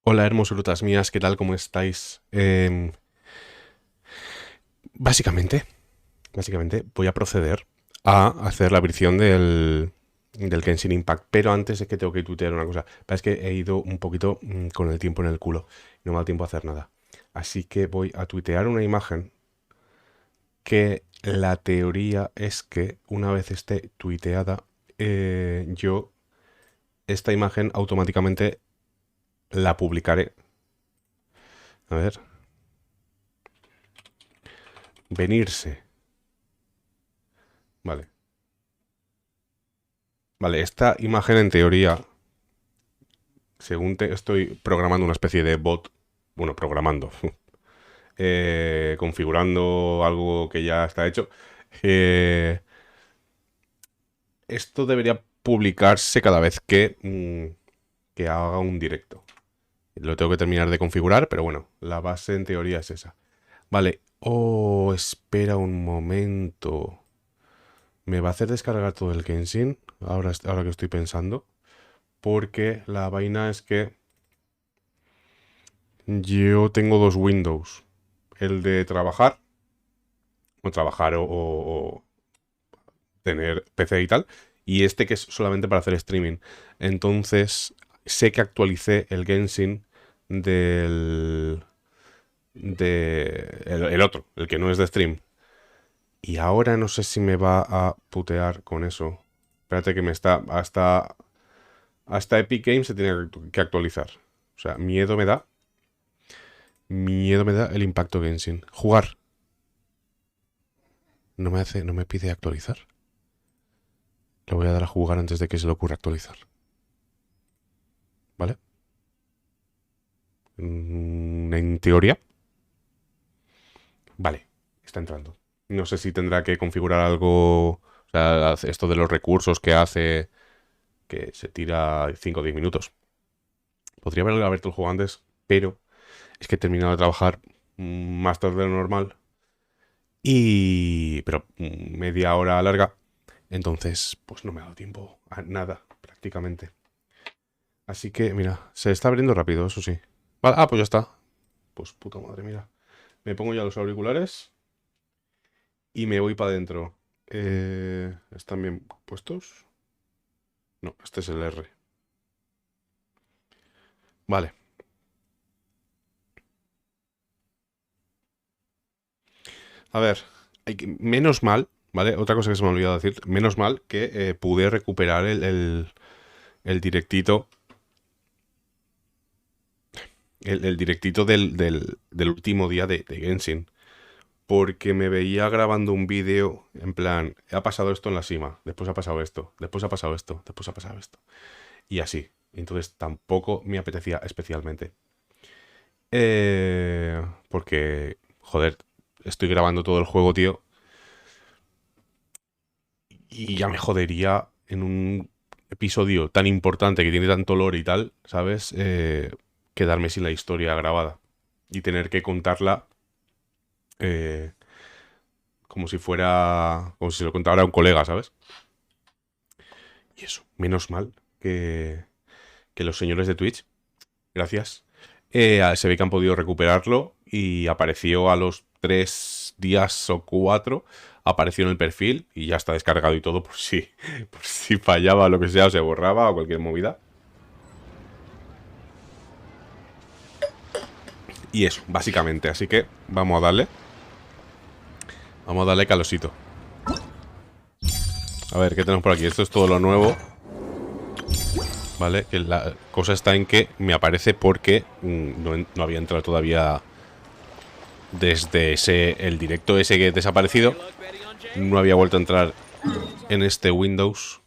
Hola hermosurutas mías, ¿qué tal? ¿Cómo estáis? Básicamente, básicamente voy a proceder a hacer la versión del Genshin Impact, pero antes es que tengo que tuitear una cosa. Es que he ido un poquito con el tiempo en el culo, no me ha dado tiempo a hacer nada. Así que voy a tuitear una imagen que la teoría es que una vez esté tuiteada, yo esta imagen automáticamente la publicaré. A ver, venirse. Vale. Vale, esta imagen en teoría, según estoy programando una especie de bot, bueno, programando, configurando algo que ya está hecho, eh, esto debería publicarse cada vez que haga un directo. Lo tengo que terminar de configurar, pero bueno, la base en teoría es esa. Vale, oh, espera un momento. ¿Me va a hacer descargar todo el Genshin? Ahora que estoy pensando. Porque la vaina es que yo tengo dos Windows. El de trabajar, o trabajar o tener PC y tal, y este que es solamente para hacer streaming. Entonces, sé que actualicé el Genshin del... el otro, el que no es de stream. Y ahora no sé si me va a putear con eso. Espérate que me está... Hasta Epic Games se tiene que actualizar. O sea, miedo me da. Miedo me da el impacto Genshin. Jugar. No me pide actualizar. Le voy a dar a jugar antes de que se le ocurra actualizar. ¿Vale? En teoría. Vale, está entrando. No sé si tendrá que configurar algo. O sea, esto de los recursos que hace. Que se tira 5 o 10 minutos. Podría haberlo abierto el juego antes, pero es que he terminado de trabajar más tarde de lo normal. Pero media hora larga. Entonces, pues no me ha dado tiempo a nada, prácticamente. Así que, mira, se está abriendo rápido, eso sí. Vale, pues ya está. Pues puta madre, mira. Me pongo ya los auriculares y me voy para adentro. ¿Están bien puestos? No, este es el R. Vale. A ver, menos mal, ¿vale? Otra cosa que se me ha olvidado decir. Menos mal que pude recuperar el directito. El directito del último día de Genshin. Porque me veía grabando un vídeo en plan, ha pasado esto en la SIMA, después ha pasado esto, después ha pasado esto, después ha pasado esto. Y así. Entonces tampoco me apetecía especialmente. Porque, joder, estoy grabando todo el juego, tío. Y ya me jodería en un episodio tan importante que tiene tanto lore y tal, ¿sabes? Quedarme sin la historia grabada. Y tener que contarla eh, como si fuera... Como si se lo contara a un colega, ¿sabes? Y eso, menos mal que los señores de Twitch, gracias, se ve que han podido recuperarlo y apareció a los 3 días o 4, apareció en el perfil y ya está descargado y todo por si fallaba lo que sea o se borraba o cualquier movida. Y eso, básicamente. Así que vamos a darle. Vamos a darle calosito. A ver, ¿qué tenemos por aquí? Esto es todo lo nuevo. ¿Vale? Que la cosa está en que me aparece porque no había entrado todavía desde el directo ese que he desaparecido. No había vuelto a entrar en este Windows.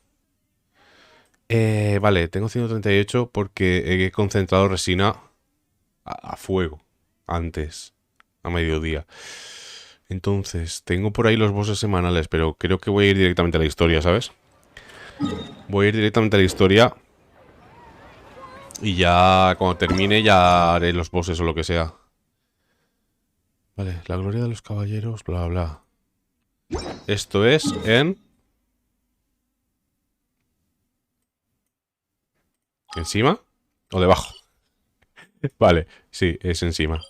Vale, tengo 138 porque he concentrado resina a fuego antes, a mediodía. Entonces, tengo por ahí los bosses semanales, pero creo que voy a ir directamente a la historia, ¿sabes? Voy a ir directamente a la historia y ya cuando termine ya haré los bosses o lo que sea. Vale, la gloria de los caballeros, bla, bla. Esto es en... ¿Encima? ¿O debajo? Vale, sí, es encima.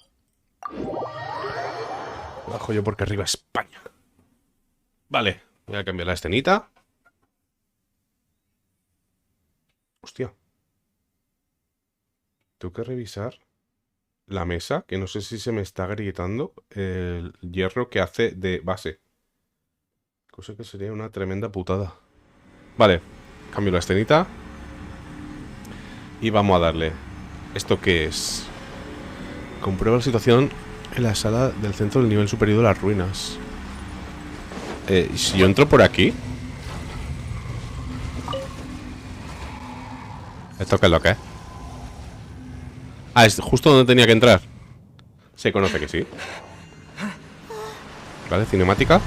Bajo yo porque arriba España. Vale, voy a cambiar la escenita. Hostia. Tengo que revisar la mesa, que no sé si se me está agrietando el hierro que hace de base. Cosa que sería una tremenda putada. Vale, cambio la escenita. Y vamos a darle. ¿Esto qué es? Comprueba la situación en la sala del centro del nivel superior de las ruinas. Si yo entro por aquí. ¿Esto qué es lo que es? Ah, es justo donde tenía que entrar. Se conoce que sí. Vale, cinemática.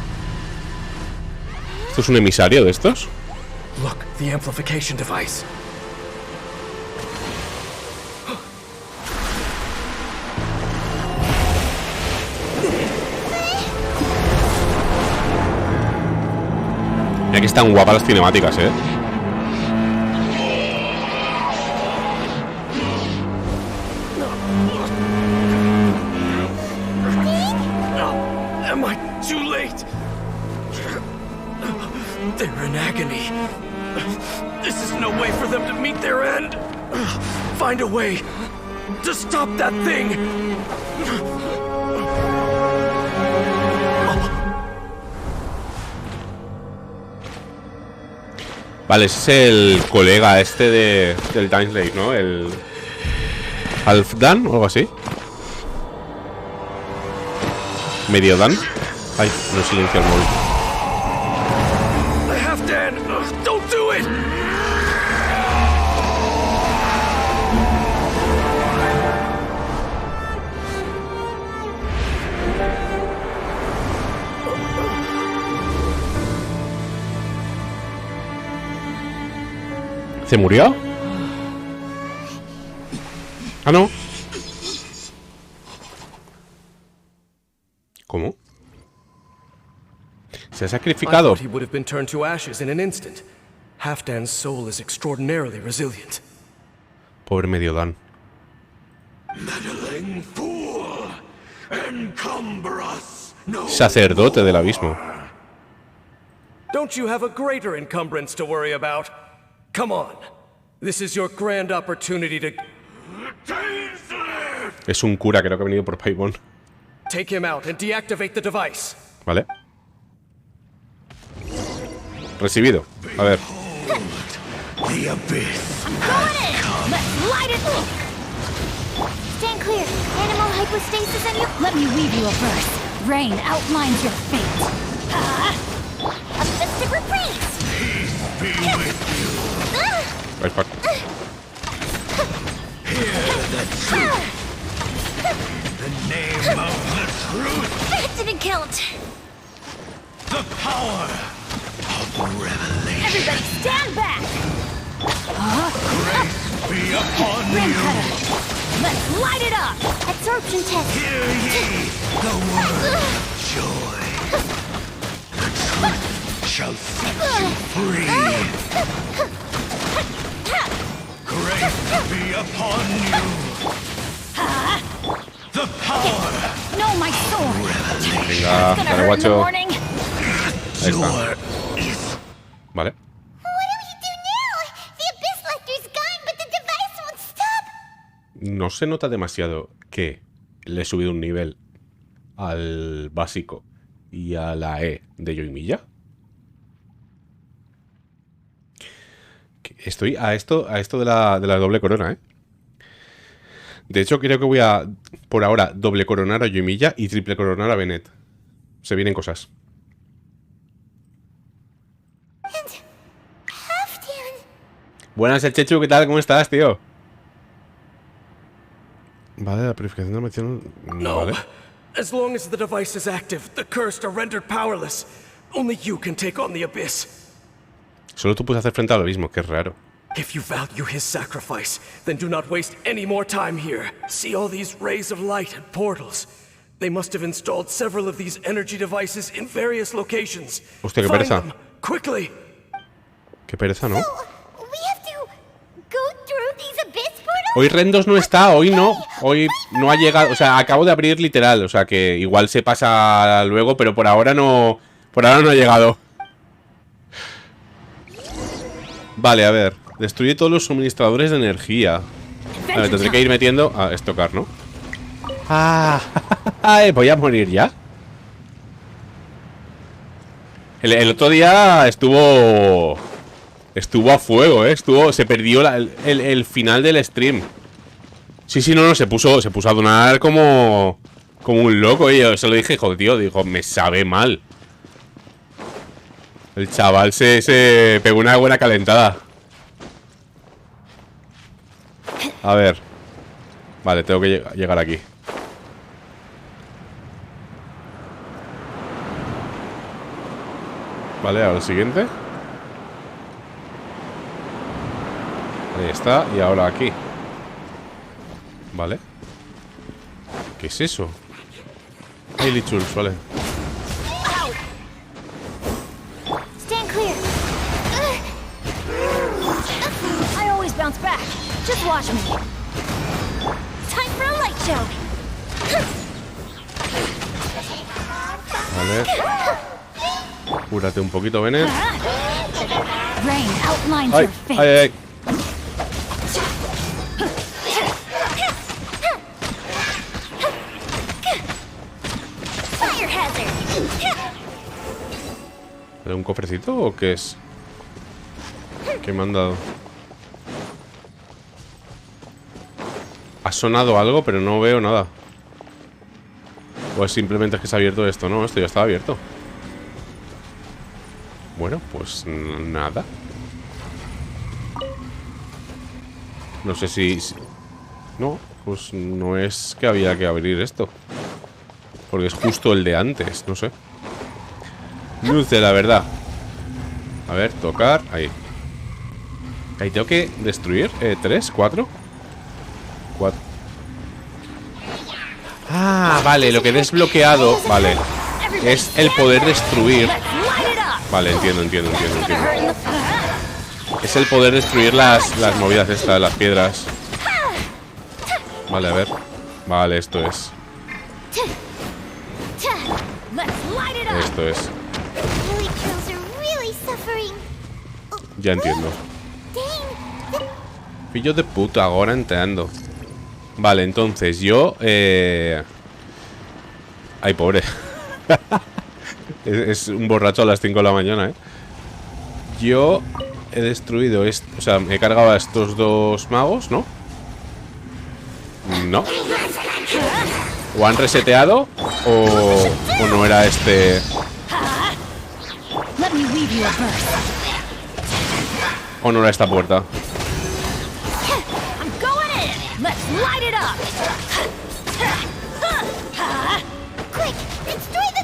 ¿Esto es un emisario de estos? Look, the amplification device. Mira que están guapas las cinemáticas, ¿eh? Am I too late? They're in agony. This is no way for them to meet their end. Find a way to stop that thing. Vale, ese es el colega este del Time Slave, ¿no? El Halfdan o algo así. Medio Dan. Ay, no silencio el móvil. Halfdan, don't do it. ¿Se murió? Ah, no. ¿Cómo? Se ha I sacrificado. thought he would have been turned to ashes in an instant. Halfdan's soul is extraordinarily resilient. Pobre medio Dan. Meddling fool! Encumber us no Sacerdote del abismo. Don't you have a greater encumbrance to worry about? Come on. This is your grand opportunity to Es un cura, creo que ha venido por Paimon. take him out and deactivate the device. Vale. Recibido. A ver. the abyss. I'm going in! Let's light it! Stand clear. Animal hypostasis and you... Let me weave you a verse. Rain outlines your fate. A festive reprise! Peace be with you. Ay, fuck. Hear the truth. The name of the truth. That didn't count. The power of revelation. Everybody stand back! Grace be upon Rim you. cutter! Let's light it up! Absorption test! Hear ye the word of joy. The truth shall set you free. Grace be upon you. The power. No, my sword! Venga, It's gonna dale, hurt in the guacho. morning! Ahí está. Your is Vale. What do we do now? The Abyss Lecter's gone, but the device won't stop! No se nota demasiado que le he subido un nivel al básico y a la E de Yoimiya. Estoy a esto de la doble corona, ¿eh? De hecho, creo que voy a, por ahora, doble coronar a Yoimiya y triple coronar a Bennett. Se vienen cosas. Buenas, el Chechu, ¿qué tal? ¿Cómo estás, tío? Vale, la purificación de la maldición... No. Vale. As long as the device is active, the cursed are rendered powerless. Only you can take on the Abyss. Solo tú puedes hacer frente al abismo, que es raro. If you value his sacrifice, then do not waste any more time here. See all these rays of light and portals. They must have installed several of these energy devices in various locations. Hostia, qué Find pereza. them, quickly! Qué pereza, ¿no? We have to go through these abyss portals? Hoy Rendos no está, hoy no. Hoy no ha llegado, o sea, acabo de abrir literal. O sea que igual se pasa luego, pero por ahora no. Por ahora no ha llegado. Vale, a ver. Destruye todos los suministradores de energía. A ver, tendré que ir metiendo. Ah, es tocar, ¿no? Ah, voy a morir ya. El otro día estuvo a fuego, ¿eh? Se perdió el final del stream. Sí, no, se puso a donar como un loco. Y yo se lo dije, hijo, tío, dijo, me sabe mal. El chaval se pegó una buena calentada. A ver. Vale, tengo que llegar aquí. Vale, ahora el siguiente. Ahí está, y ahora aquí. Vale. ¿Qué es eso? Hay lichuls, vale. Stand clear. I always bounce back. Just watch me. Time for a light show. Vale. Cúrate un poquito, Bennett. Rain outlines Ay, your face. ay, ay. Fire hazard. ¿Es un cofrecito o qué es? ¿Qué me han dado? Ha sonado algo, pero no veo nada. Pues simplemente es que se ha abierto esto, ¿no? Esto ya estaba abierto. Bueno, pues nada. No sé si... No, pues no es que había que abrir esto. Porque es justo el de antes, no sé. Luz de la verdad. A ver, tocar, ahí. Ahí tengo que destruir 3, 4. 4. Ah, vale, lo que he desbloqueado, vale, es el poder destruir. Vale, entiendo. Es el poder destruir las movidas estas, las piedras. Vale, a ver. Vale, esto es. Esto es. Ya entiendo. Fillo de puta, ahora entiendo. Vale, entonces yo... Ay, pobre. Es un borracho a las 5 de la mañana, ¿eh? Yo he destruido esto. O sea, he cargado a estos dos magos, ¿no? No. ¿O han reseteado? ¿O no era este? ¿O no era esta puerta?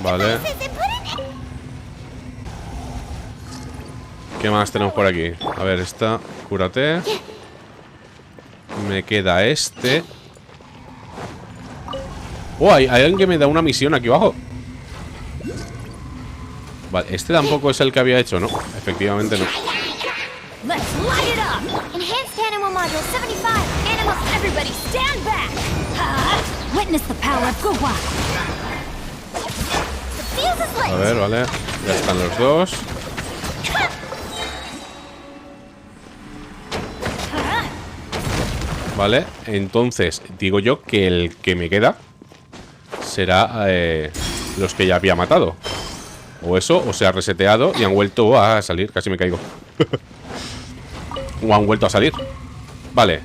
Vale. ¿Qué más tenemos por aquí? A ver, esta. Cúrate. Me queda este. Oh, hay alguien que me da una misión aquí abajo. Vale, este tampoco es el que había hecho, ¿no? Efectivamente no. A ver, vale. Ya están los dos. Vale, entonces digo yo que el que me queda será los que ya había matado. O eso, o se ha reseteado y han vuelto a salir. Casi me caigo. O han vuelto a salir. Vale.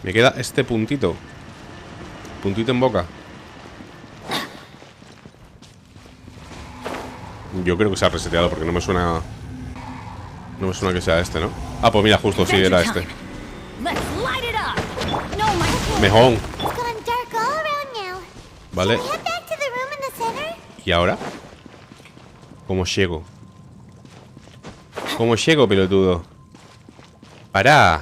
Me queda este puntito. Puntito en boca. Yo creo que se ha reseteado porque no me suena... No me suena que sea este, ¿no? Ah, pues mira, justo sí era este. Mejor. Vale. ¿Y ahora? ¿Cómo llego? ¿Cómo llego, pelotudo? ¡Pará!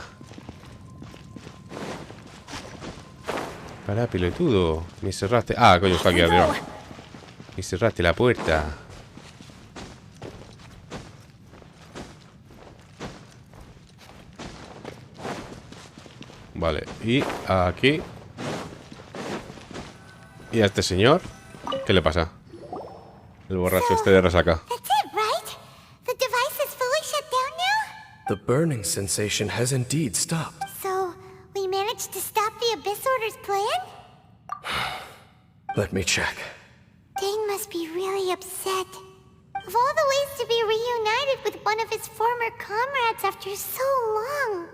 ¡Pará, pelotudo! Me cerraste... Ah, coño, está aquí arriba. Me cerraste la puerta. Vale, y aquí. Y a este señor, ¿qué le pasa? El borracho este de resaca. That's it, right? The device is fully shut down now? The burning sensation has indeed stopped. So, we managed to stop the Abyss Order's plan? Let me check. Dane must be really upset. Of all the ways to be reunited with one of his former comrades after so long.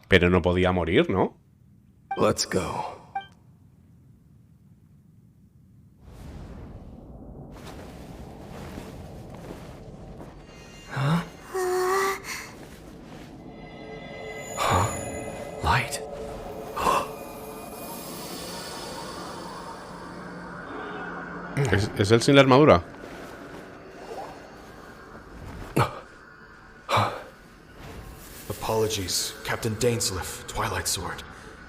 Pero no podía morir, ¿no? Let's go. Light. ¿Es él sin la armadura? Apologies, Captain Dainsleif, Twilight Sword.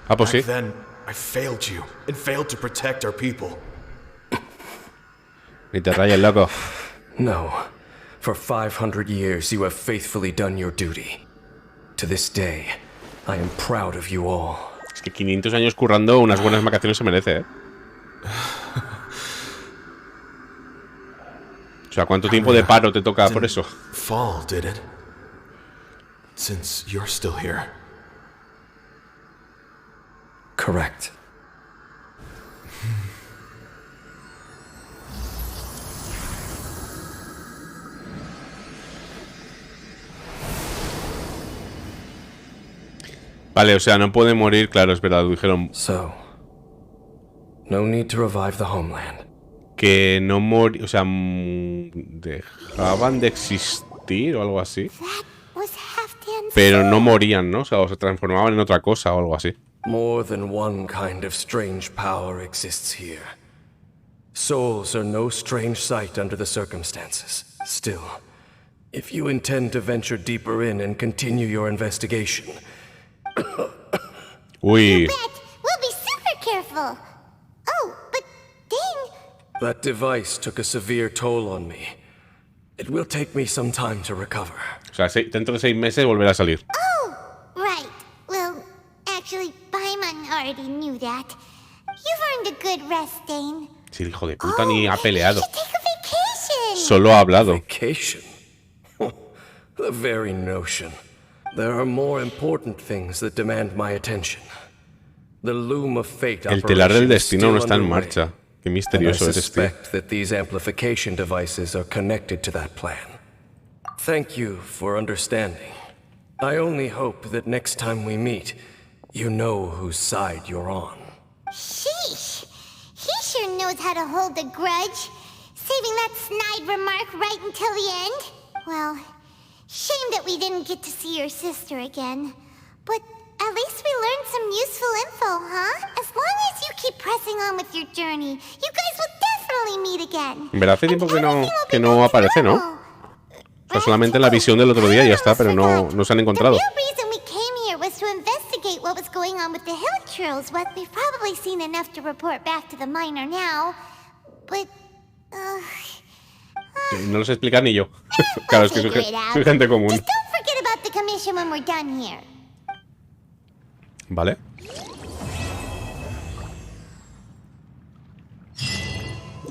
Ah, pues sí. Back then, I failed you and failed to protect our people. Ni te rayes, loco. No. For 500 years, you have faithfully done your duty. To this day, I am proud of you all. Es que 500 años currando unas buenas vacaciones se merece, ¿eh? O sea, ¿cuánto tiempo de paro te toca por eso? Fall, did it? Since you're still here. Correct. Vale, o sea, no puede morir, claro, es verdad, dijeron So, no need to revive the homeland. que no moría, o sea, dejaban de existir o algo así, That was Halfdan's pero no soul. morían, ¿no? O se transformaban en otra cosa o algo así. More than one kind of strange power exists here. Souls are no strange sight under the circumstances. Still, if you intend to venture deeper in and continue your investigation, Uy, Bet, we'll be super careful. Oh, but Dane, that device took a severe toll on me. It will take me some time to recover. o sea, dentro de 6 meses volverá a salir. oh, right. Well, actually, Paimon already knew that. You've earned a good rest, Dane. Si el hijo de puta ni ha peleado, You should take a vacation. solo ha hablado. Vacation? The very notion. There are more important things that demand my attention. The loom of fate El telar del operation is destino no still está en underway, marcha. Qué and I misterioso eres, tío. suspect that these amplification devices are connected to that plan. Thank you for understanding. I only hope that next time we meet, you know whose side you're on. Sheesh. He sure knows how to hold a grudge. Saving that snide remark right until the end. Well, shame that we didn't get to see your sister again. But at least we learned some useful info, huh? As long as you keep pressing on with your journey, you guys will definitely meet again. En verdad hace tiempo And que everything will que be no back to aparece, ¿no? normal. O sea, solamente en la visión del otro día y ya está, pero no se han encontrado. The real reason we came here was to investigate what was going on with the hill trolls. What we've probably seen enough to report back to the miner now. But, No lo sé explicar ni yo. Claro, es que we'll figure it out. soy gente común. Just don't forget about the commission when we're done here. Vale.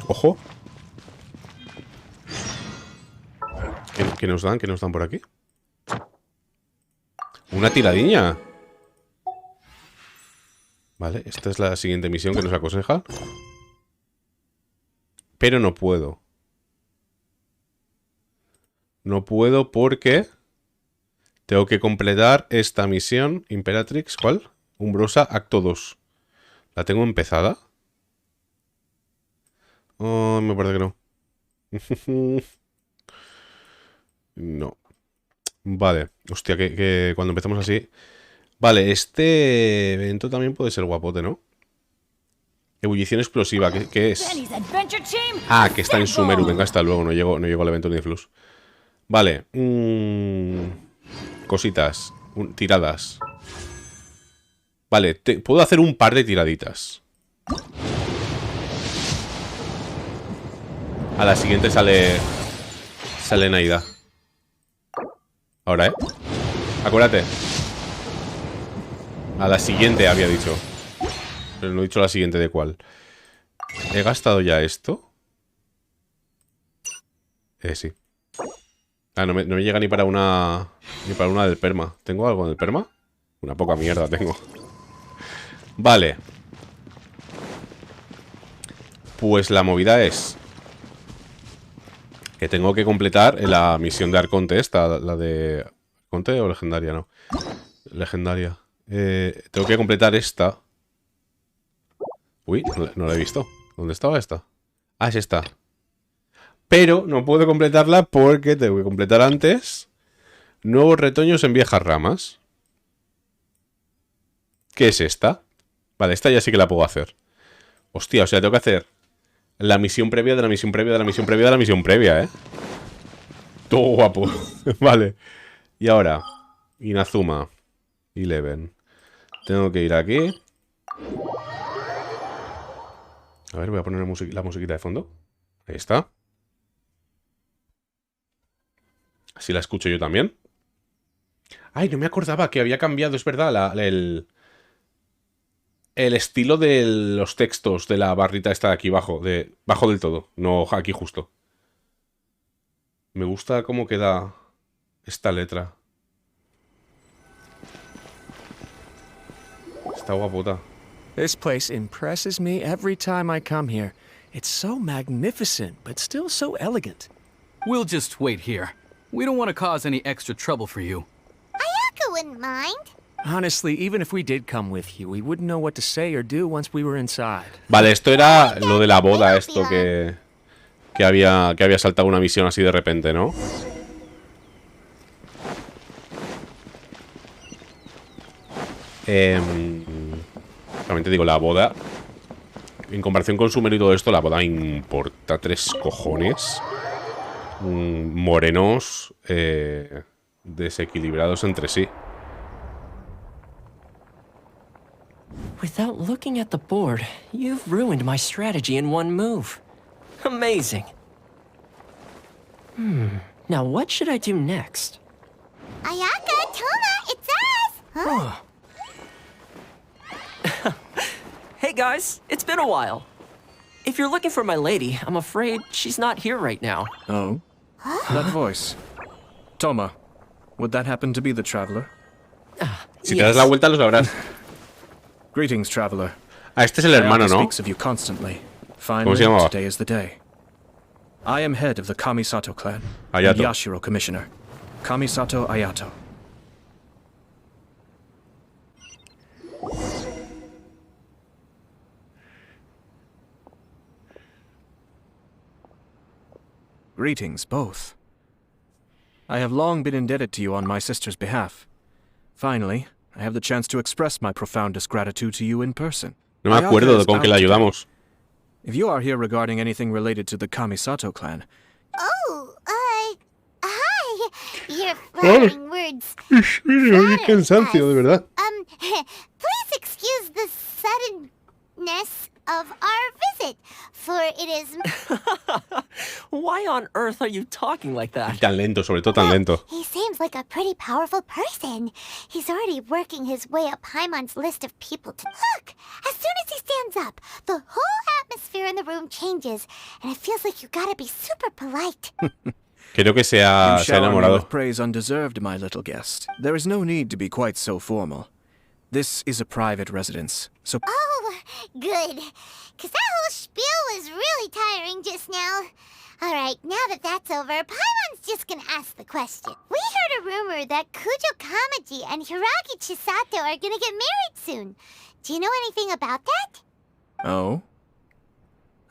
Ojo. ¿Qué nos dan? ¿Qué nos dan por aquí? Una tiradiña. Vale, esta es la siguiente misión que nos aconseja. Pero no puedo. No puedo porque tengo que completar esta misión. Imperatrix, ¿cuál? Umbrosa, acto 2. ¿La tengo empezada? Oh, me parece que no. No. Vale. Hostia, que cuando empezamos así... Vale, este evento también puede ser guapote, ¿no? Ebullición explosiva, ¿qué es? Ah, que está en Sumeru. Venga, hasta luego. No llego al evento ni de Flux. Vale. Cositas. Tiradas. Vale, puedo hacer un par de tiraditas. A la siguiente sale Naida. Ahora, ¿eh? Acuérdate. A la siguiente había dicho. Pero no he dicho la siguiente de cuál. ¿He gastado ya esto? Sí. Ah, no me llega ni para una... Ni para una del perma. ¿Tengo algo en el perma? Una poca mierda tengo. Vale. Pues la movida es... que tengo que completar la misión de Arconte esta. La de... ¿Arconte o legendaria? No. Legendaria. Tengo que completar esta. Uy, no la he visto. ¿Dónde estaba esta? Ah, es esta. Pero no puedo completarla porque tengo que completar antes nuevos retoños en viejas ramas. ¿Qué es esta? Vale, esta ya sí que la puedo hacer. Hostia, o sea, tengo que hacer la misión previa de la misión previa de la misión previa de la misión previa, ¿eh? Todo guapo. Vale. Y ahora, Inazuma 11. Tengo que ir aquí. A ver, voy a poner la musiquita de fondo. Ahí está. Así la escucho yo también. Ay, no me acordaba que había cambiado, es verdad, el estilo de los textos de la barrita esta de aquí abajo. Bajo del todo, no aquí justo. Me gusta cómo queda esta letra. Está guapota. This place impresses me every time I come here. It's so magnificent, but still so elegant. We'll just wait here. We don't want to cause any extra trouble for you. Ayaka wouldn't mind. Honestly, even if we did come with you, we wouldn't know what to say or do once we were inside. Vale, esto era lo de la boda, esto que había saltado una misión así de repente, ¿no? Realmente digo, la boda, en comparación con su menú y todo esto, la boda me importa 3 cojones. Morenos desequilibrados entre sí. Without looking at the board, you've ruined my strategy in one move. Amazing. Now what should I do next? Ayaka, Toma, it's us! Huh? Hey guys, it's been a while. If you're looking for my lady, I'm afraid she's not here right now. Oh? That voice. Toma, would that happen to be the traveler? Si te das la vuelta lo sabrás. Greetings, traveler. Ah, este es el hermano, Ayaka ¿no? speaks of you constantly. ¿Cómo Finally, se llamaba? today is the day. I am head of the Kamisato clan. Ayato. And Yashiro commissioner. Kamisato Ayato. Greetings, both. I have long been indebted to you on my sister's behalf. Finally, I have the chance to express my profoundest gratitude to you in person. No me acuerdo de con qué la ayudamos. If you are here regarding anything related to the Kamisato clan... Oh, hi. Your flattering words. Qué cansancio, de verdad. Please excuse the suddenness of our visit, for it is... Why on earth are you talking like Y that? tan lento, sobre todo tan lento. He seems like a pretty powerful person. He's already working his way up Paimon's list of people to... Look! As soon as he stands up, the whole atmosphere in the room changes, and it feels like you gotta be super polite. Creo que se You ha shower me enamorado. with praise undeserved, my little guest. There is no need to be quite so formal. This is a private residence, so... Oh, good. Because that whole spiel was really tiring just now. All right, now that that's over, Paimon's just gonna ask the question. We heard a rumor that Kujo Kamaji and Hiragi Chisato are gonna get married soon. Do you know anything about that? Oh?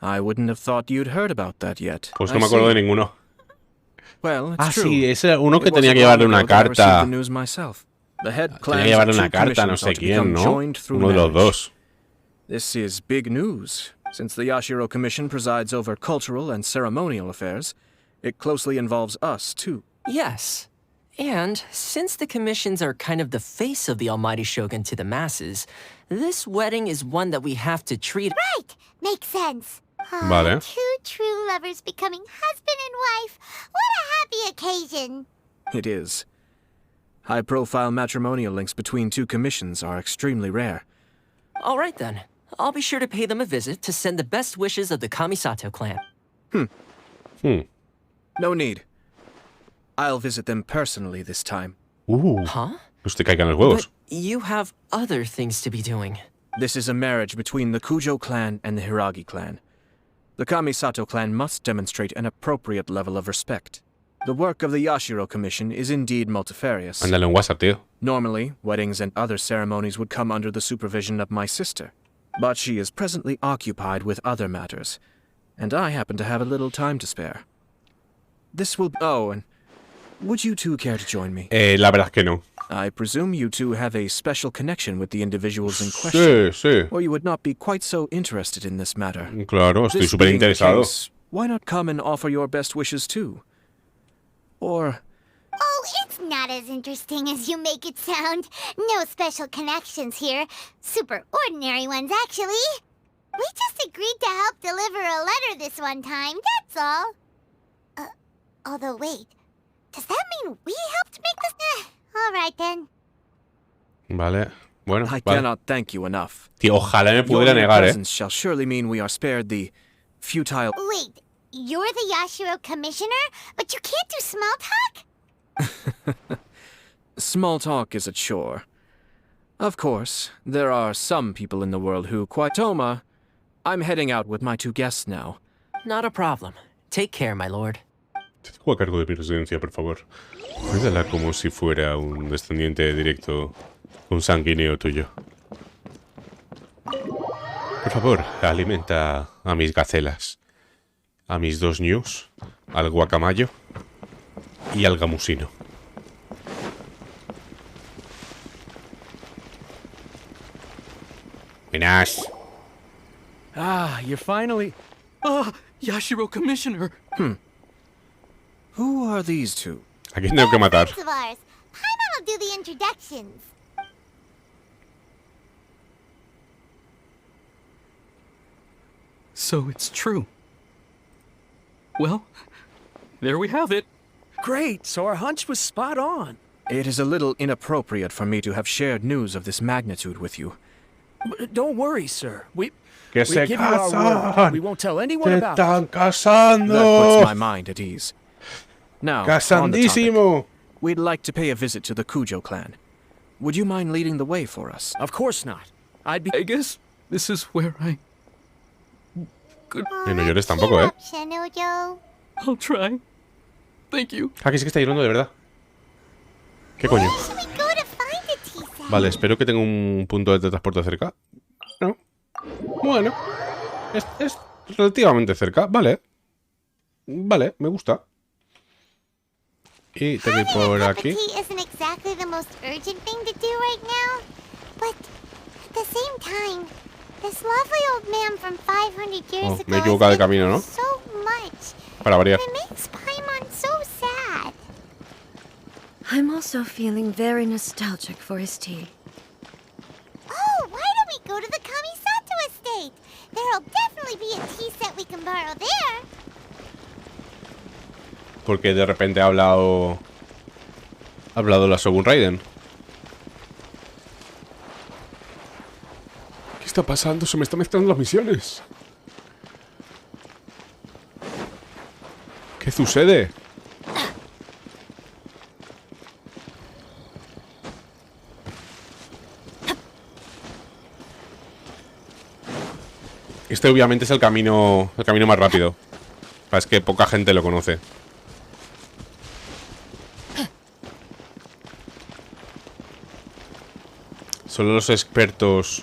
I wouldn't have thought you'd heard about that yet. Pues I no me acuerdo see. de ninguno. Well, it's Ah, true. sí, ese uno que It tenía wasn't que llevarle long una ago that I received carta. the news myself. The head Tenía clans que llevarle of una two carta, no commissions sé are to quién, become ¿no? joined through Uno de los marriage. dos. This is big news. Since the Yashiro Commission presides over cultural and ceremonial affairs, it closely involves us, too. Yes. And since the commissions are kind of the face of the Almighty Shogun to the masses, this wedding is one that we have to treat... Right, makes sense. Ah, Vale. Two true lovers becoming husband and wife. What a happy occasion. It is. High-profile matrimonial links between two commissions are extremely rare. All right then. I'll be sure to pay them a visit to send the best wishes of the Kamisato clan. No need. I'll visit them personally this time. Huh? Pues te caigan los huevos. But you have other things to be doing. This is a marriage between the Kujo clan and the Hiragi clan. The Kamisato clan must demonstrate an appropriate level of respect. The work of the Yashiro Commission is indeed multifarious. Ándale en WhatsApp, tío. Normally, weddings and other ceremonies would come under the supervision of my sister. But she is presently occupied with other matters, and I happen to have a little time to spare. This will... Oh, and would you two care to join me? La verdad es que no. I presume you two have a special connection with the individuals in question. Sí, Or you would not be quite so interested in this matter. sí. Claro, estoy This súper being the interesado. case, why not come and offer your best wishes too? Or... Oh, it's not as interesting as you make it sound. No special connections here. Super ordinary ones, actually. We just agreed to help deliver a letter this one time, that's all. Although, wait. Does that mean we helped make this? All right, then. Vale. Bueno, I vale. cannot thank you enough. Tío, ojalá me Your pudiera mere negar, presence shall surely mean we are spared the futile... Wait, you're the Yashiro Commissioner? But you can't do small talk? Small talk is a chore. Of course, there are some people in the world who quite... Toma, I'm heading out with my two guests now. Not a problem. Take care, my lord. Te dejo a cargo de mi residencia, por favor. Cuídala como si fuera un descendiente directo, un sanguíneo tuyo. Por favor, alimenta a mis gacelas, a mis dos ñus, al guacamayo y al gamusino. Buenas. Ah, you're finally... Yashiro Commissioner. Who are these two? ¿A quién tengo que matar? Friends of ours. Paimon will do the introductions. So it's true. Well, there we have it. Great, so our hunch was spot on. It is a little inappropriate for me to have shared news of this magnitude with you. Don't worry, sir. We Que se give you our word. casan. We won't tell anyone Se about it. están That puts casando. my mind at ease. Now, on the topic, Casandísimo. we'd like to pay a visit to the Kujo clan. Would you mind leading the way for us? Of course not. I'd be... I guess this is where Y no llores tampoco, ¿eh? I'll try. Thank you. Ah, que sí que está llorando de verdad. ¿Qué coño? Should we go to find a T-set? Vale, espero que tenga un punto de transporte cerca. No. Bueno. Es relativamente cerca. Vale. Vale, me gusta. Y tengo que ir por aquí. Tea isn't exactly the most urgent thing to do right now, but at the same time, this lovely old man from 500 years Oh, ago me he equivocado de camino, ¿no? so much. Para variar. It makes Paimon so sad. I'm also feeling very nostalgic for his tea. Oh, why don't we go to the Kamisato estate? There'll definitely be a tea set we can borrow there. Porque de repente ha hablado la Shogun Raiden. ¿Qué está pasando? Se me están mezclando las misiones. ¿Qué sucede? Este obviamente es el camino más rápido. Es que poca gente lo conoce. Solo los expertos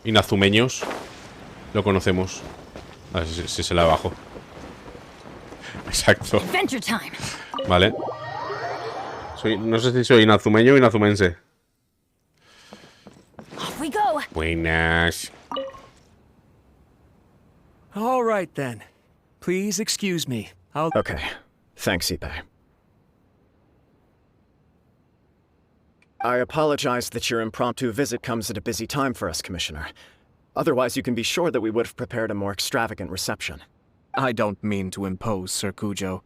inazumeños lo conocemos. A ver si se la bajo. Exacto. Adventure time. Vale. No sé si soy inazumeño o inazumense. Off we go. Buenas. All right, then. Please excuse me. I'll... Okay. Thanks, Ippei. I apologize that your impromptu visit comes at a busy time for us, Commissioner. Otherwise, you can be sure that we would have prepared a more extravagant reception. I don't mean to impose, Sir Kujo.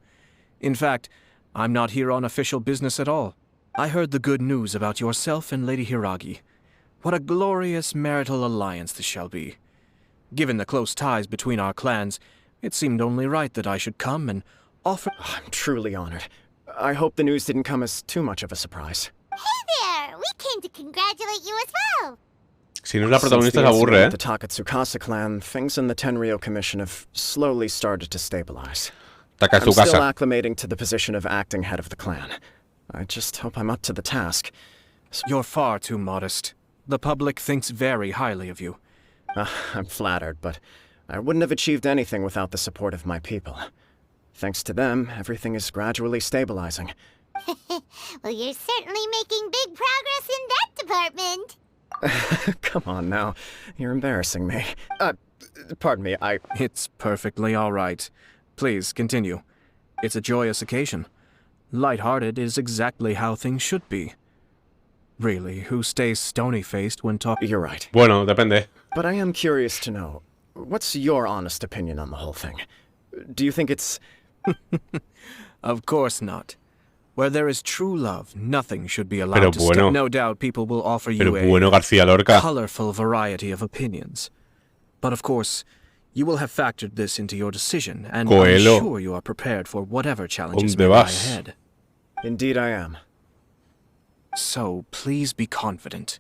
In fact, I'm not here on official business at all. I heard the good news about yourself and Lady Hiragi. What a glorious marital alliance this shall be. Given the close ties between our clans, it seemed only right that I should come and offer... I'm truly honored. I hope the news didn't come as too much of a surprise. Hey there! We came to congratulate you as well! Si no es la Since protagonista the se aburre, incident with the Takatsukasa clan, things in the Tenryou Commission have slowly started to stabilize. I'm still Takasukasa. acclimating to the position of acting head of the clan. I just hope I'm up to the task. You're far too modest. The public thinks very highly of you. I'm flattered, but I wouldn't have achieved anything without the support of my people. Thanks to them, everything is gradually stabilizing. Well, you're certainly making big progress in that department. Come on now, you're embarrassing me. Pardon me, It's perfectly all right. Please, continue. It's a joyous occasion. Light-hearted is exactly how things should be. Really, who stays stony-faced when talking? You're right. Bueno, depende. But I am curious to know, what's your honest opinion on the whole thing? Do you think it's... Of course not. Where there is true love, nothing should be allowed Pero to bueno. No doubt people will offer Pero you bueno, a García Lorca. colorful variety of opinions. But of course, you will have factored this into your decision, and Coelho. I'm sure you are prepared for whatever challenges ¿Dónde may lie vas? ahead. Indeed I am. So, please be confident.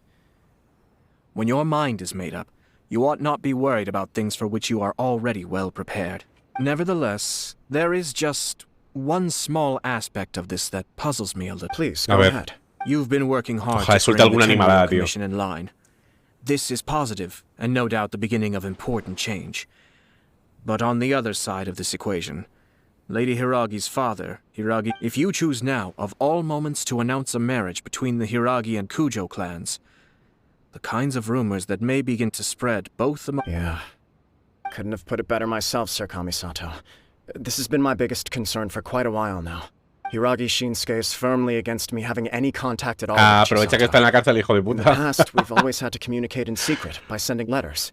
When your mind is made up, you ought not be worried about things for which you are already well prepared. Nevertheless, there is just one small aspect of this that puzzles me a little. Please, A go ver. ahead. You've been working hard Ojalá to suelte bring the alguna animalada, Tenryou tío. Commission in line. This is positive, and no doubt the beginning of important change. But on the other side of this equation, Lady Hiragi's father, Hiragi, if you choose now, of all moments, to announce a marriage between the Hiragi and Kujo clans, the kinds of rumors that may begin to spread both among... Yeah. Couldn't have put it better myself, Sir Kamisato. This has been my biggest concern for quite a while now. Hiragi Shinsuke is firmly against me having any contact at all with Aprovecha que está en la cárcel, hijo de In the puta. past, we've always had to communicate in secret by sending letters.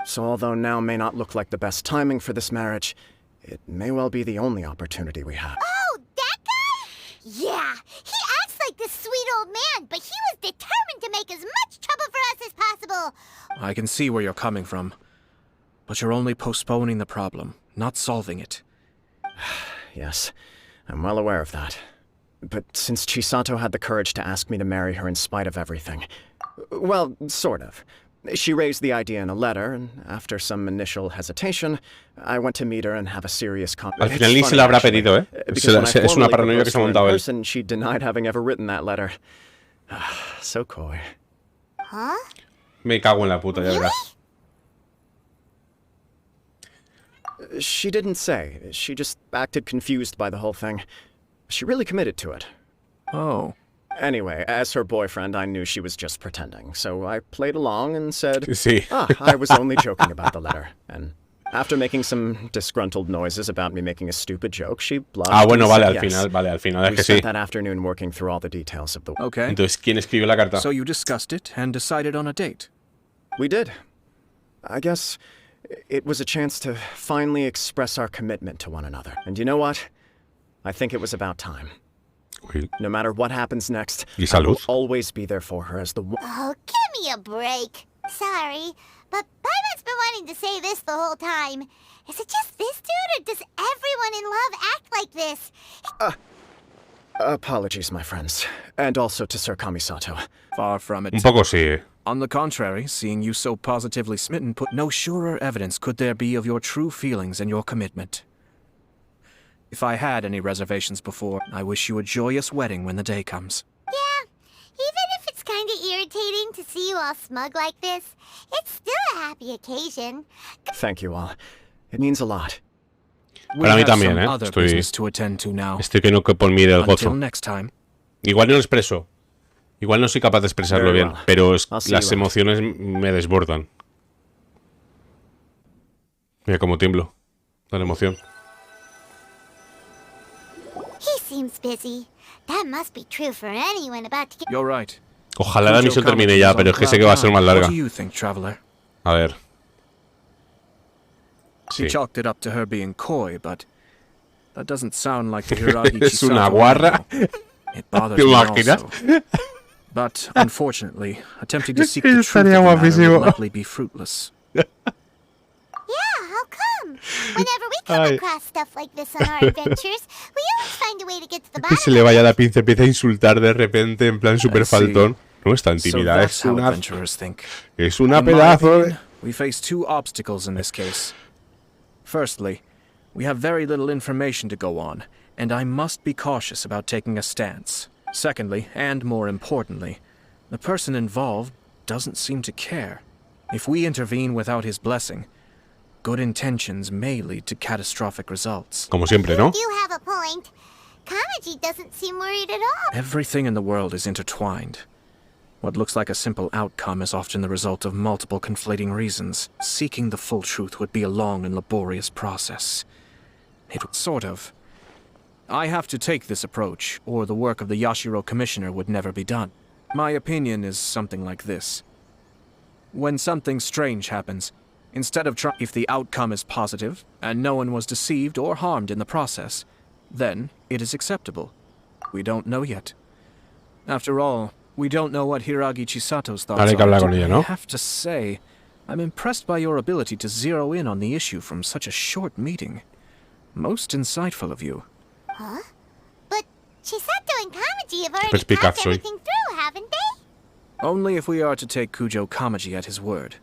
So although now may not look like the best timing for this marriage, it may well be the only opportunity we have. Oh, that guy? Yeah, he acts like this sweet old man, but he was determined to make as much trouble for us as possible. I can see where you're coming from. But you're only postponing the problem, not solving it. Yes, I'm well aware of that. But since Chisato had the courage to ask me to marry her in spite of everything, well, sort of. She raised the idea in a letter, and after some initial hesitation, I went to meet her and have a serious Al conversation. final ni se lo habrá pedido, ¿eh? Es una paranoia que se ha montado él. Person, she denied having ever written that letter. So coy. Huh? Me cago en la puta, ya verás. She didn't say. She just acted confused by the whole thing. She really committed to it. Oh. Anyway, as her boyfriend, I knew she was just pretending, so I played along and said, Sí. I was only joking about the letter. And after making some disgruntled noises about me making a stupid joke, she blushed Bueno, and vale, said yes. al final es We que spent sí. that afternoon working through all the details of the... Okay. Entonces, ¿quién escribió la carta? So you discussed it and decided on a date. We did. I guess it was a chance to finally express our commitment to one another. And you know what? I think it was about time. Uy, No matter what happens next, ¿Y I will salud? always be there for her as the one. Oh, give me a break. Sorry, but Paimon's been wanting to say this the whole time. Is it just this dude, or does everyone in love act like this? Apologies, my friends. And also to Sir Kamisato. Far from it. un poco sí. On the contrary, seeing you so positively smitten put no surer evidence could there be of your true feelings and your commitment. If I had any reservations before, I wish you a joyous wedding when the day comes. Yeah, even if it's kind of irritating to see you all smug like this, it's still a happy occasion. Thank you all. It means a lot. We Para mí have también, some ¿eh? other business to attend to now. Estoy que no que por mí del Until gozo. next time. Igual no lo expreso. Igual no soy capaz de expresarlo Very bien, well. pero I'll see las you out. emociones me desbordan. Mira cómo tiemblo. De la emoción. He seems busy. That must be true for anyone about to get... You're right. Ojalá la Kujo misión termine Comics ya, is pero on es que sé cloud que va a ser nine. más What larga. do you think, traveler? A ver. She Sí. chalked it up to her being coy, but that doesn't sound like the Hiragi Es una Chisato guarra. I know. It bothers ¿Te me imaginas? also. But unfortunately, attempting to seek the truth Estaría of the matter guapísimo. will likely be fruitless. Yeah, how come? Whenever we come Ay. across stuff like this on our adventures, we always find a way to get to the Que se bottom le of vaya it. la pinza, empieza a insultar de repente en plan super faltón. No es tan So tímida, that's es how una adventurers think. Es una In my pedazo de... opinion, we face two obstacles in this case. Firstly, we have very little information to go on, and I must be cautious about taking a stance. Secondly, and more importantly, the person involved doesn't seem to care. If we intervene without his blessing, good intentions may lead to catastrophic results. Como siempre, ¿no? You have a point. Kamaji doesn't seem worried at all. Everything in the world is intertwined. What looks like a simple outcome is often the result of multiple conflating reasons. Seeking the full truth would be a long and laborious process. It would sort of. I have to take this approach, or the work of the Yashiro Commissioner would never be done. My opinion is something like this. When something strange happens, instead of trying, if the outcome is positive, and no one was deceived or harmed in the process, then it is acceptable. We don't know yet. After all, we don't know what Hiragi Chisato's thoughts Hay que hablar con are. ella, I ¿no? have to say, I'm impressed by your ability to zero in on the issue from such a short meeting. Most insightful of you. Huh? But Chisato and Kamaji have already perspicaz talked soy. everything through, haven't they? Only if we are to take Kujo Kamaji at his word.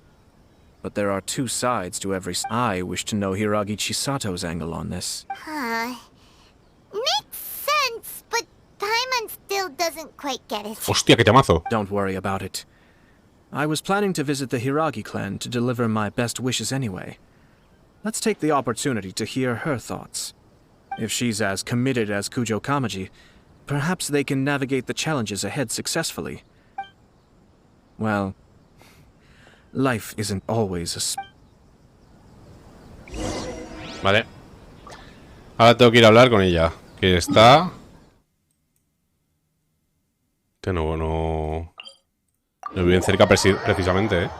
But there are two sides to every. I wish to know Hiragi Chisato's angle on this. Huh. Makes sense, but Paimon still doesn't quite get it. Hostia, qué temazo. Don't worry about it. I was planning to visit the Hiragi clan to deliver my best wishes anyway. Let's take the opportunity to hear her thoughts. If she's as committed as Kujo Kamaji, perhaps they can navigate the challenges ahead successfully. Well, life isn't always a... Vale. Ahora tengo que ir a hablar con ella. Que está... Que no viven cerca precisamente, ¿eh?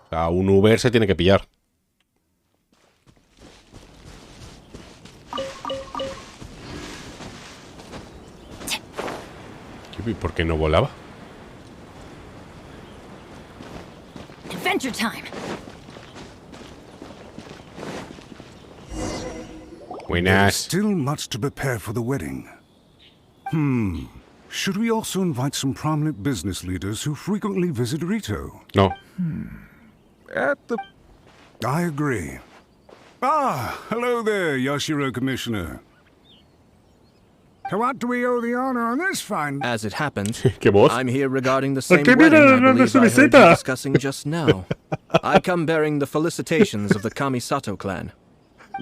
O sea, un Uber se tiene que pillar. ¿Y por qué no volaba? Adventure time. Buenas. Still much to prepare for the wedding. Should we also invite some prominent business leaders who frequently visit Rito? No. I agree. Ah, hello there, Yashiro Commissioner. To what do we owe the honor on this fine... As it happens, ¿Qué voz? I'm here regarding the same qué wedding mira I la believe I heard you solicita? discussing just now. I come bearing the felicitations of the Kamisato clan.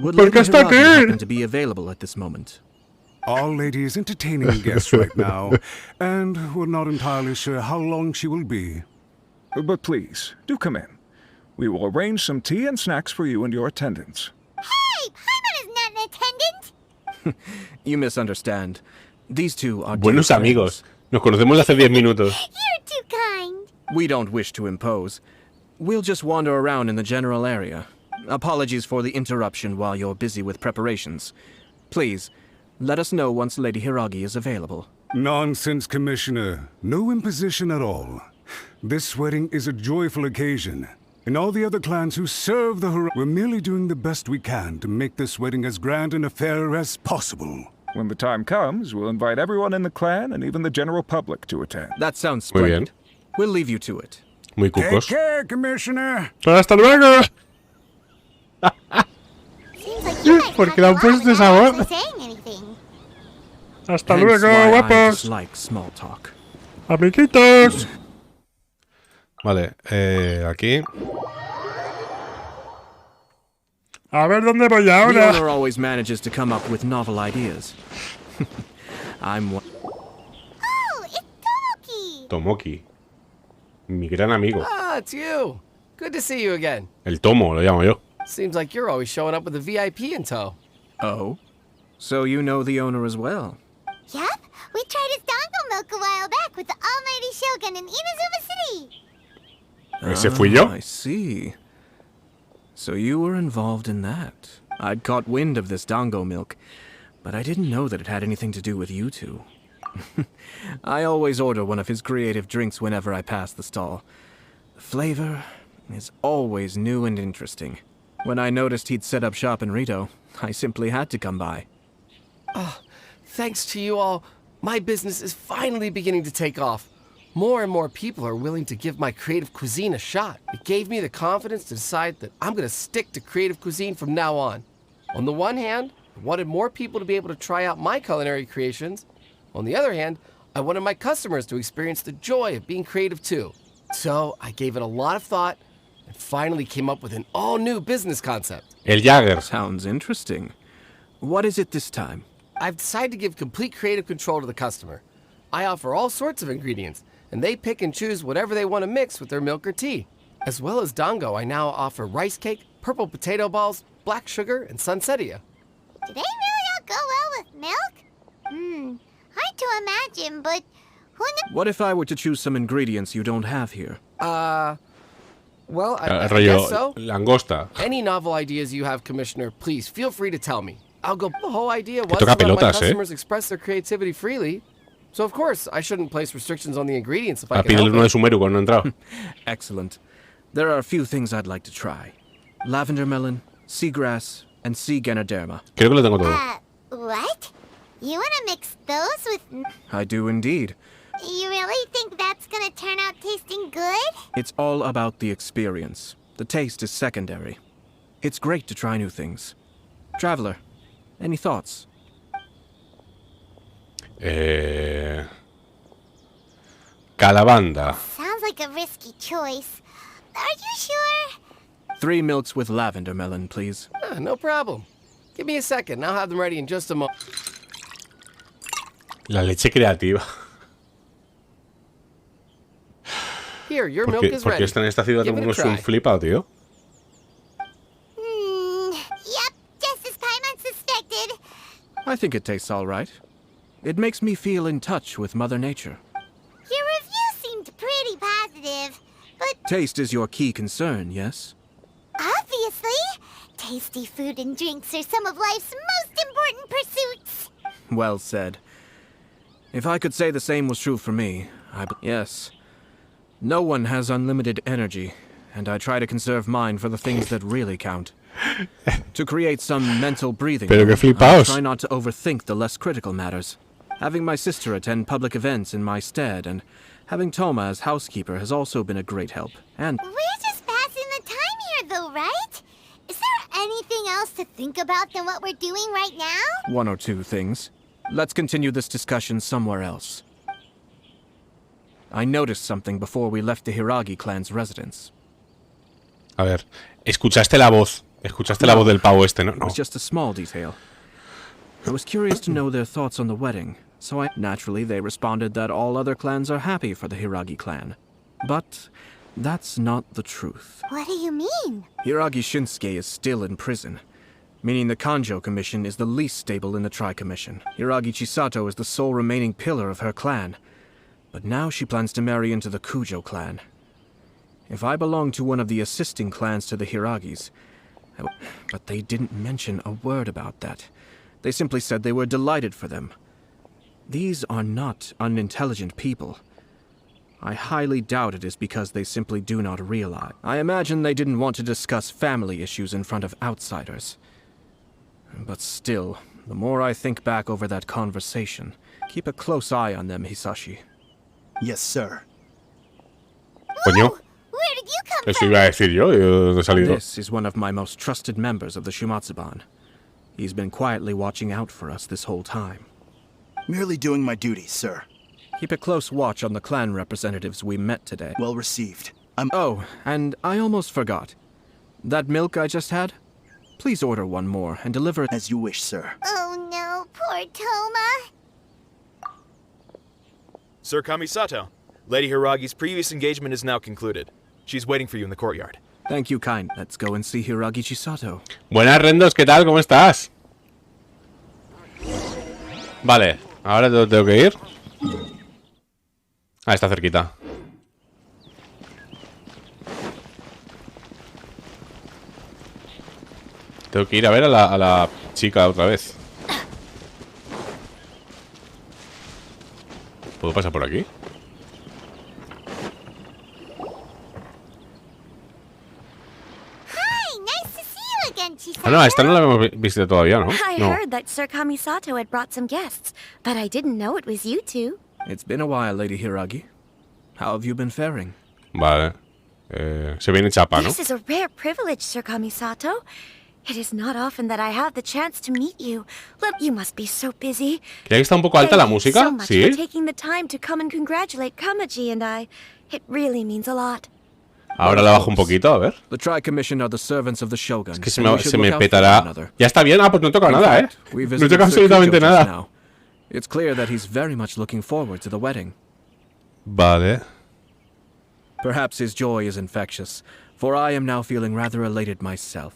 Would ¿Por Lady qué está Hiragi aquí? happen to be available at this moment? Our lady is entertaining guests right now, and we're not entirely sure how long she will be. But please, do come in. We will arrange some tea and snacks for you and your attendants. Hey, Paimon is not an attendant. You misunderstand. These two are Buenos dear amigos. friends. Nos conocemos hace 10 minutos. You're too kind. We don't wish to impose. We'll just wander around in the general area. Apologies for the interruption while you're busy with preparations. Please, let us know once Lady Hiragi is available. Nonsense, Commissioner. No imposition at all. This wedding is a joyful occasion, and all the other clans who serve the we're merely doing the best we can to make this wedding as grand an affair as possible. When the time comes, we'll invite everyone in the clan and even the general public to attend. That sounds Muy splendid. bien. We'll leave you to it. Muy Take cucos. care, Commissioner. ¡Hasta luego! Seems like you guys ¿Por qué talk le a han lot puesto esa without voz? actually saying anything. ¡Hasta Hence luego, why I guapos! dislike small talk. ¡Amiguitos! Vale, aquí. A ver dónde voy The ahora. owner always manages to come up with novel ideas. I'm one. Oh, it's Tomoki. Tomoki. Mi gran amigo. Ah, it's you. Good to see you again. El Tomo, lo llamo yo. Seems like you're always showing up with a VIP in tow. Oh? So you know the owner as well? Yep, we tried his dango milk a while back with the almighty Shogun in Inazuma City. ¿Ese fui yo? I see. So you were involved in that. I'd caught wind of this dango milk, but I didn't know that it had anything to do with you two. I always order one of his creative drinks whenever I pass the stall. The flavor is always new and interesting. When I noticed he'd set up shop in Rito, I simply had to come by. Oh, thanks to you all, my business is finally beginning to take off. More and more people are willing to give my creative cuisine a shot. It gave me the confidence to decide that I'm going to stick to creative cuisine from now on. On the one hand, I wanted more people to be able to try out my culinary creations. On the other hand, I wanted my customers to experience the joy of being creative too. So I gave it a lot of thought and finally came up with an all-new business concept. El Jagger. Sounds interesting. What is it this time? I've decided to give complete creative control to the customer. I offer all sorts of ingredients, and they pick and choose whatever they want to mix with their milk or tea. As well as dango, I now offer rice cake, purple potato balls, black sugar, and sunsettia. Do they really all go well with milk? Hard to imagine, but who knows? What if I were to choose some ingredients you don't have here? Well, I Rollo guess so. langosta. Any novel ideas you have, Commissioner, please feel free to tell me. I'll go. The whole idea was to toca let my pelotas, customers express their creativity freely. So, of course, I shouldn't place restrictions on the ingredients if I A can help pídele uno de it. sumeru cuando he entrado. Excellent. There are a few things I'd like to try. Lavender melon, seagrass, and sea ganoderma. Creo que lo tengo todo. What? You want to mix those with... I do indeed. You really think that's gonna turn out tasting good? It's all about the experience. The taste is secondary. It's great to try new things. Traveler, any thoughts? Calabanda. Sounds like a risky choice. Are you sure? 3 milks with lavender melon, please. No problem. Give me a second. I'll have them ready in just a moment. La leche creativa. Here, your ¿Por milk qué, is por ready. qué está en esta ciudad Give it uno a es un try. flipado, tío? Yep, just as Paimon suspected. I think it tastes all right. It makes me feel in touch with Mother Nature. Your review seemed pretty positive, but Taste is your key concern, yes? obviously, tasty food and drinks are some of life's most important pursuits. Well said. If I could say the same was true for me, yes. No one has unlimited energy, and I try to conserve mine for the things that really count. To create some mental breathing Pero qué room, I flipaos. try not to overthink the less critical matters. Having my sister attend public events in my stead, and having Toma as housekeeper has also been a great help. And We're just passing the time here, though, right? Is there anything else to think about than what we're doing right now? one or two things. Let's continue this discussion somewhere else. I noticed something before we left the Hiragi clan's residence. A ver, escuchaste la voz. Escuchaste la voz del pavo este, ¿no? It No. was just a small detail. I was curious to know their thoughts on the wedding, so naturally they responded that all other clans are happy for the Hiragi clan. But that's not the truth. What do you mean? Hiragi Shinsuke is still in prison, meaning the Kanjo Commission is the least stable in the Tri-Commission. Hiragi Chisato is the sole remaining pillar of her clan, but now she plans to marry into the Kujo clan. If I belong to one of the assisting clans to the Hiragis, but they didn't mention a word about that. They simply said they were delighted for them. These are not unintelligent people. I highly doubt it is because they simply do not realize. I imagine they didn't want to discuss family issues in front of outsiders. But still, the more I think back over that conversation, keep a close eye on them, Hisashi. Yes, sir. Coño. Where did you come Eso iba a decir yo. ¿De dónde he salido? This is one of my most trusted members of the Shumatsuban. He's been quietly watching out for us this whole time. Merely doing my duties, sir. Keep a close watch on the clan representatives we met today. Well received. Oh, and I almost forgot. That milk I just had? Please order one more and deliver it as you wish, sir. Oh no, poor Toma. Sir Kamisato, Lady Hiragi's previous engagement is now concluded. She's waiting for you in the courtyard. Thank you, kind. Let's go and see Hiragi Chisato. Buenas, Rendos, ¿qué tal? ¿Cómo estás? Vale, ahora tengo que ir. Ah, está cerquita. Tengo que ir a ver a la chica otra vez. ¿Puedo pasar por aquí? Ah, no, esta no la hemos visto todavía, ¿no? I No. heard that Sir Kamisato had brought some guests, but I didn't know it was you two. It's been a while, Lady Hiragi. How have you been faring? Vale. Se viene chapa, ¿no? This is a rare privilege, Sir Kamisato. It is not often that I have the chance to meet you. Look, you must be so busy. ¿Que ahí está un poco alta la Thank you música? so much Sí. for taking the time to come and congratulate Kamaji and I. It really means a lot. Ahora la bajo un poquito, a ver. The Tri-Commission are the servants of the Shogun. Es que and we should se me look out for petará. one another. Ya está bien. Ah, pues no toca In nada, fact, we No visited toca Sir absolutamente Kujo just nada. now. It's clear that he's very much looking forward to the wedding. Vale. Perhaps his joy is infectious, for I am now feeling rather elated myself.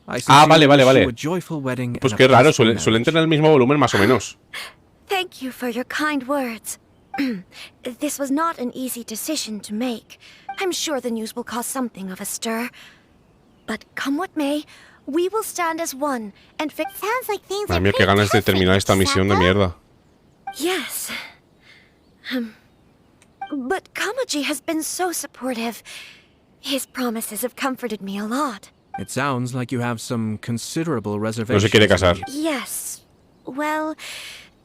I Ah, vale, sincerely vale, wish you vale. a joyful wedding Pues and qué a raro. peaceful Suelen tener el mismo volumen más o menos. Thank you for your kind words. This was not an easy decision to make. I'm sure the news will cause something of a stir. But come what may, we will stand as one and fix. Sounds like things Madre mía, qué ganas de terminar esta misión de mierda. Yes. But Kamaji has been so supportive. His promises have comforted me a lot. It sounds like you have some considerable No reservations. se quiere casar. Yes. Well,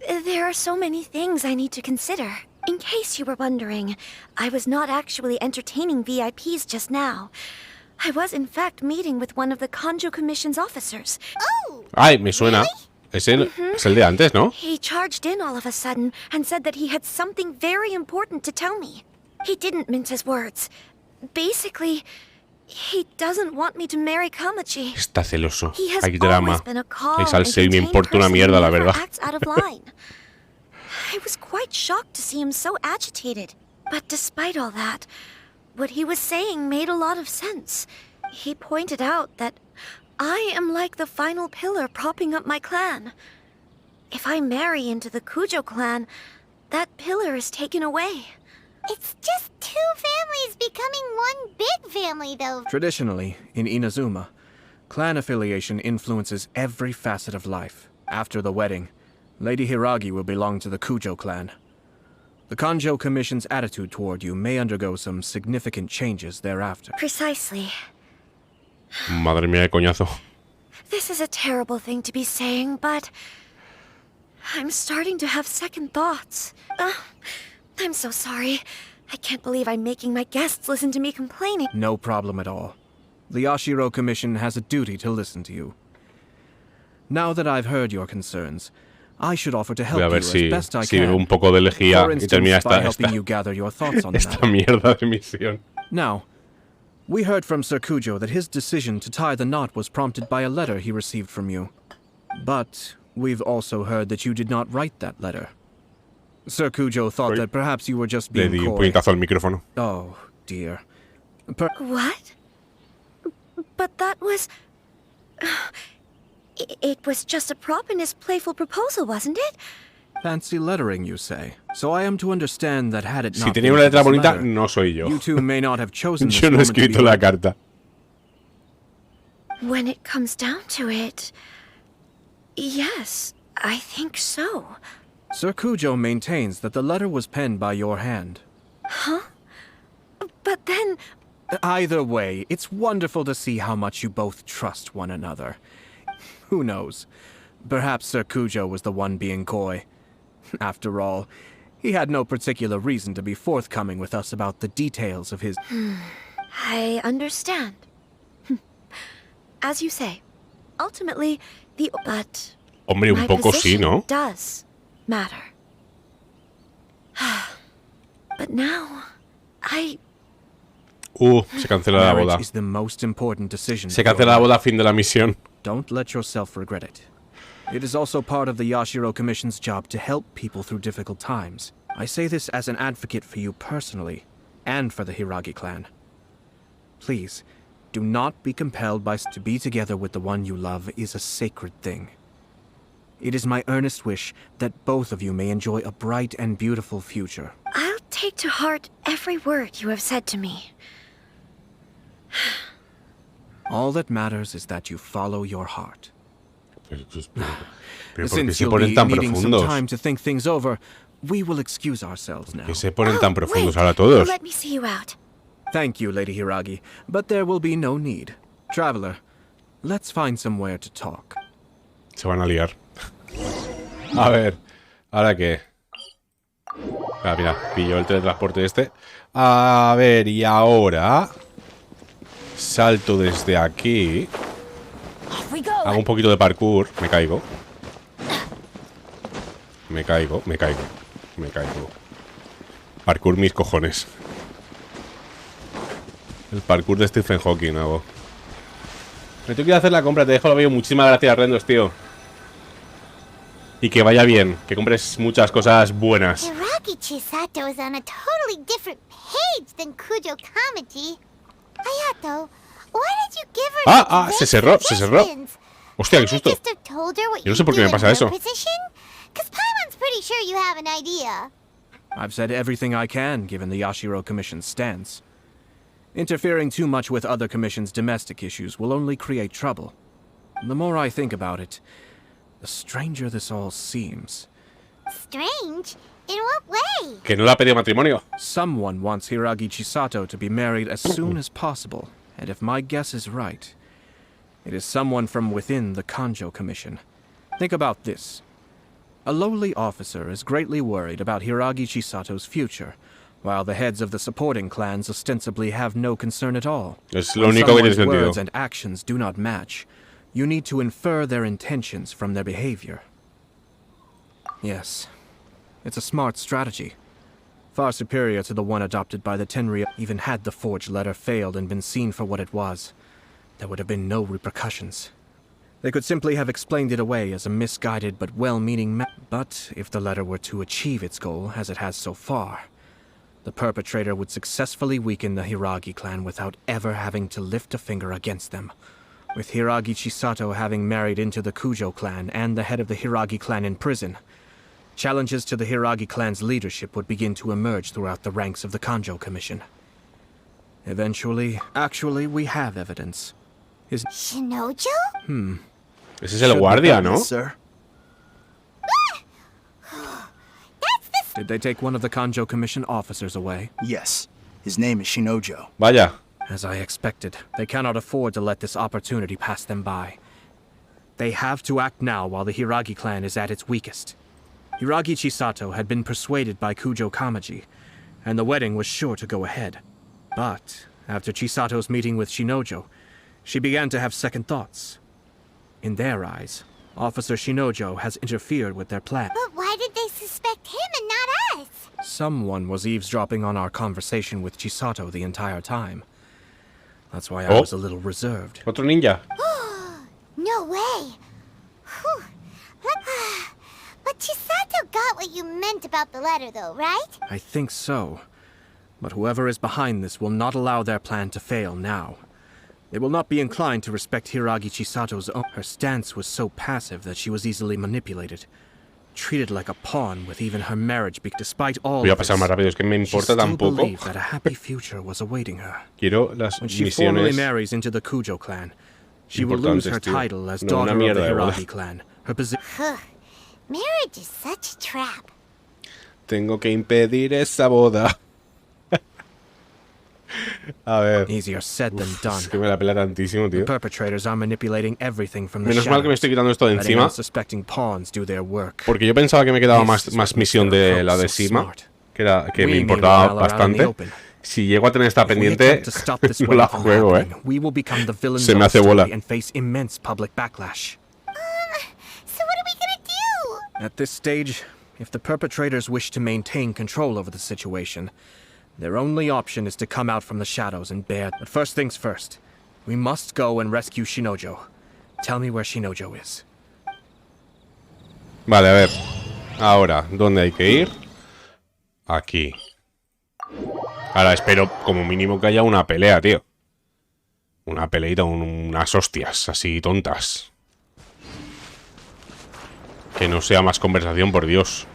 there are so many things I need to consider. In case you were wondering, I was not actually entertaining VIPs just now. I was in fact meeting with one of the Kanjo Commission's officers. Oh! Ay, me suena. Es el de antes, ¿no? He charged in all of a sudden and said that he had something very important to tell me. He didn't mince his words. Basically, he doesn't want me to marry Kamaji. Está celoso. He has Hay drama. always been a calm Hay salseo y and me contained importa una person mierda, who la never verdad. acts out of line. I was quite shocked to see him so agitated. But despite all that, what he was saying made a lot of sense. He pointed out that I am like the final pillar propping up my clan. If I marry into the Kujo clan, that pillar is taken away. It's just two families becoming one big family, though. Traditionally, in Inazuma, clan affiliation influences every facet of life. After the wedding, Lady Hiragi will belong to the Kujo clan. The Kanjo Commission's attitude toward you may undergo some significant changes thereafter. Precisely. Madre mía, de coñazo. This is a terrible thing to be saying, but I'm starting to have second thoughts. I'm so sorry. I can't believe I'm making my guests listen to me complaining. No problem at all. The Yashiro Commission has a duty to listen to you. Now that I've heard your concerns, I should offer to help Voy a you ver as si best I bebo can. un poco de lejía For y termina instance, by helping you gather your thoughts on the esta matter. mierda de misión. Now, we heard from Sir Kujo that his decision to tie the knot was prompted by a letter he received from you. But we've also heard that you did not write that letter. Sir Kujo thought that perhaps you were just Le being di un coy. puñetazo al micrófono. Oh, dear. What? But that was... It was just a prop in his playful proposal, wasn't it? Fancy lettering, you say. So I am to understand that had it Si not tenía been una for letra this bonita, letter, no soy yo. you two may not have chosen this Yo no he moment to be escrito la wed. carta. When it comes down to it... Yes, I think so. Sir Kujo maintains that the letter was penned by your hand. Huh? But then... Either way, it's wonderful to see how much you both trust one another. Who knows? Perhaps Sir Kujo was the one being coy. After all, he had no particular reason to be forthcoming with us about the details of his... I understand. As you say, ultimately, the... But... Hombre, un my poco sí, position ¿no? does matter. But now, Se cancela la boda. Marriage is the most important decision. Se of your cancela la boda, life. fin de la misión. Don't let yourself regret it. It is also part of the Yashiro Commission's job to help people through difficult times. I say this as an advocate for you personally, and for the Hiragi clan. Please, do not be compelled by to be together with the one you love is a sacred thing. It is my earnest wish that both of you may enjoy a bright and beautiful future. I'll take to heart every word you have said to me. All that matters is that you follow your heart. Pero ¿por qué Since se you'll ponen be tan needing some profundos? time to think things over, We will excuse ourselves now. Que se ponen tan profundos ahora todos. Let me see you out. Thank you, Lady Hiragi, but there will be no need. Traveler, let's find somewhere to talk. Se van a liar. A ver, ¿ahora qué? Ah, mira, pillo el teletransporte este. A ver, y ahora salto desde aquí. Hago un poquito de parkour. Me caigo. Me caigo. Parkour mis cojones. El parkour de Stephen Hawking hago. Me tengo que ir a hacer la compra, te dejo lo veo. Muchísimas gracias, Rendos, tío. Y que vaya bien, que compres muchas cosas buenas. Hiragi Chisato is on a totally different page than Kujo Kamaji. Hayato, why did you give her Se cerró. Hostia, qué susto. Yo no sé por qué me pasa eso. I've said everything I can, given the Yashiro Commission's stance. Interfering too much with other commissions' domestic issues will only create trouble. The more I think about it, the stranger this all seems. Strange? In what way? Que no le ha pedido matrimonio. Someone wants Hiragi Chisato to be married as soon as possible, and if my guess is right, it is someone from within the Kanjo Commission. Think about this. A lowly officer is greatly worried about Hiragi Chisato's future, while the heads of the supporting clans ostensibly have no concern at all. Es lo único que tiene sentido. When someone's words and actions do not match, you need to infer their intentions from their behavior. Yes, it's a smart strategy. Far superior to the one adopted by the Tenryou. Even had the forged letter failed and been seen for what it was, there would have been no repercussions. They could simply have explained it away as a misguided but well-meaning But if the letter were to achieve its goal, as it has so far, the perpetrator would successfully weaken the Hiragi clan without ever having to lift a finger against them. With Hiragi Chisato having married into the Kujo clan and the head of the Hiragi clan in prison, challenges to the Hiragi clan's leadership would begin to emerge throughout the ranks of the Kanjo Commission. Eventually, actually, we have evidence. Shinojo? Ese es el guardia, ¿no? Did they take one of the Kanjo Commission officers away? Yes. His name is Shinojo. Vaya. As I expected, they cannot afford to let this opportunity pass them by. They have to act now while the Hiragi clan is at its weakest. Hiragi Chisato had been persuaded by Kujo Kamaji, and the wedding was sure to go ahead. But after Chisato's meeting with Shinojo, she began to have second thoughts. In their eyes, Officer Shinojo has interfered with their plan. But why did they suspect him and not us? Someone was eavesdropping on our conversation with Chisato the entire time. That's why I was a little reserved. Otro ninja. No way. Whew. But Chisato got what you meant about the letter, though, right? I think so. But whoever is behind this will not allow their plan to fail now. They will not be inclined to respect Hiragi Chisato's own. Her stance was so passive that she was easily manipulated. Treated like a pawn with even her marriage. Despite all Voy a pasar más rápido, es que me importa tan poco. Believed that a happy future was awaiting her. Quiero las When she formally misiones marries into the Kujo clan, she will lose her title as daughter of the Hiragi clan. Her position. Marriage is such a trap. Tengo que impedir esa boda. A ver. Easier said than done. Es que me la pela tantísimo, tío. The perpetrators are manipulating everything from the Menos mal que me estoy quitando esto de encima. Suspecting pawns do their work. Porque yo pensaba que me quedaba más misión de la de SIMA, que me importaba bastante. Si llego a tener esta pendiente, no la juego, Se me hace bola. At this stage, if the perpetrators wish to maintain control over the situation, their only option is to come out from the shadows and bear. But first things first, we must go and rescue Shinojo. Tell me where Shinojo is. Vale, a ver. Ahora, ¿dónde hay que ir? Aquí. Ahora espero como mínimo que haya una pelea, tío. Una peleita, unas hostias así tontas. Que no sea más conversación, por Dios.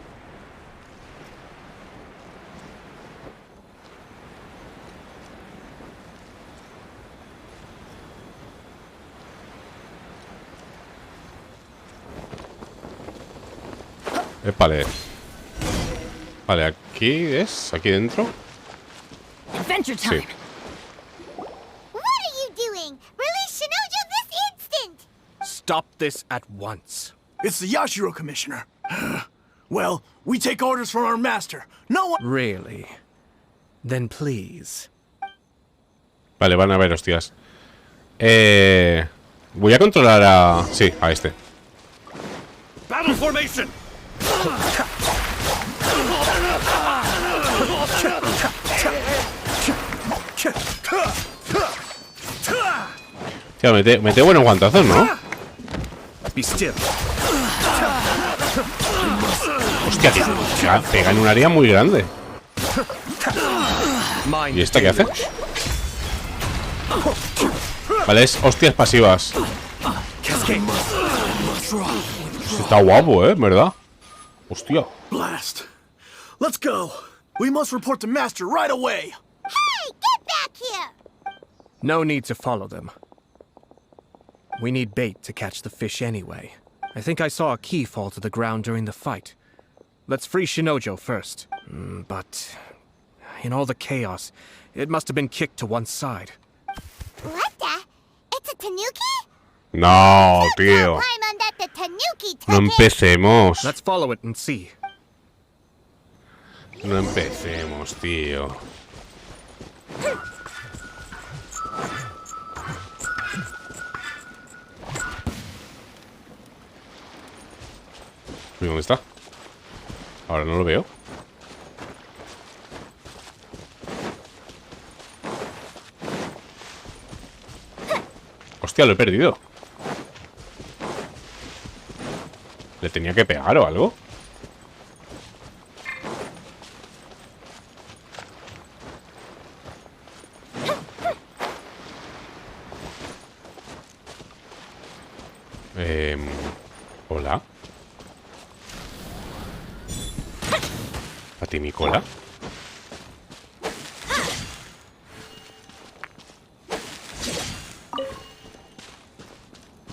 Épale. Vale, aquí es. Aquí dentro. Adventure time. Sí. What are you doing? Release Shinojo this instant! Stop this at once. It's the Yashiro Commissioner. Well, we take orders from our master. No one... Really? Then please. Vale, van a ver, hostias. Voy a controlar a... Sí, a este. Battle formation! Tío, mete buenos guantazos, ¿no? Be still. Hostia, que pega en un área muy grande. ¿Y esta qué hace? Vale, es hostias pasivas. Está guapo, ¿verdad? Hostia. Blast. Let's go. We must report to Master right away. Hey, get back here! No need to follow them. We need bait to catch the fish anyway. I think I saw a key fall to the ground during the fight. Let's free Shinojo first. But in all the chaos, it must have been kicked to one side. What the? It's a tanuki? No, tío. Paimon that the tanuki took No empecemos. Let's follow it and see. No empecemos, tío. ¿Y dónde está? Ahora no lo veo. Hostia, lo he perdido. ¿Le tenía que pegar o algo? Hola. ¿A ti mi cola?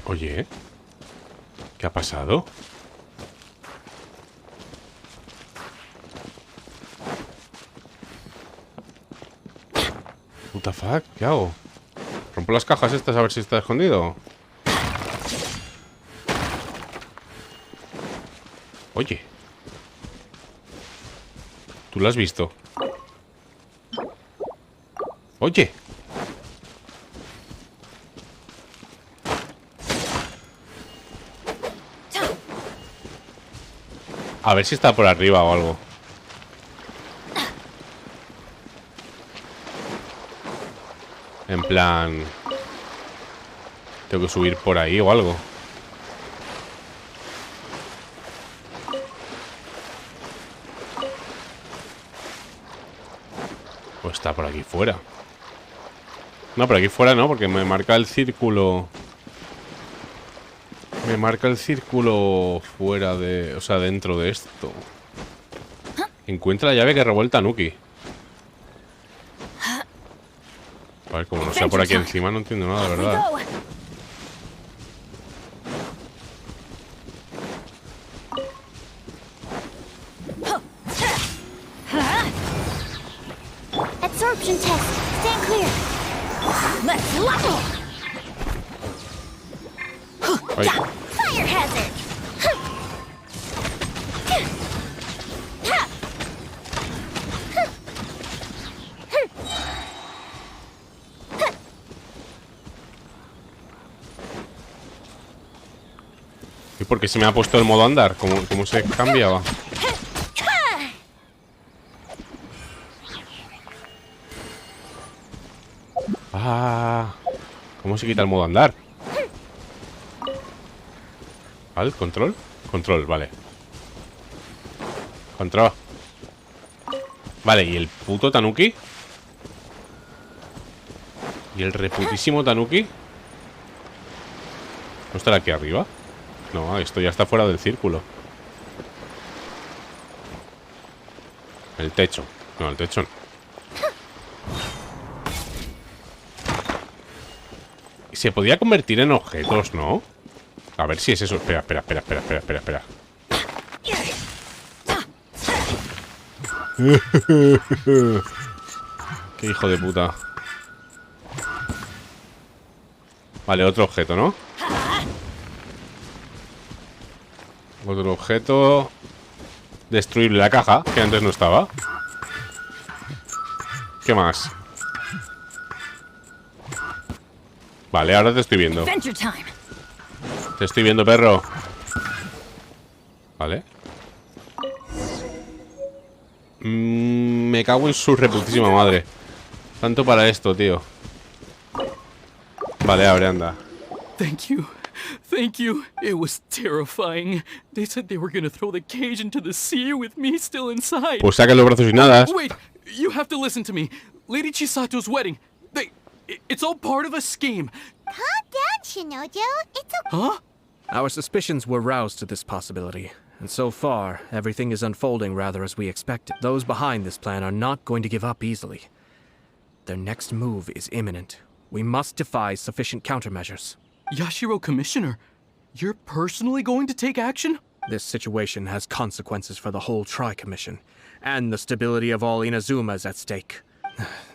Oye, ¿qué ha pasado? What the fuck, ¿qué hago? ¿Rompo las cajas estas a ver si está escondido? Oye, ¿tú lo has visto? Oye. A ver si está por arriba o algo. En plan... Tengo que subir por ahí o algo. O está por aquí fuera. No, por aquí fuera no, porque me marca el círculo. Me marca el círculo fuera de... O sea, dentro de esto. Encuentra la llave que revuelta a Nuki. A ver, como no sea por aquí encima, no entiendo nada, de verdad. Absorption test. Stand clear. Let's level. Ay. Fire hazard. ¿Y por qué se me ha puesto el modo andar? ¿Cómo se cambiaba? Ah, ¿cómo se quita el modo andar? ¿Vale? ¿Control? Control, vale. Control. Vale, ¿y el puto Tanuki? ¿Y el reputísimo Tanuki? ¿No estará aquí arriba? No, esto ya está fuera del círculo. El techo. No, el techo no. Se podía convertir en objetos, ¿no? A ver si es eso. Espera. Qué hijo de puta. Vale, otro objeto, ¿no? Otro objeto. Destruible la caja, que antes no estaba. ¿Qué más? Vale, ahora te estoy viendo. Te estoy viendo, perro. Vale. Me cago en su reputísima madre. Tanto para esto, tío. Vale, abre, anda. Thank you. Thank you. It was terrifying. They said they were gonna throw the cage into the sea with me still inside. Pues saca los brazos y nada. Wait, you have to listen to me. Lady Chisato's wedding. It's all part of a scheme. Calm down, Shinojo. It's okay. Huh? Our suspicions were roused to this possibility, and so far, everything is unfolding rather as we expected. Those behind this plan are not going to give up easily. Their next move is imminent. We must devise sufficient countermeasures. Yashiro Commissioner, you're personally going to take action? This situation has consequences for the whole Tri-Commission, and the stability of all Inazuma is at stake.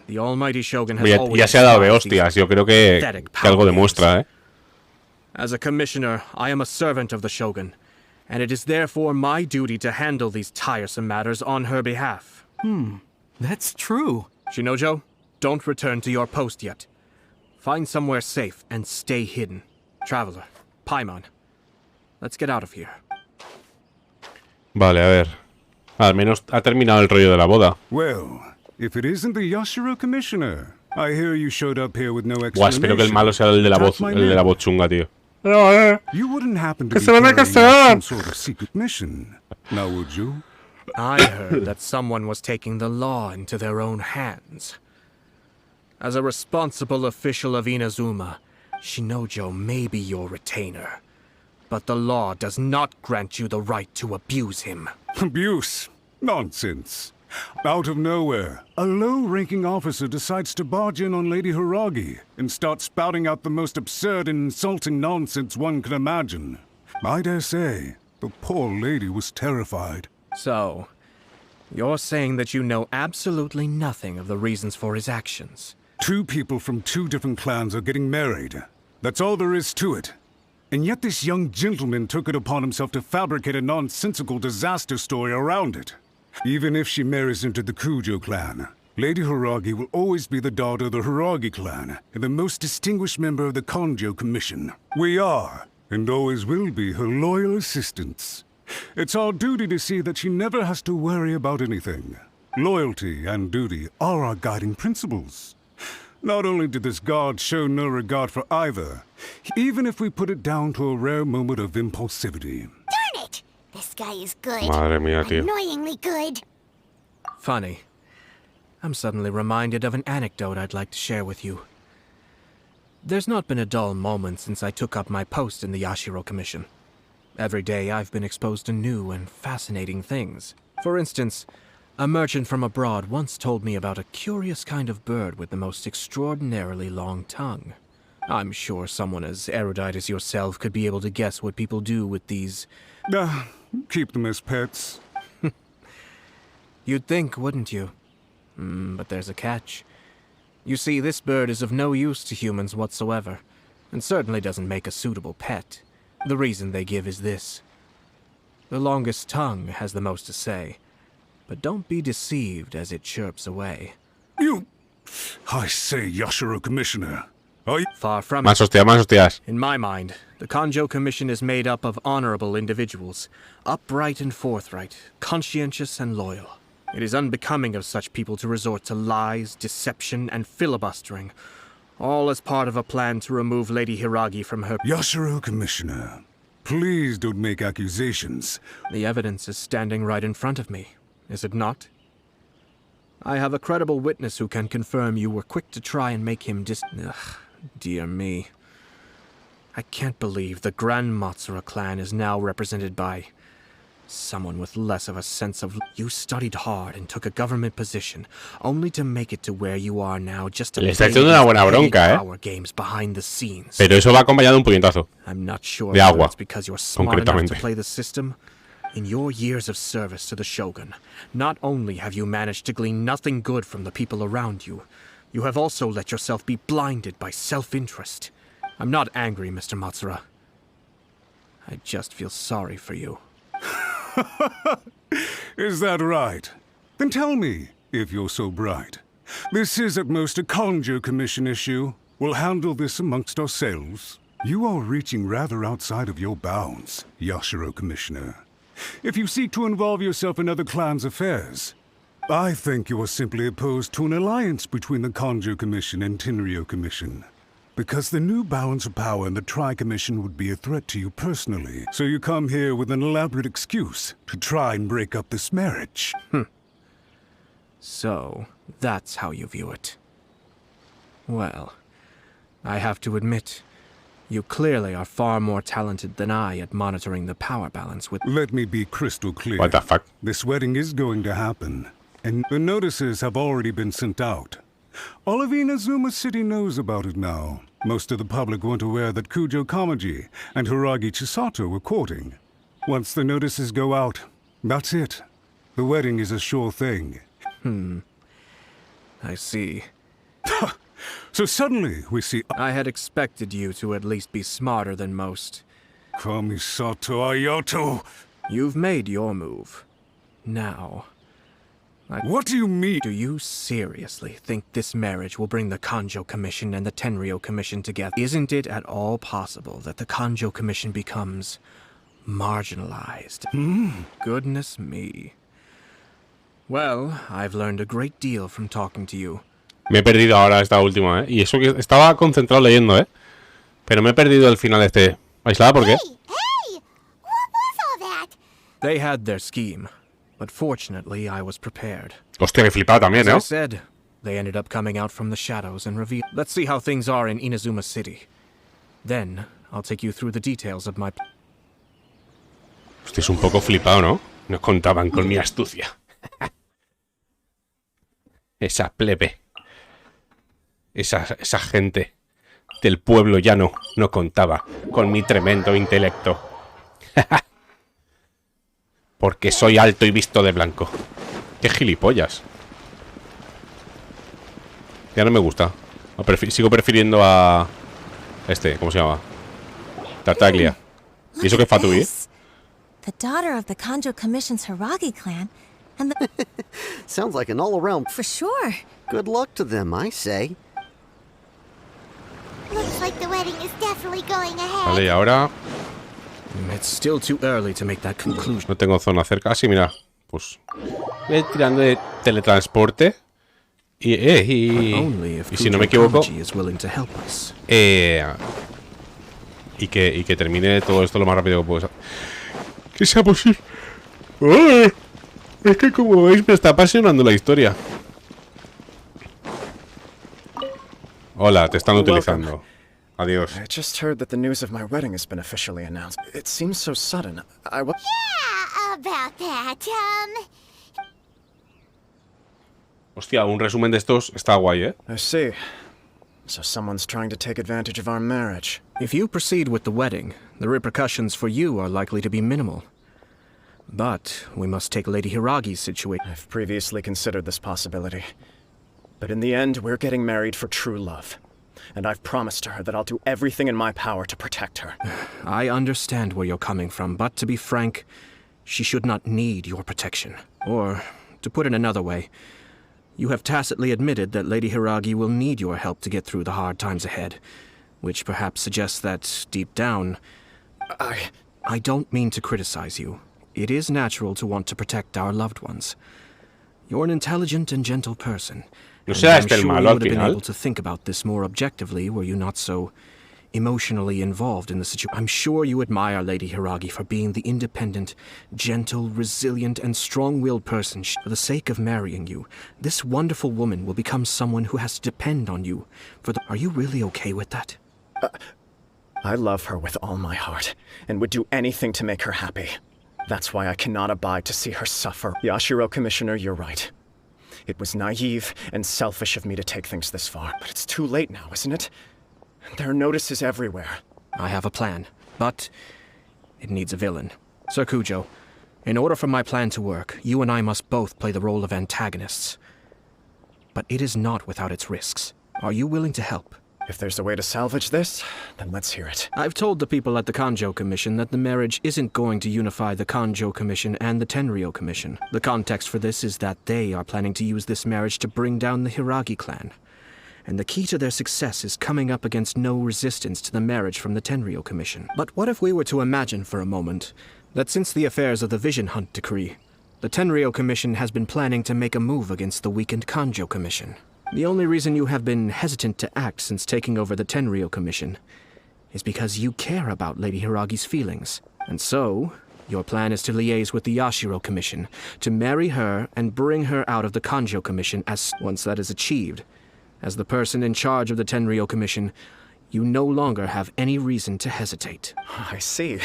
The almighty Shogun has always ya se ha dado de hostias. Yo creo que algo demuestra, ¿eh? As a commissioner, I am a servant of the Shogun, and it is therefore my duty to handle these tiresome matters on her behalf. That's true. Shinojo, don't return to your post yet. Find somewhere safe and stay hidden. Traveler, Paimon, let's get out of here. Vale, a ver. Al menos ha terminado el rollo de la boda. Well, if it isn't the Yashiro Commissioner, I hear you showed up here with no explanation. Buah, espero que el malo sea el de la voz chunga, tío. You wouldn't happen to be carrying some sort of secret mission, now would you? I heard that someone was taking the law into their own hands. As a responsible official of Inazuma, Shinojo may be your retainer, but the law does not grant you the right to abuse him. Abuse? Nonsense. Out of nowhere, a low-ranking officer decides to barge in on Lady Hiragi and start spouting out the most absurd and insulting nonsense one can imagine. I dare say, the poor lady was terrified. So, you're saying that you know absolutely nothing of the reasons for his actions? Two people from two different clans are getting married. That's all there is to it. And yet this young gentleman took it upon himself to fabricate a nonsensical disaster story around it. Even if she marries into the Kujo clan, Lady Hiragi will always be the daughter of the Hiragi clan and the most distinguished member of the Konjo Commission. We are, and always will be, her loyal assistants. It's our duty to see that she never has to worry about anything. Loyalty and duty are our guiding principles. Not only did this guard show no regard for either, even if we put it down to a rare moment of impulsivity. Darn it! This guy is good. Madre mía, tío. Annoyingly good. Funny. I'm suddenly reminded of an anecdote I'd like to share with you. There's not been a dull moment since I took up my post in the Yashiro Commission. Every day I've been exposed to new and fascinating things. For instance, a merchant from abroad once told me about a curious kind of bird with the most extraordinarily long tongue. I'm sure someone as erudite as yourself could be able to guess what people do with these... Keep them as pets. You'd think, wouldn't you? But there's a catch. You see, this bird is of no use to humans whatsoever, and certainly doesn't make a suitable pet. The reason they give is this. The longest tongue has the most to say, but don't be deceived as it chirps away. You... I say, Yashiro Commissioner. Are you... Far from Más hostias. In my mind, the Konjo Commission is made up of honorable individuals, upright and forthright, conscientious and loyal. It is unbecoming of such people to resort to lies, deception, and filibustering, all as part of a plan to remove Lady Hiragi from her... Yashiro Commissioner, please don't make accusations. The evidence is standing right in front of me, is it not? I have a credible witness who can confirm you were quick to try and make him Ugh, dear me. I can't believe the Grand Matsura clan is now represented by... someone with less of a sense of... You studied hard and took a government position, only to make it to where you are now just to Le está echando una buena bronca, power games behind the scenes. Pero eso va acompañado de un puñetazo. I'm not sure de agua, it's because you're smart enough to play the system, In your years of service to the Shogun, not only have you managed to glean nothing good from the people around you, you have also let yourself be blinded by self-interest. I'm not angry, Mr. Matsura. I just feel sorry for you. Is that right? Then tell me, if you're so bright. This is at most a Kanjo Commission issue. We'll handle this amongst ourselves. You are reaching rather outside of your bounds, Yashiro Commissioner. If you seek to involve yourself in other clans' affairs, I think you are simply opposed to an alliance between the Kanjo Commission and Tenryo Commission. Because the new balance of power in the Tri-Commission would be a threat to you personally. So you come here with an elaborate excuse to try and break up this marriage. So, that's how you view it. Well, I have to admit, you clearly are far more talented than I at monitoring the power balance with— Let me be crystal clear. What the fuck? This wedding is going to happen, and the notices have already been sent out. All of Inazuma City knows about it now. Most of the public weren't aware that Kujo Kamaji and Hiragi Chisato were courting. Once the notices go out, that's it. The wedding is a sure thing. I see. So suddenly we see— I had expected you to at least be smarter than most. Kamisato Ayato! You've made your move. Now— What do you mean? Do you seriously think this marriage will bring the Kanjo Commission and the Tenryo Commission together? Isn't it at all possible that the Kanjo Commission becomes marginalized? Goodness me. Well, I've learned a great deal from talking to you. Me he perdido ahora esta última, ¿eh? Y eso que estaba concentrado leyendo, ¿eh? Pero me he perdido el final de este. ¿Aislada por qué? Hey! What was all that? They had their scheme, but fortunately I was prepared. Hostia, me he flipado también, As I ¿eh? said, they ended up coming out from the shadows and revealed— Let's see how things are in Inazuma City. Then, I'll take you through the details of my— Hostia, es un poco flipado, ¿no? Nos contaban con mi astucia. Esa plebe. Esa gente del pueblo llano no contaba con mi tremendo intelecto. Porque soy alto y visto de blanco. Qué gilipollas. Ya no me gusta. Sigo prefiriendo a... ¿cómo se llama? Tartaglia. ¿Y eso qué es Fatui? The daughter of the Kanjo Commission's Hiragi clan, and the... Sounds like an all-around... For sure. Good luck to them, I say. Looks like the wedding is definitely going ahead. Vale, y ahora... It's still too early to make that conclusion. No tengo zona cerca. Así, mira. Pues... voy tirando de teletransporte. Y si no me equivoco... y que termine todo esto lo más rápido que pueda. Que sea posible. ¡Oh! Es que como veis me está apasionando la historia. Hola, te están utilizando. Adiós. I just heard that the news of my wedding has been officially announced. It seems so sudden. Yeah, about that, Hostia, un resumen de estos está guay, ¿eh? I see. So someone's trying to take advantage of our marriage. If you proceed with the wedding, the repercussions for you are likely to be minimal. But we must take Lady Hiragi's situation. I've previously considered this possibility. But in the end, we're getting married for true love. And I've promised her that I'll do everything in my power to protect her. I understand where you're coming from, but to be frank, she should not need your protection. Or, to put it another way, you have tacitly admitted that Lady Hiragi will need your help to get through the hard times ahead, which perhaps suggests that, deep down... I don't mean to criticize you. It is natural to want to protect our loved ones. You're an intelligent and gentle person. No será I'm este el sure malo you al would have been final. able to think about this more objectively were you not so emotionally involved in the situation. I'm sure you admire Lady Hiragi for being the independent, gentle, resilient, and strong-willed person. For the sake of marrying you, this wonderful woman will become someone who has to depend on you. Are you really okay with that? I love her with all my heart, and would do anything to make her happy. That's why I cannot abide to see her suffer. Yashiro Commissioner, you're right. It was naive and selfish of me to take things this far. But it's too late now, isn't it? There are notices everywhere. I have a plan, but it needs a villain. Sir Kujo, In order for my plan to work, you and I must both play the role of antagonists. But it is not without its risks. Are you willing to help? If there's a way to salvage this, then let's hear it. I've told the people at the Kanjo Commission that the marriage isn't going to unify the Kanjo Commission and the Tenryou Commission. The context for this is that they are planning to use this marriage to bring down the Hiragi clan. And the key to their success is coming up against no resistance to the marriage from the Tenryou Commission. But what if we were to imagine for a moment that since the affairs of the Vision Hunt decree, the Tenryou Commission has been planning to make a move against the weakened Kanjo Commission? The only reason you have been hesitant to act since taking over the Tenryou Commission is because you care about Lady Hiragi's feelings. And so, your plan is to liaise with the Yashiro Commission, to marry her and bring her out of the Kanjo Commission once that is achieved. As the person in charge of the Tenryou Commission, you no longer have any reason to hesitate. I see.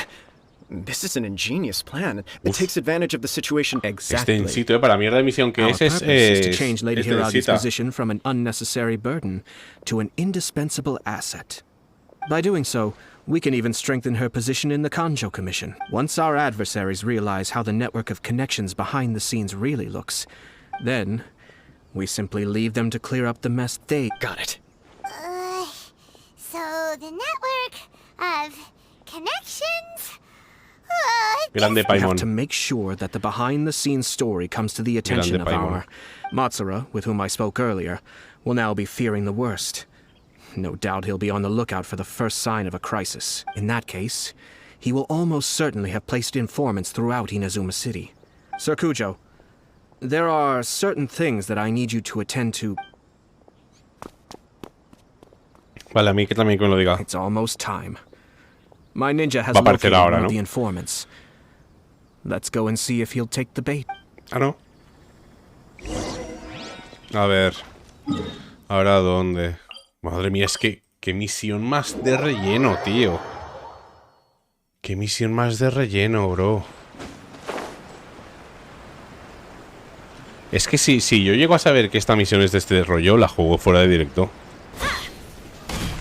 This is an ingenious plan. It takes advantage of the situation. Exactly. Extensito, para mí la misión que Our es purpose is to change Lady Hiragi's extensita. position from an unnecessary burden to an indispensable asset. By doing so, we can even strengthen her position in the Kanjo Commission. Once our adversaries realize how the network of connections behind the scenes really looks, then we simply leave them to clear up the mess they... Got it. So the network of connections? Grande We have Paimon. to make sure that the behind-the-scenes story comes to the attention of Grande Paimon. our... Matsura, with whom I spoke earlier, will now be fearing the worst. No doubt he'll be on the lookout for the first sign of a crisis. In that case, he will almost certainly have placed informants throughout Inazuma City. Sir Kujo, there are certain things that I need you to attend to. Vale, a mí que también que me lo diga. It's almost time. My ninja has Va a aparecer located ahora, one ¿no? of the informants. Let's go and see if he'll take the bait. Ah, no. A ver. ¿Ahora dónde? Madre mía, es que... ¿Qué misión más de relleno, tío? ¿Qué misión más de relleno, bro? Es que si yo llego a saber que esta misión es de este rollo, la juego fuera de directo.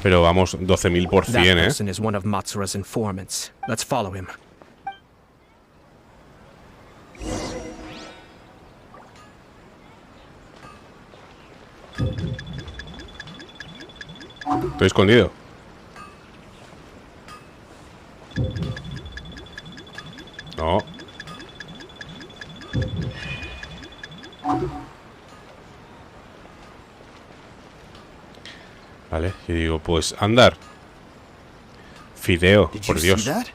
Pero vamos, 12.000%, That person is one of Matsura's informants. Let's follow him. Estoy escondido. No. Vale, y digo, pues andar. Fideo, Did por you Dios. see that?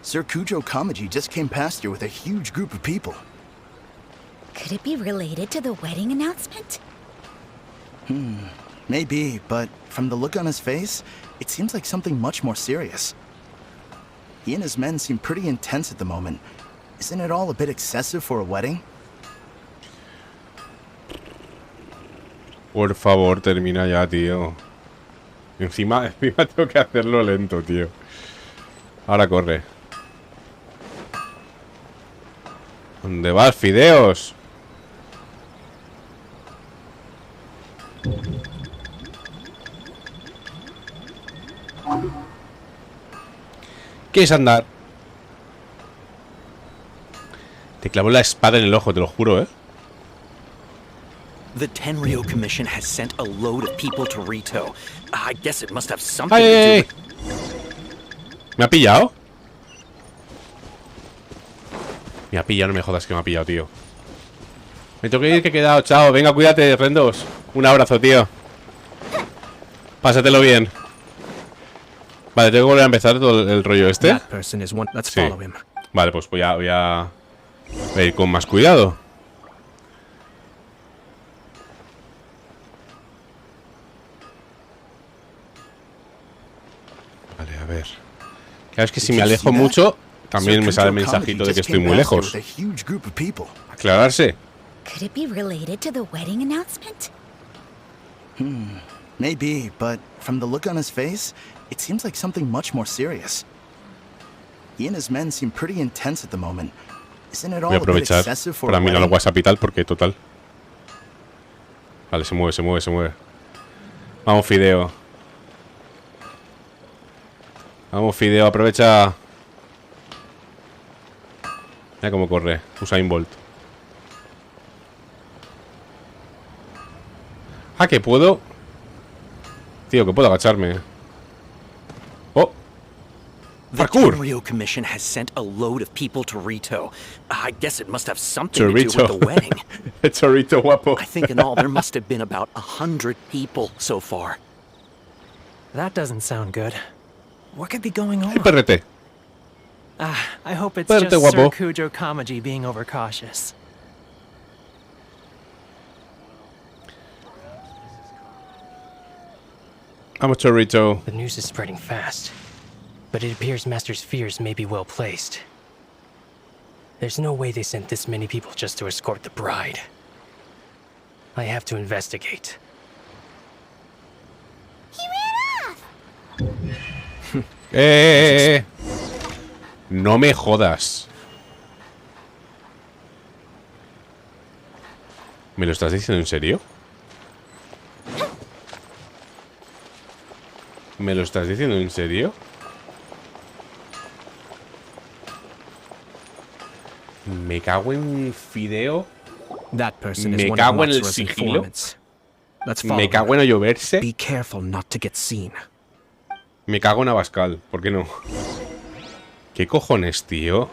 Sir Kujo Kamaji just came past here with a huge group of people. Could it be related to the wedding announcement? Maybe, but from the look on his face, it seems like something much more serious. He and his men seem pretty intense at the moment. Isn't it all a bit excessive for a wedding? Por favor, termina ya, tío. Encima tengo que hacerlo lento, tío. Ahora corre. ¿Dónde vas, fideos? ¿Qué es andar? Te clavó la espada en el ojo, te lo juro, ¿eh? The Tenryou Commission has sent a load of people to Rito. I guess it must have something ¡Ay, to do ay, with... ay! ¿Me ha pillado? Me ha pillado, no me jodas que me ha pillado, tío. Me tengo que ir, que he quedado. Chao, venga, cuídate, Rendos. Un abrazo, tío. Pásatelo bien. Vale, tengo que volver a empezar todo el rollo este. That person is one. Let's Sí. follow him. Vale, pues voy a ir con más cuidado. Vale, a ver. Claro, es que si me alejo mucho, también me sale el mensajito de que estoy muy lejos. Aclararse. Could it be related to the wedding announcement? Maybe, but from the look on his face, it seems like something much more serious. He and his men seem pretty intense at the moment. Isn't it all Voy a a bit aprovechar excessive for para a mirar el wedding? WhatsApp y tal, porque total. Vale, se mueve, se mueve, se mueve. Vamos, Fideo. Vamos, Fideo, aprovecha. Mira cómo corre. Usain Bolt. Ah, que puedo. Tío, que puedo agacharme. Oh. The Parkour. Tenryo Commission has sent a load of people to Rito. I guess it must have something to do with the wedding. Chorrito guapo. I think in all there must have been about 100 people so far. That doesn't sound good. What could be going on? Perrete. I hope it's Perrete just Sir guapo. Kujo Kamaji being overcautious. I'm a chorrito. The news is spreading fast, but it appears Master's fears may be well placed. There's no way they sent this many people just to escort the bride. I have to investigate. No me jodas. ¿Me lo estás diciendo en serio? ¿Me lo estás diciendo en serio? Me cago en fideo. Me cago en el sigilo. Me cago en no lloverse. Be careful not to get seen. Me cago en Abascal. ¿Por qué no? ¿Qué cojones, tío?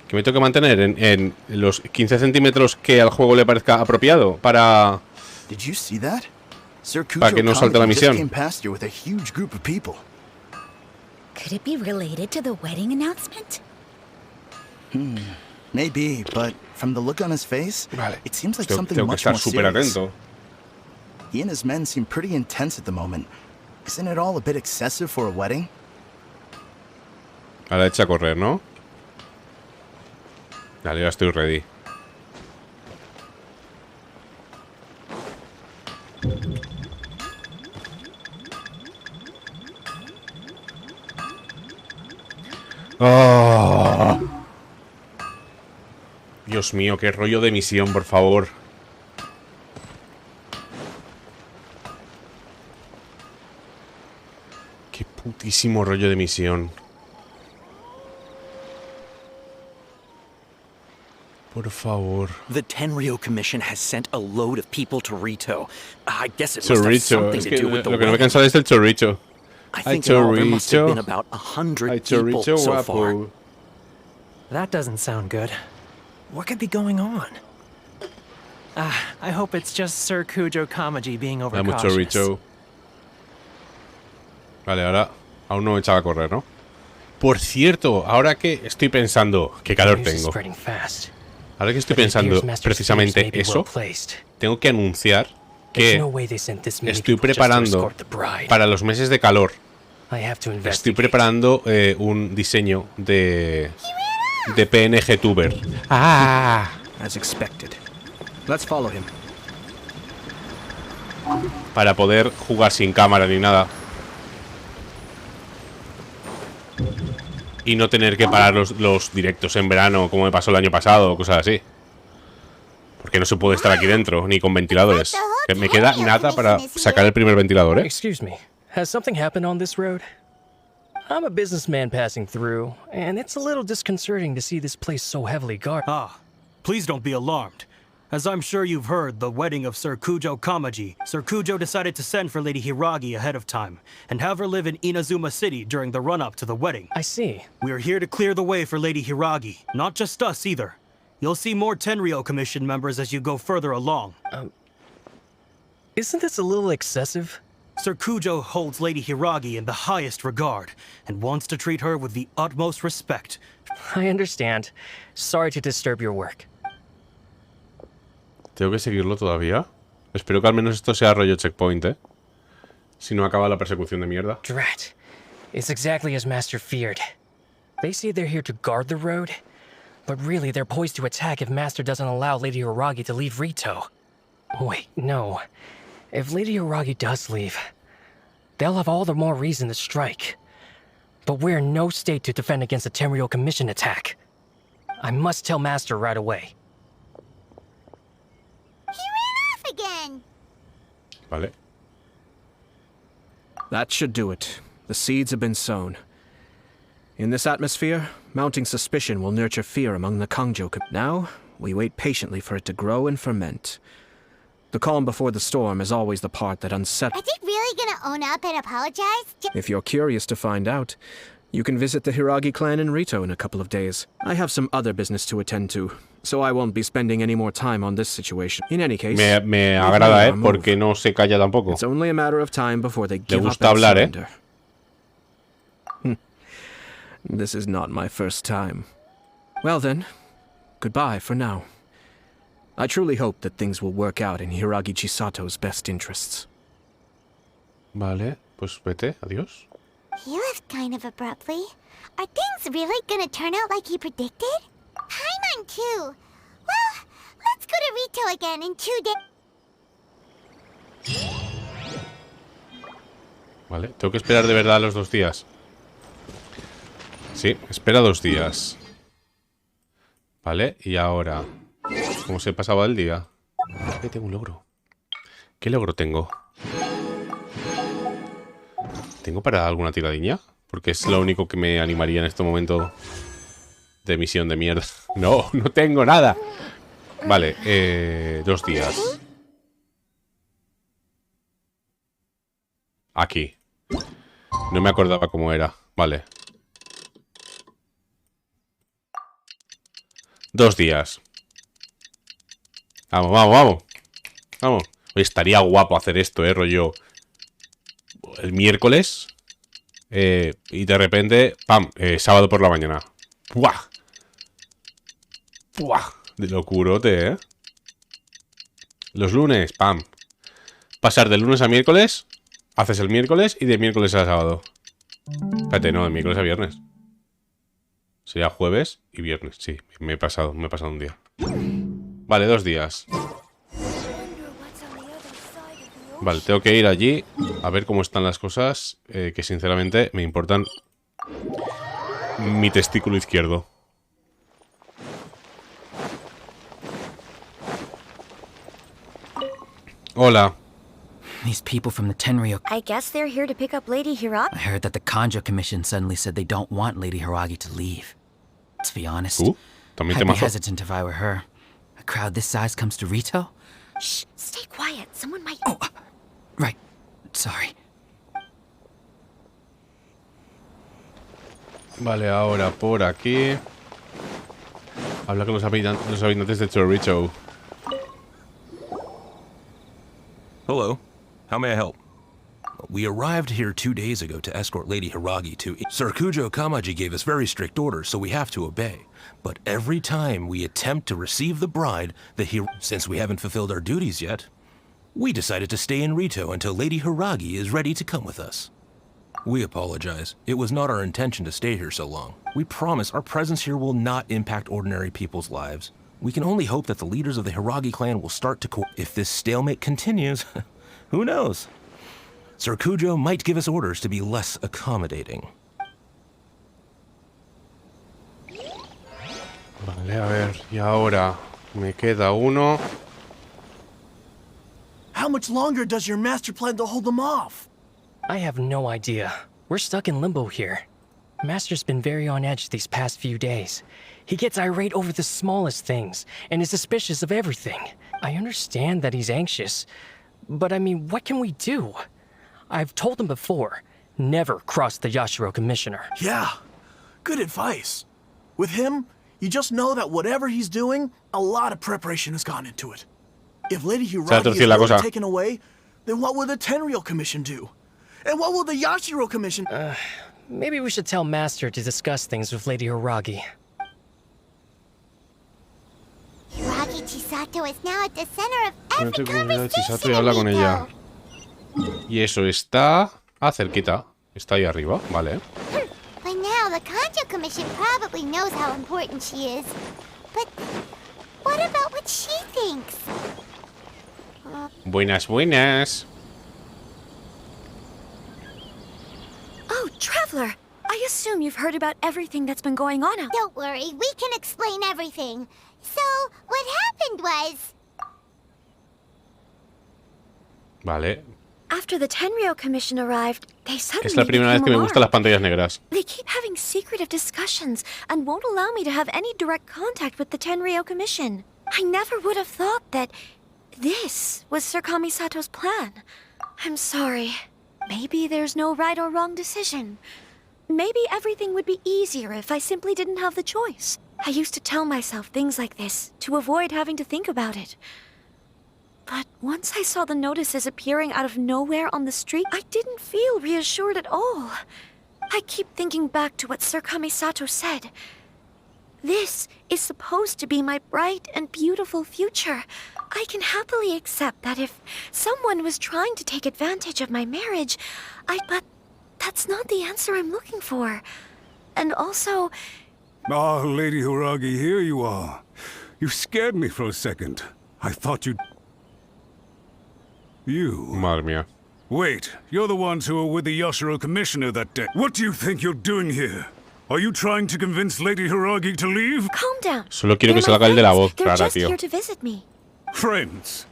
¿Que me tengo que mantener en los 15 centímetros que al juego le parezca apropiado para que no salte la misión? Could it be related to the wedding announcement? Maybe, but from the look on his face, it seems like something Tengo que much estar more súper serious. atento. He and his men seem pretty intense at the moment. Isn't it all a bit excessive for a wedding? A la hecha a correr, ¿no? Dale, ya estoy ready. Oh. Dios mío, qué rollo de misión, por favor. Qué putísimo rollo de misión. Por favor. The Tenryo Commission has sent a load of people to Rito. I guess it must have something to do with the lo que no me wedding. cansa es el chorricho. I think in all there must have been about 100 people so far. That doesn't sound good. What could be going on? I hope it's just Sir Kujo Kamaji being Dame overcautious. chorricho. Vale, ahora aún no me echaba a correr, ¿no? Por cierto, ahora que estoy pensando, qué calor tengo. Ahora que estoy pensando precisamente eso, tengo que anunciar que estoy preparando para los meses de calor. Estoy preparando un diseño de PNG Tuber. As expected. Let's follow him. Para poder jugar sin cámara ni nada. Y no tener que parar los directos en verano como me pasó el año pasado o cosas así. Porque no se puede estar aquí dentro, ni con ventiladores. Que me queda nada para sacar el primer ventilador, ¿eh? Excuse me, has something happened on this road? I'm a businessman passing through, and it's a little disconcerting to see this place so heavily guarded. Please don't be alarmed. As I'm sure you've heard, the wedding of Sir Kujo Kamaji, Sir Kujo decided to send for Lady Hiragi ahead of time, and have her live in Inazuma City during the run-up to the wedding. I see. We're here to clear the way for Lady Hiragi, not just us either. You'll see more Tenryo Commission members as you go further along. Isn't this a little excessive? Sir Kujo holds Lady Hiragi in the highest regard, and wants to treat her with the utmost respect. I understand. Sorry to disturb your work. Tengo que seguirlo todavía. Espero que al menos esto sea rollo checkpoint, ¿eh? Si no acaba la persecución de mierda. Drat. It's exactly as Master feared. They say they're here to guard the road, but really they're poised to attack if Master doesn't allow Lady Hiragi to leave Rito. Wait, no. If Lady Hiragi does leave, they'll have all the more reason to strike. But we're in no state to defend against a Tenryo Commission attack. I must tell Master right away. Again. Vale. That should do it. The seeds have been sown. In this atmosphere, mounting suspicion will nurture fear among the Kangjo. Now, we wait patiently for it to grow and ferment. The calm before the storm is always the part that unsettles. Are they really gonna own up and apologize? If you're curious to find out, you can visit the Hiragi clan in Rito in a couple of days. I have some other business to attend to, so I won't be spending any more time on this situation. In any case, me agrada, porque no se calla tampoco. It's only a matter of time before they give Le up gusta and hablar, surrender. This is not my first time. Well then, goodbye for now. I truly hope that things will work out in Hiragi Chisato's best interests. Vale, pues vete, adiós. He left kind of abruptly. Are things really gonna turn out like he predicted? Paimon too. Well, let's go to Rito again in 2 days. Vale, tengo que esperar de verdad los 2 días. Sí, espera 2 días. Vale, y ahora, ¿cómo se pasaba el día? Tengo un logro. ¿Qué logro tengo? ¿Tengo para alguna tiradilla? Porque es lo único que me animaría en este momento de misión de mierda. No, no tengo nada. Vale, 2 días. Aquí. No me acordaba cómo era. Vale. 2 días. Vamos, vamos, vamos. Vamos. Oye, estaría guapo hacer esto, rollo. El miércoles. Y de repente, ¡pam! Sábado por la mañana. ¡Buah! ¡Buah! De locurote, Los lunes, ¡pam! Pasar de lunes a miércoles. Haces el miércoles y de miércoles a sábado. Espérate, no, de miércoles a viernes. Sería jueves y viernes. Sí, me he pasado un día. Vale, 2 días. Vale, tengo que ir allí a ver cómo están las cosas, que sinceramente me importan mi testículo izquierdo. Hola. These people from the Tenryou... I guess they're here to pick up Lady Hiragi. I heard that the Kanjo Commission suddenly said they don't want Lady Hiragi to leave. To be honest, I'd be hesitant if I were her. A crowd this size comes to Rito? Shh, stay quiet. Someone might... Oh, right. Sorry. Vale, ahora por aquí. Habla con los habitantes de Chorricho. Hello. How may I help? We arrived here 2 days ago to escort Lady Hiragi to... Serkujo Kamaji gave us very strict orders, so we have to obey. But every time we attempt to receive the bride, since we haven't fulfilled our duties yet, we decided to stay in Rito until Lady Hiragi is ready to come with us. We apologize. It was not our intention to stay here so long. We promise our presence here will not impact ordinary people's lives. We can only hope that the leaders of the Hiragi clan will start to... If this stalemate continues... Who knows? Serkujo might give us orders to be less accommodating. Vale, a ver, y ahora me queda uno. How much longer does your master plan to hold them off? I have no idea. We're stuck in limbo here. Master's been very on edge these past few days. He gets irate over the smallest things, and is suspicious of everything. I understand that he's anxious, but I mean, what can we do? I've told him before, never cross the Yashiro Commissioner. Yeah, good advice. With him, you just know that whatever he's doing, a lot of preparation has gone into it. If Lady Hiragi is really taken away, then what will the Tenryou Commission do? And what will the Yashiro Commission... Maybe we should tell Master to discuss things with Lady Hiragi. Hiragi Chisato is now at the center of every Chisato y habla con ella. Y eso está cerquita. Está ahí arriba, vale. By now, the Kanjo Commission probably knows how important she is. But what about what she thinks? Buenas, buenas. Oh, Traveler! I assume you've heard about everything that's been going on out there. Don't worry, we can explain everything. So, what happened was... Vale. After the Tenryou Commission arrived, they suddenly Es la primera vez que me gustan las pantallas negras. They keep having secretive discussions and won't allow me to have any direct contact with the Tenryou Commission. I never would have thought that this was Sir Kamisato's plan. I'm sorry. Maybe there's no right or wrong decision. Maybe everything would be easier if I simply didn't have the choice. I used to tell myself things like this to avoid having to think about it. But once I saw the notices appearing out of nowhere on the street, I didn't feel reassured at all. I keep thinking back to what Sir Kamisato said. This is supposed to be my bright and beautiful future. I can happily accept that if someone was trying to take advantage of my marriage, but that's not the answer I'm looking for. And also... Ah, Lady Hiragi, here you are. You scared me for a second. I thought you'd... You... Madre mía. Wait, you're the ones who were with the Yashiro Commissioner that day. What do you think you're doing here? Are you trying to convince Lady Hiragi to leave? Calm down. Solo quiero que salga el de la voz, They're rara, just tío. here to visit me. Friends?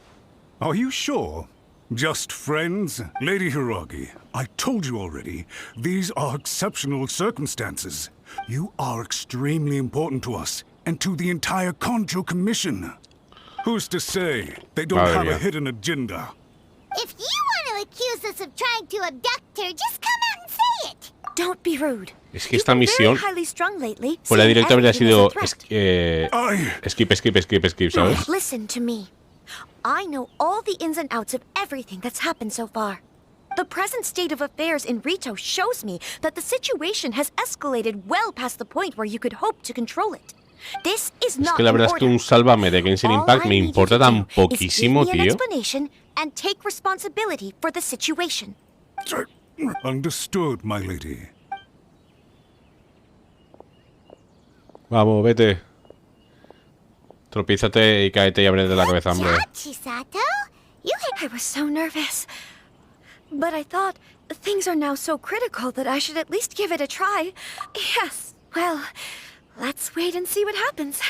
Are you sure? Just friends? Lady Hiragi, I told you already, these are exceptional circumstances. You are extremely important to us, and to the entire Konjo Commission. Who's to say they don't have a hidden agenda? If you want to accuse us of trying to abduct her, just come out and say it. Don't be rude. Es que esta misión, lately, por la directa habría sido skip, ¿sabes? Listen to me. I know all the ins and outs of everything that's happened so far. The present state of affairs in Rito shows me that the situation has escalated well past the point where you could hope to control it. This is not Es que la verdad es que un sálvame de Genshin Impact me importa tan poquísimo, tío. And take responsibility for the situation. Understood, my lady. Vamos, vete. Tropiézate y cáete y ábrete la cabeza, hombre. I was so nervous. But I thought things are now so critical that I should at least give it a try. Yes, well, let's wait and see what happens.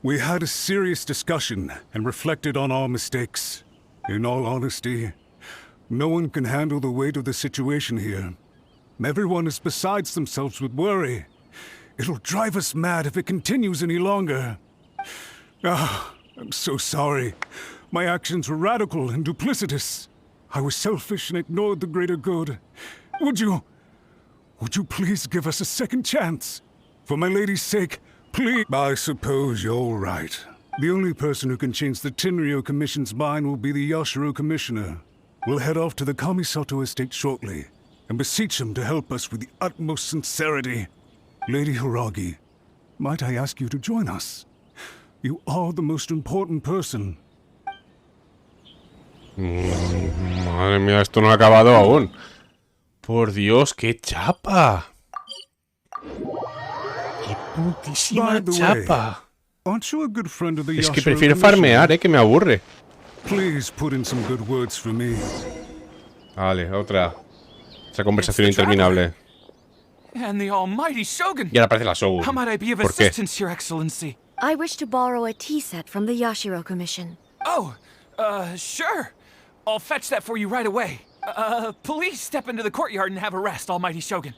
We had a serious discussion and reflected on our mistakes. In all honesty, no one can handle the weight of the situation here. Everyone is besides themselves with worry. It'll drive us mad if it continues any longer. Ah, I'm so sorry. My actions were radical and duplicitous. I was selfish and ignored the greater good. Would you please give us a second chance? For my lady's sake, please. I suppose you're right. The only person who can change the Tenryou Commission's mind will be the Yashiro Commissioner. We'll head off to the Kamisato estate shortly and beseech him to help us with the utmost sincerity. Lady Hiragi, might I ask you to join us? You are the most important person. Madre mía, esto no ha acabado aún. Por Dios, qué chapa. Qué putísima chapa. Aren't you a good friend of the Es que Yashiro prefiero Commission? farmear, que me aburre. Please put in some good words for me. Vale, otra. Esa conversación interminable. And the almighty Shogun. Y ahora aparece la Shogun. How might I be of ¿Por qué? assistance, Your Excellency? I wish to borrow a tea set from the Yashiro Commission. Oh, sure. I'll fetch that for you right away. Please step into the courtyard and have a rest, almighty Shogun.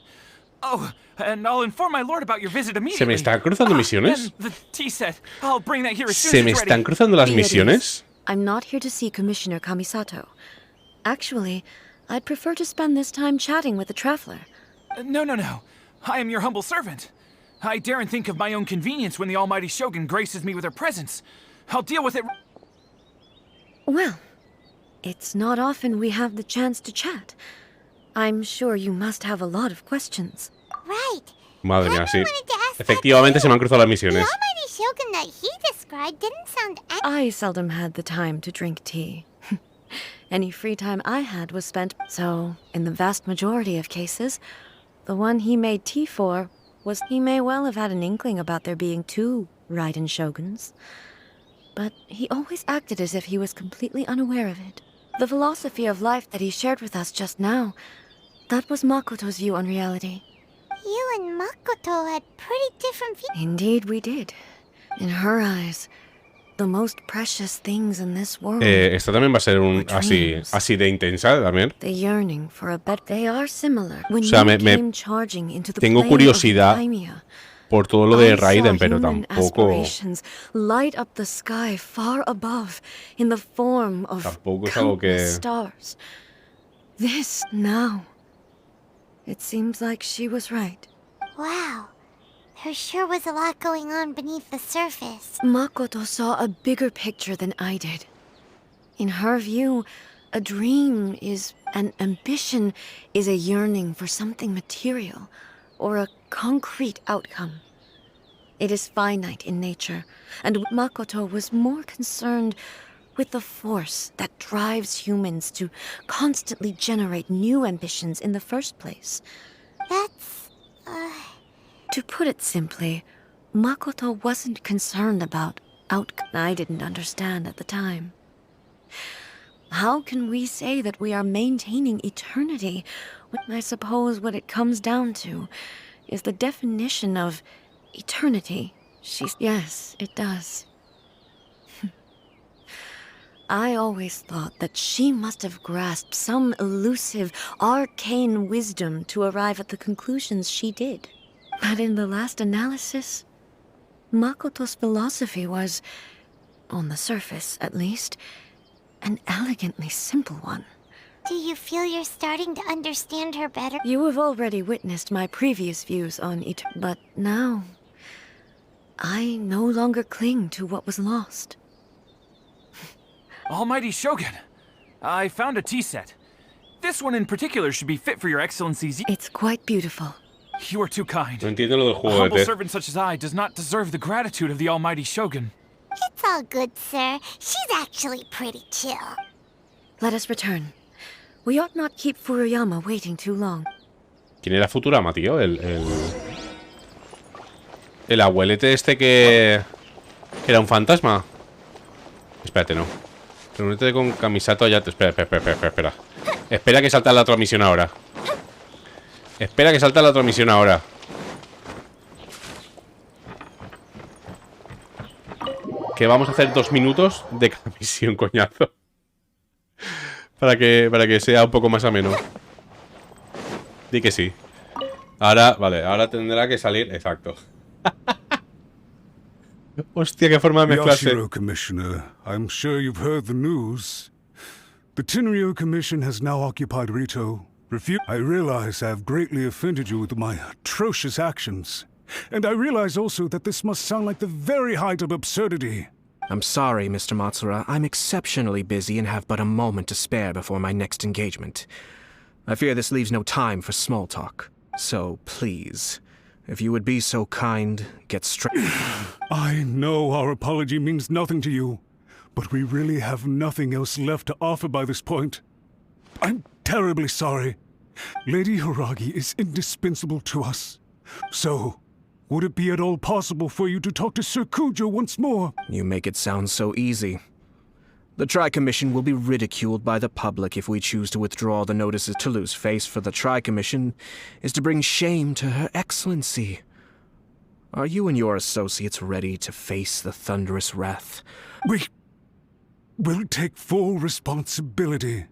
Oh, and I'll inform my lord about your visit immediately. ¿Se me están cruzando misiones? And the tea set. I'll bring that here as soon ¿Se as me it's están ready. cruzando las misiones? I'm not here to see Commissioner Kamisato. Actually, I'd prefer to spend this time chatting with the traveler. No. I am your humble servant. I daren't think of my own convenience when the almighty Shogun graces me with her presence. I'll deal with it. Well, it's not often we have the chance to chat. I'm sure you must have a lot of questions. Right. Madre mía, sí. Efectivamente se me han cruzado las misiones. The almighty Shogun that he described didn't sound... I seldom had the time to drink tea. Any free time I had was spent... So, in the vast majority of cases, the one he made tea for was... He may well have had an inkling about there being two Raiden Shoguns. But he always acted as if he was completely unaware of it. The philosophy of life that he shared with us just now, that was Makoto's view on reality. You and Makoto had pretty different views. Indeed we did. In her eyes, the most precious things in this world. Esta también va a ser así de intensa también. The yearning for a better. They are similar. When O sea, you came charging into the tengo plane curiosidad of Thymia, por todo lo de I Raiden, saw pero human tampoco aspirations light up the sky far above in the form of es algo que countless stars. This now. It seems like she was right. Wow. There sure was a lot going on beneath the surface. Makoto saw a bigger picture than I did. In her view, a dream is an ambition is a yearning for something material or a concrete outcome. It is finite in nature, and Makoto was more concerned with the force that drives humans to constantly generate new ambitions in the first place. That's... To put it simply, Makoto wasn't concerned about outcome. I didn't understand at the time. How can we say that we are maintaining eternity when I suppose what it comes down to is the definition of eternity? Yes, it does. I always thought that she must have grasped some elusive, arcane wisdom to arrive at the conclusions she did. But in the last analysis, Makoto's philosophy was, on the surface at least, an elegantly simple one. Do you feel you're starting to understand her better? You have already witnessed my previous views on but now, I no longer cling to what was lost. Almighty Shogun, I found a tea set. This one in particular should be fit for your excellency's... It's quite beautiful. You are too kind. No entiendo lo del A juego humble de servant such as I does not deserve the gratitude of the Almighty Shogun. It's all good, sir. She's actually pretty chill. Let us return. We ought not keep Furuyama waiting too long. ¿Quién era Futurama, tío? El abuelete este que era un fantasma. Espérate, no. Reúnete con Kamisato ya. Espera. Espera que salta la otra misión ahora. Espera que salta la otra misión ahora. Que vamos a hacer 2 minutos de cada misión, coñazo. Para que sea un poco más ameno. Di que sí. Ahora, vale, ahora tendrá que salir. Exacto. Hostia, qué forma de mezclarse. Yashiro, Commissioner, I'm sure you've heard the news. The Tenryo Commission has now occupied Rito. I realize I have greatly offended you with my atrocious actions. And I realize also that this must sound like the very height of absurdity. I'm sorry, Mr. Matsura. I'm exceptionally busy and have but a moment to spare before my next engagement. I fear this leaves no time for small talk. So, please, if you would be so kind, get straight. I know our apology means nothing to you, but we really have nothing else left to offer by this point. I'm terribly sorry. Lady Hiragi is indispensable to us. So, would it be at all possible for you to talk to Sir Kujo once more? You make it sound so easy. The Tri-Commission will be ridiculed by the public if we choose to withdraw the notices. To lose face for the Tri-Commission is to bring shame to Her Excellency. Are you and your associates ready to face the thunderous wrath? We will take full responsibility.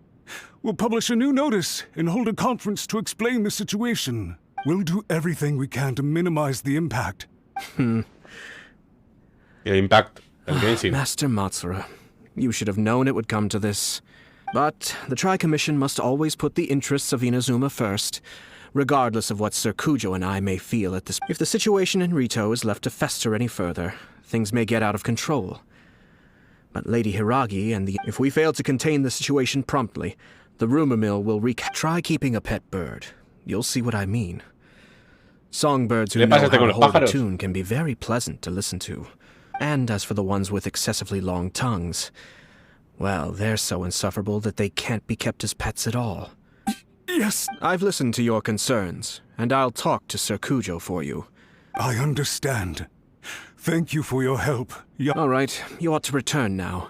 We'll publish a new notice and hold a conference to explain the situation. We'll do everything we can to minimize the impact. The impact. Master Matsura, you should have known it would come to this. But the Tri-Commission must always put the interests of Inazuma first, regardless of what Sir Kujo and I may feel at this. If the situation in Rito is left to fester any further, things may get out of control. But Lady Hiragi and the... If we fail to contain the situation promptly, the rumor mill will Try keeping a pet bird. You'll see what I mean. Songbirds who know how to hold a tune can be very pleasant to listen to. And as for the ones with excessively long tongues, well, they're so insufferable that they can't be kept as pets at all. Yes. I've listened to your concerns, and I'll talk to Sir Kujo for you. I understand. Thank you for your help. All right, you ought to return now.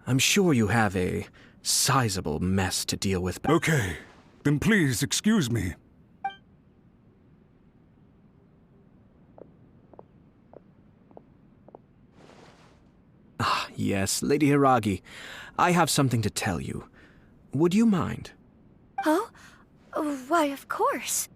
I'm sure you have a sizable mess to deal with. Okay, then please excuse me. Yes, Lady Hiragi, I have something to tell you. Would you mind? Oh? Why, of course.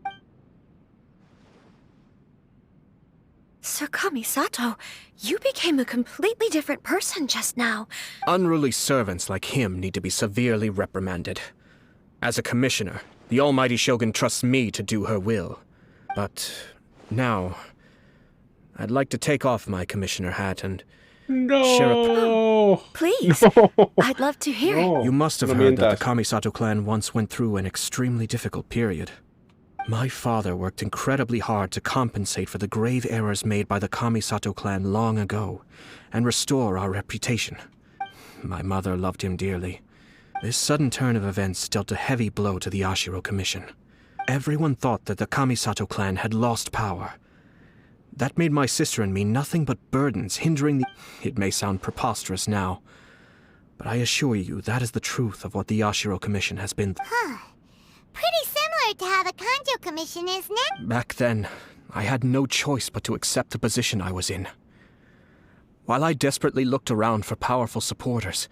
Sir Kamisato, you became a completely different person just now. Unruly servants like him need to be severely reprimanded. As a commissioner, the almighty Shogun trusts me to do her will. But now, I'd like to take off my commissioner hat and share a... Please, I'd love to hear it. You must have heard that the Kamisato clan once went through an extremely difficult period. My father worked incredibly hard to compensate for the grave errors made by the Kamisato clan long ago, and restore our reputation. My mother loved him dearly. This sudden turn of events dealt a heavy blow to the Yashiro Commission. Everyone thought that the Kamisato clan had lost power. That made my sister and me nothing but burdens, hindering the... It may sound preposterous now, but I assure you that is the truth of what the Yashiro Commission has been. Pretty similar to how the Kanjo Commission is now. Back then, I had no choice but to accept the position I was in. While I desperately looked around for powerful supporters,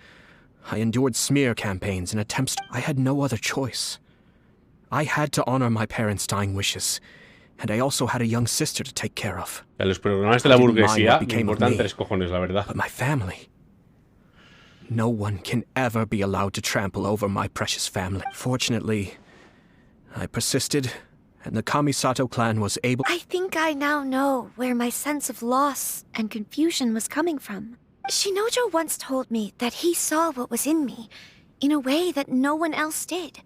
I endured smear campaigns and attempts. I had no other choice. I had to honor my parents' dying wishes, and I also had a young sister to take care of. Los programas de la burguesía me importan tres cojones, la verdad. But my family. No one can ever be allowed to trample over my precious family. Fortunately, I persisted, and the Kamisato clan was able... I think I now know where my sense of loss and confusion was coming from. Shinojo once told me that he saw what was in me, in a way that no one else did.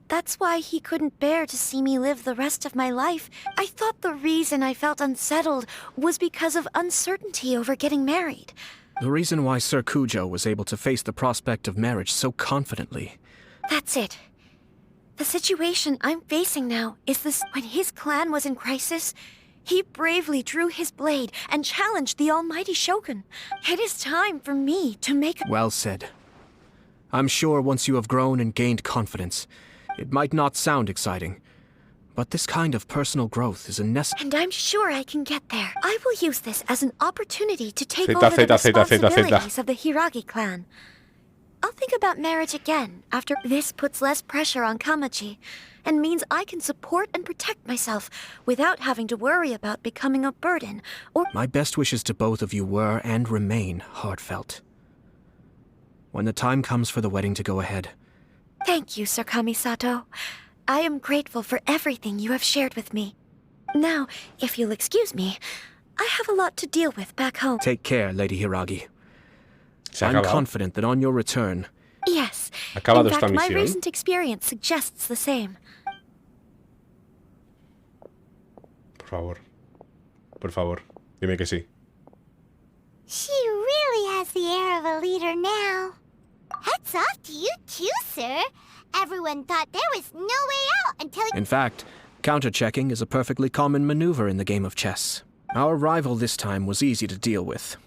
That's why he couldn't bear to see me live the rest of my life. I thought the reason I felt unsettled was because of uncertainty over getting married. The reason why Sir Kujo was able to face the prospect of marriage so confidently. That's it. The situation I'm facing now is this. When his clan was in crisis, he bravely drew his blade and challenged the almighty Shogun. It is time for me to make... Well said. I'm sure once you have grown and gained confidence, it might not sound exciting, but this kind of personal growth is a necessary... And I'm sure I can get there. I will use this as an opportunity to take over the responsibilities of the Hiragi clan. I'll think about marriage again after this puts less pressure on Kamaji and means I can support and protect myself without having to worry about becoming a burden or... My best wishes to both of you were and remain heartfelt. When the time comes for the wedding to go ahead... Thank you, Sir Kamisato. I am grateful for everything you have shared with me. Now, if you'll excuse me, I have a lot to deal with back home. Take care, Lady Hiragi. I'm confident that on your return... Yes. In fact, my recent experience suggests the same. Por favor, dime que sí. She really has the air of a leader now. Hats off to you too, sir. Everyone thought there was no way out until... In fact, counter-checking is a perfectly common maneuver in the game of chess. Our rival this time was easy to deal with.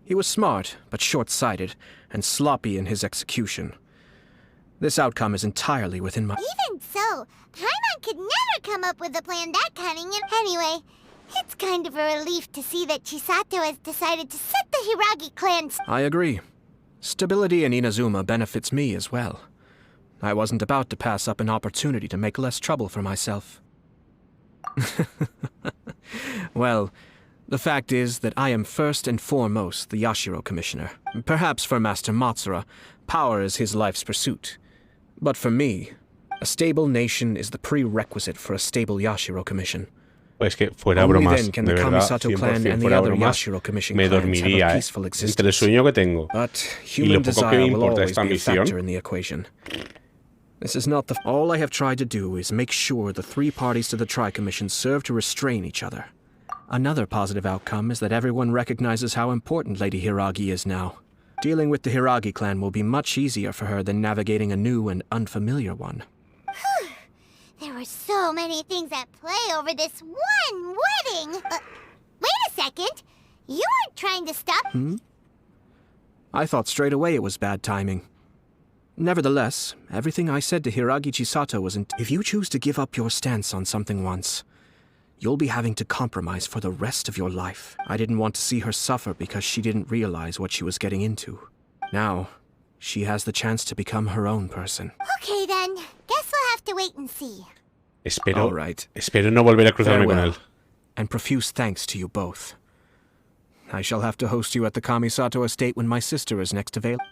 He was smart, but short-sighted, and sloppy in his execution. This outcome is entirely within my... Even so, Paimon could never come up with a plan that cunning. Anyway, it's kind of a relief to see that Chisato has decided to set the Hiragi clan... I agree. Stability in Inazuma benefits me as well. I wasn't about to pass up an opportunity to make less trouble for myself. Well... The fact is that I am first and foremost the Yashiro Commissioner. Perhaps for Master Matsura, power is his life's pursuit. But for me, a stable nation is the prerequisite for a stable Yashiro Commission. Pues que fuera bromas, de verdad, 100% fuera bromas, me dormiría, entre el sueño que tengo y lo poco que me importa esta misión. This is not the... All I have tried to do is make sure the three parties to the Tri-Commission serve to restrain each other. Another positive outcome is that everyone recognizes how important Lady Hiragi is now. Dealing with the Hiragi clan will be much easier for her than navigating a new and unfamiliar one. There were so many things at play over this one wedding. Wait a second. You weren't trying to stop... I thought straight away it was bad timing. Nevertheless, everything I said to Hiragi Chisato was... If you choose to give up your stance on something once... you'll be having to compromise for the rest of your life. I didn't want to see her suffer because she didn't realize what she was getting into. Now, she has the chance to become her own person. Okay then, guess we'll have to wait and see. Espero, right. espero no volver a cruzarme con él. And profuse thanks to you both. I shall have to host you at the Kamisato estate when my sister is next available.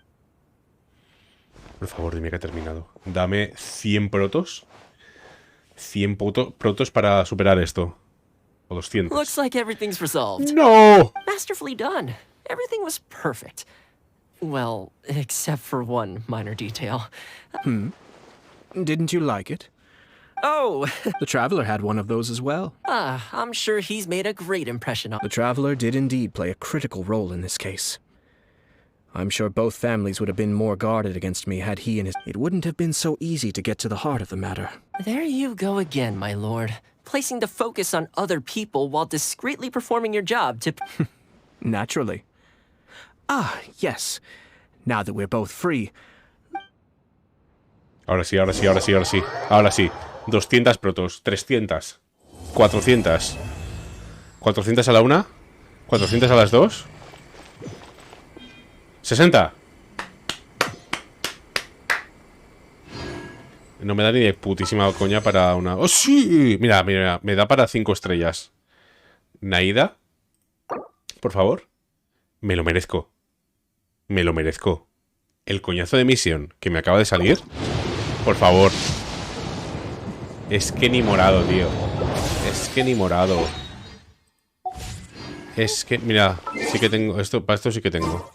Por favor, dime que ha terminado. Dame 100 protos. 100 protos para superar esto. O 200. Looks like everything's resolved. No! Masterfully done. Everything was perfect. Well, except for one minor detail. Didn't you like it? Oh! The Traveler had one of those as well. I'm sure he's made a great impression on... The Traveler did indeed play a critical role in this case. I'm sure both families would have been more guarded against me had he and his... It wouldn't have been so easy to get to the heart of the matter. There you go again, my lord. Placing the focus on other people while discreetly performing your job to... Naturally. Yes. Now that we're both free... Ahora sí. Ahora sí. 200 protos. 300. 400. 400 a la una. 400 a las dos. 60. No me da ni de putísima coña para una... ¡Oh, sí! Mira, me da para 5 estrellas. Naida. Por favor. Me lo merezco. El coñazo de misión que me acaba de salir. Por favor. Es que ni morado, tío. Es que, mira, sí que tengo... Para esto sí que tengo.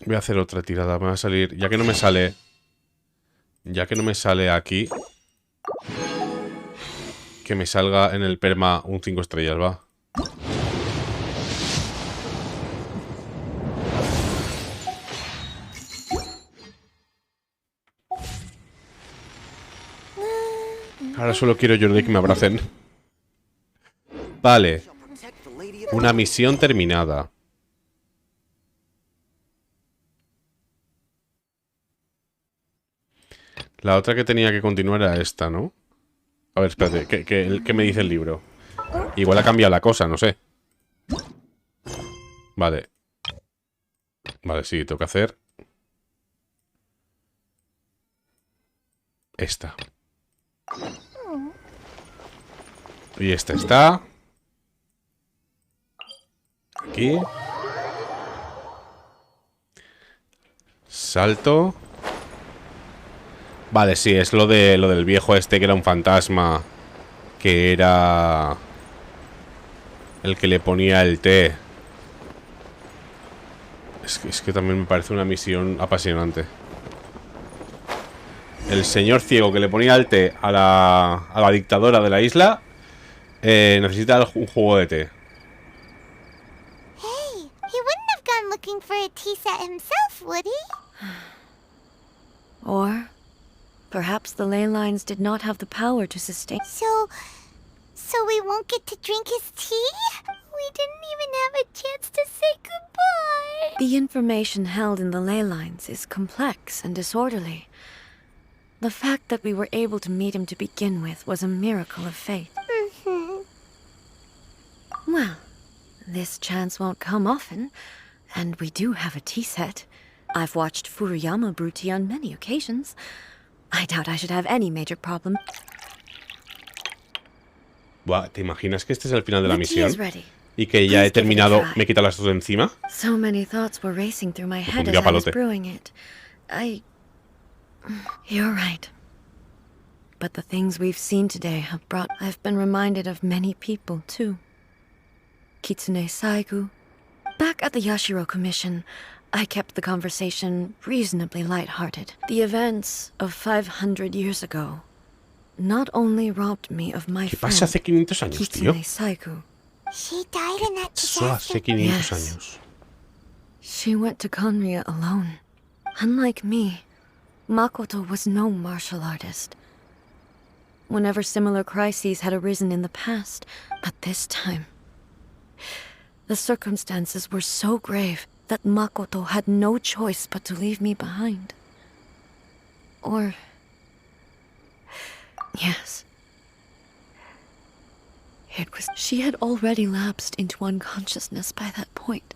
Voy a hacer otra tirada. Me va a salir... Ya que no me sale aquí... Que me salga en el perma un 5 estrellas, va. Ahora solo quiero yo de que me abracen. Vale. Una misión terminada. La otra que tenía que continuar era esta, ¿no? A ver, espérate, ¿qué me dice el libro? Igual ha cambiado la cosa, no sé. Vale. Vale, sí, tengo que hacer esta. Y esta está aquí. Salto. Vale, sí, es lo del viejo este que era un fantasma. Que era el que le ponía el té. Es que también me parece una misión apasionante. El señor ciego que le ponía el té a la dictadora de la isla necesita un jugo de té. Hey, he wouldn't have gone looking for a tea set himself, would he? Or perhaps the ley lines did not have the power to sustain... So we won't get to drink his tea? We didn't even have a chance to say goodbye. The information held in the ley lines is complex and disorderly. The fact that we were able to meet him to begin with was a miracle of fate. Well, this chance won't come often, and we do have a tea set. I've watched Furuyama brew tea on many occasions. I doubt I should have any major problem. Buah, ¿te imaginas que este es el final de la misión? Y que ya he terminado, me quita las dos de encima. So many thoughts were racing through my head as I was brewing it. You're right. But the things we've seen today have brought... I've been reminded of many people, too. Kitsune Saigu. Back at the Yashiro Commission, I kept the conversation reasonably lighthearted. The events of 500 years ago not only robbed me of my friend, Kitsune Saigu. She died in that disaster. Yes. She went to Konria alone. Unlike me, Makoto was no martial artist. Whenever similar crises had arisen in the past, but this time, the circumstances were so grave that Makoto had no choice but to leave me behind. Or... yes. She had already lapsed into unconsciousness by that point.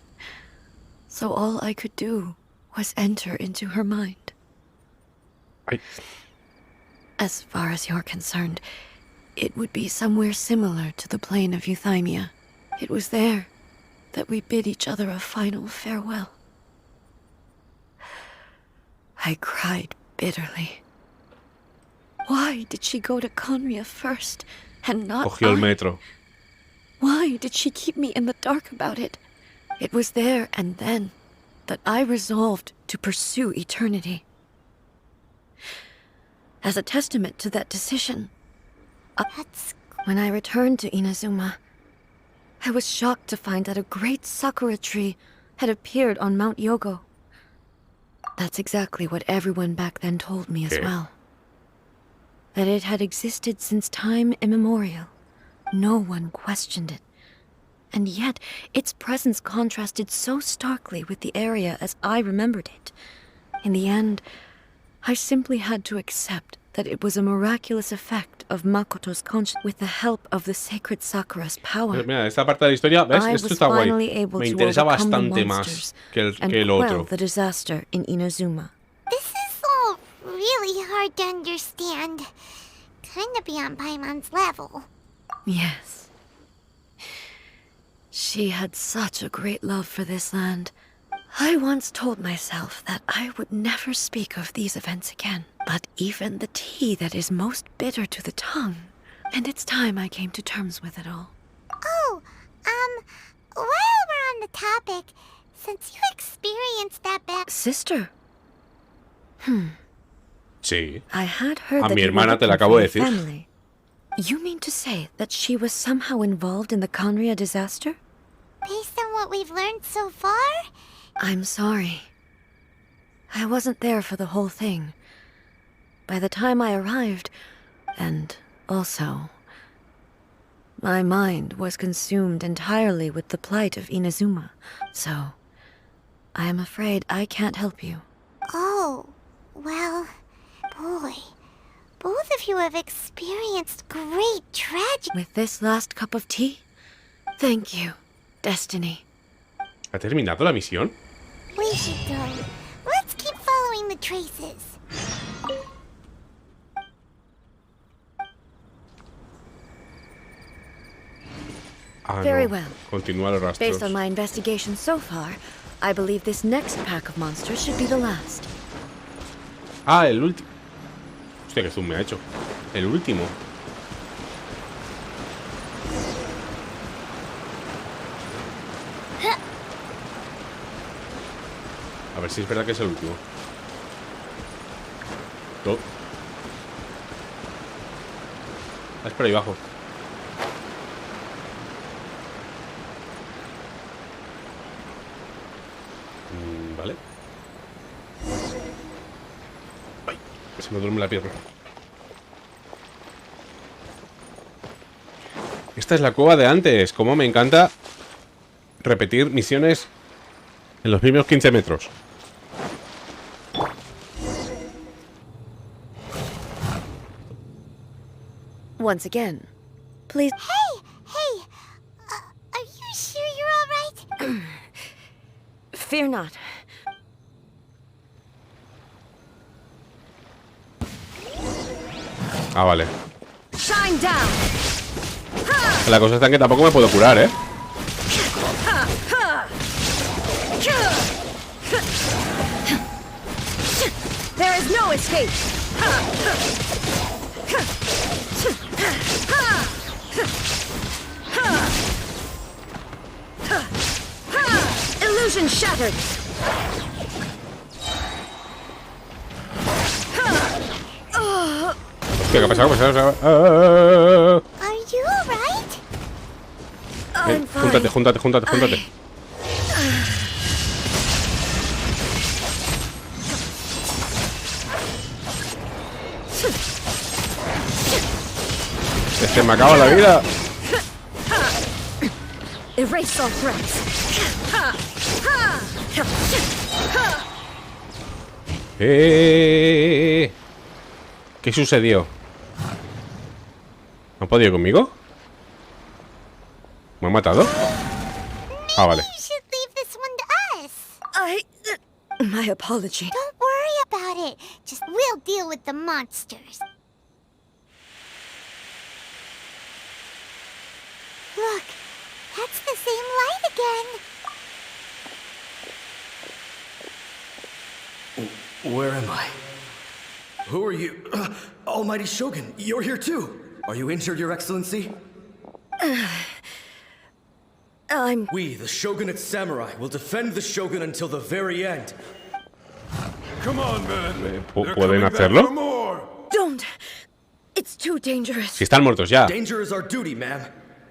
So all I could do was enter into her mind. As far as you're concerned, it would be somewhere similar to the plane of Euthymia. It was there that we bid each other a final farewell. I cried bitterly. Why did she go to Conria first and not Cogió el metro. Why did she keep me in the dark about it? It was there and then that I resolved to pursue eternity. As a testament to that decision, when I returned to Inazuma, I was shocked to find that a great sakura tree had appeared on Mount Yogo. That's exactly what everyone back then told me as well. That it had existed since time immemorial. No one questioned it. And yet, its presence contrasted so starkly with the area as I remembered it. In the end, I simply had to accept that it was a miraculous effect of Makoto's conscience with the help of the sacred Sakura's power. Mira, esta parte de la historia, ¿ves? Esto está guay. Me interesa bastante más que el otro. The disaster in Inazuma. This is all really hard to understand. Kinda beyond Paimon's level. Yes. She had such a great love for this land. I once told myself that I would never speak of these events again. But even the tea that is most bitter to the tongue. And it's time I came to terms with it all. Oh, while we're on the topic, since you experienced that back... Sister? Sí. I had heard A that mi you hermana were te la looking acabo for de a decir. family. You mean to say that she was somehow involved in the Conria disaster? Based on what we've learned so far? I'm sorry. I wasn't there for the whole thing. By the time I arrived, and also, my mind was consumed entirely with the plight of Inazuma, so I am afraid I can't help you. Oh, well, boy. Both of you have experienced great tragedy. With this last cup of tea? Thank you, Destiny. ¿Ha terminado la misión? We should go. Let's keep following the traces. Very well. Continúa los rastros. Based on my investigation so far, I believe this next pack of monsters should be the last. Ah, el último. Hostia, que zoom me ha hecho. El último. A ver si es verdad que es el último. No. Ah, es por ahí abajo. Vale. Ay, se me duerme la pierna. Esta es la cueva de antes. Como me encanta repetir misiones en los mismos 15 metros. Once again, please. Hey! Are you sure you're all right? Fear not. Ah, vale. Shine down. La cosa está en que tampoco me puedo curar, ¿eh? There is no escape. Illusion shattered. Hostia, ¿qué ha pasado? Are you alright? I'm fine. Júntate. Es que me acaba la vida. Erase all threats. ¿Qué sucedió? ¿No han podido conmigo? ¿Me han matado? Ah, vale. You should leave this one to us. My apology. Don't worry about it. Just we'll deal with the monsters. Look, that's the same light again. Where am I? Who are you? Almighty Shogun, you're here too. Are you injured, Your Excellency? We, the Shogunate Samurai, will defend the Shogun until the very end. Come on, man. ¿Pueden hacerlo? Don't. It's too dangerous. Si están muertos ya. Danger is our duty, ma'am.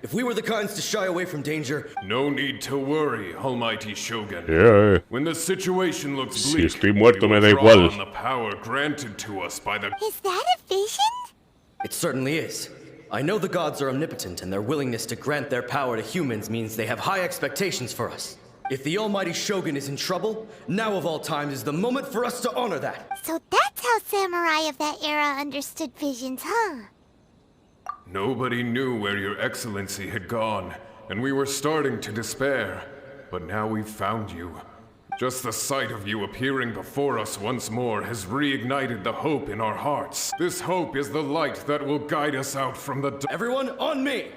If we were the kinds to shy away from danger... No need to worry, Almighty Shogun. Yeah. When the situation looks Si bleak, estoy muerto me da we will draw igual. on the power granted to us by the... Is that a vision? It certainly is. I know the gods are omnipotent, and their willingness to grant their power to humans means they have high expectations for us. If the Almighty Shogun is in trouble, now of all times is the moment for us to honor that. So that's how samurai of that era understood visions, huh? Nobody knew where Your Excellency had gone, and we were starting to despair. But now we've found you. Just the sight of you appearing before us once more has reignited the hope in our hearts. This hope is the light that will guide us out from the... Everyone, on me!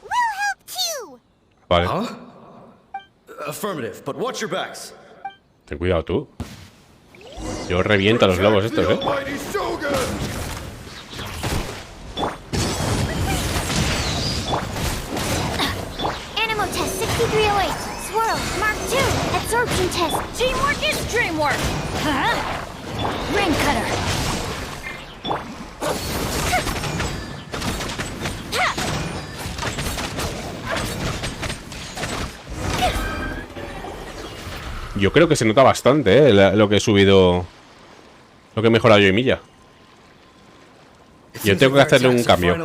We'll help too! Vale. Huh? Affirmative, but watch your backs. Ten cuidado tú. Yo reviento a los lobos estos, Animo test 6308. Swirl, Mark 2, absorption test. Teamwork is dreamwork! Huh? Ring cutter! Yo creo que se nota bastante, lo que he subido. Lo que he mejorado yo y Milla. Yo tengo que hacerle un cambio.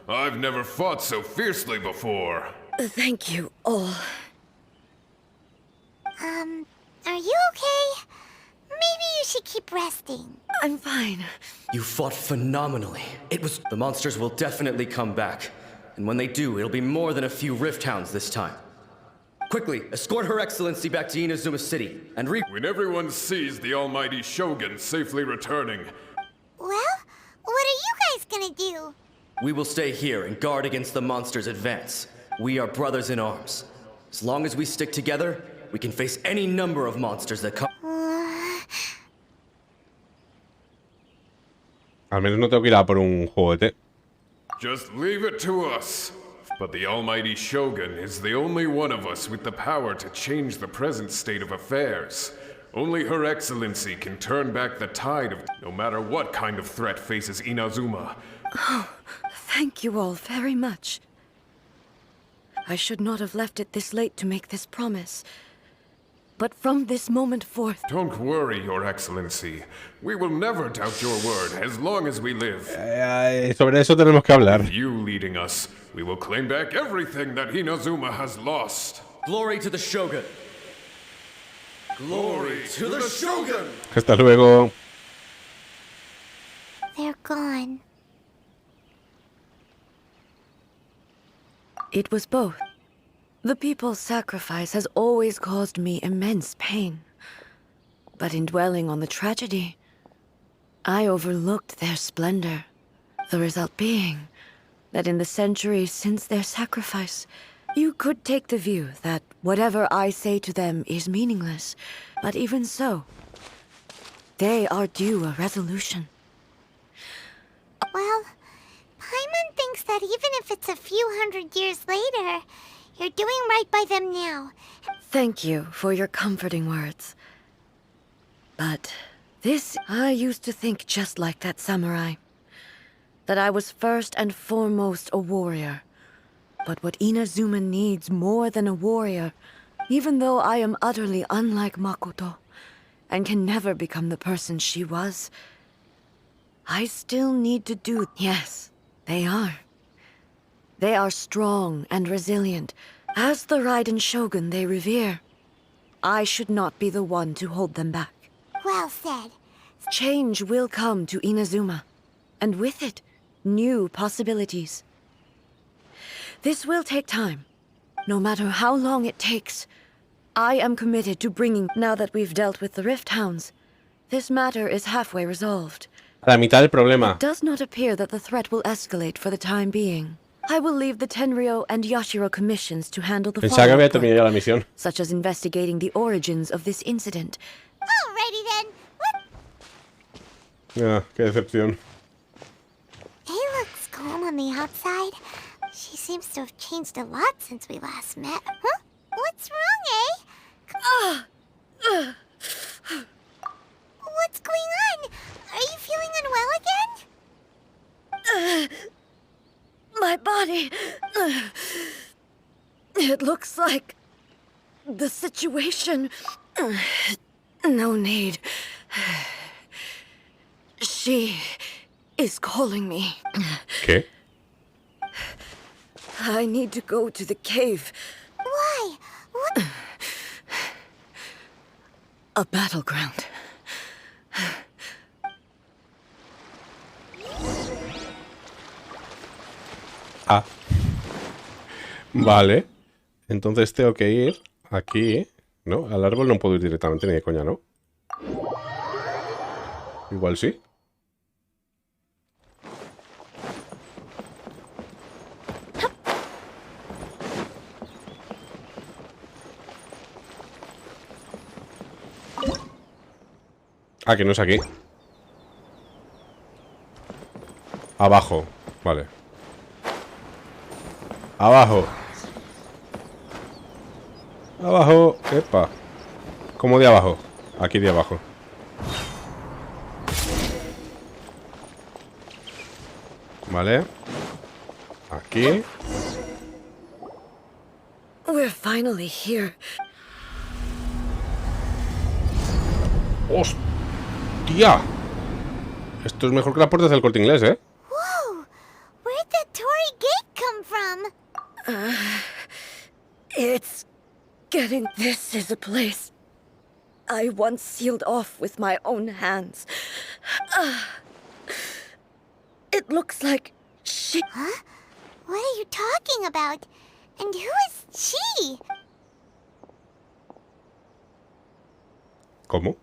I've never fought so fiercely before. Thank you all. Are you okay? Maybe you should keep resting. I'm fine. You fought phenomenally. The monsters will definitely come back. And when they do, it'll be more than a few Rift Hounds this time. Quickly, escort Her Excellency back to Inazuma City, and When everyone sees the Almighty Shogun safely returning... Well, what are you guys gonna do? We will stay here and guard against the monsters' advance. We are brothers in arms. As long as we stick together, we can face any number of monsters that come... Al menos no tengo que ir a por un juguete. Just leave it to us. But the Almighty Shogun is the only one of us with the power to change the present state of affairs. Only Her Excellency can turn back the tide of no matter what kind of threat faces Inazuma. Oh, thank you all very much. I should not have left it this late to make this promise. But from this moment forth... Don't worry, Your Excellency. We will never doubt your word as long as we live. Sobre eso tenemos que hablar. With you leading us, we will claim back everything that Inazuma has lost. Glory to the Shogun! Glory to the Shogun! Hasta luego. They're gone. It was both. The people's sacrifice has always caused me immense pain. But in dwelling on the tragedy, I overlooked their splendor. The result being that in the centuries since their sacrifice, you could take the view that whatever I say to them is meaningless. But even so, they are due a resolution. Well, Paimon thinks that even if it's a few hundred years later, you're doing right by them now. Thank you for your comforting words. But I used to think just like that samurai. That I was first and foremost a warrior. But what Inazuma needs more than a warrior, even though I am utterly unlike Makoto, and can never become the person she was, I still need to do... Yes, they are. They are strong and resilient, as the Raiden Shogun they revere. I should not be the one to hold them back. Well said. Change will come to Inazuma, and with it, new possibilities. This will take time. No matter how long it takes, I am committed to bringing... Now that we've dealt with the Rift Hounds, this matter is halfway resolved. La mitad del problema. It does not appear that the threat will escalate for the time being. I will leave the Tenryo and Yashiro commissions to handle the Pensaba que había follow-up terminado ya la work, misión. such as investigating the origins of this incident. Alrighty then. Ah, qué decepción. He looks calm on the outside. She seems to have changed a lot since we last met. Huh? What's wrong, What's going on? Are you feeling unwell again? My body... It looks like... the situation... No need. She is calling me. ¿Qué? I need to go to the cave. Why? What? A battleground. Ah. Vale. Entonces tengo que ir aquí. ¿No? Al árbol no puedo ir directamente ni de coña, ¿no? Igual sí. Ah, que no es aquí. Abajo. Vale. Abajo. Abajo. Epa. ¿Cómo de abajo? Aquí de abajo. Vale. Aquí. We're finally here. ¡Hostia! Esto es mejor que la puerta del Corte Inglés, ¿eh? Whoa! Where'd the Torii Gate come from? It's getting... This is a place I once sealed off with my own hands. It looks like she... Huh? What are you talking about? And who is she? ¿Cómo?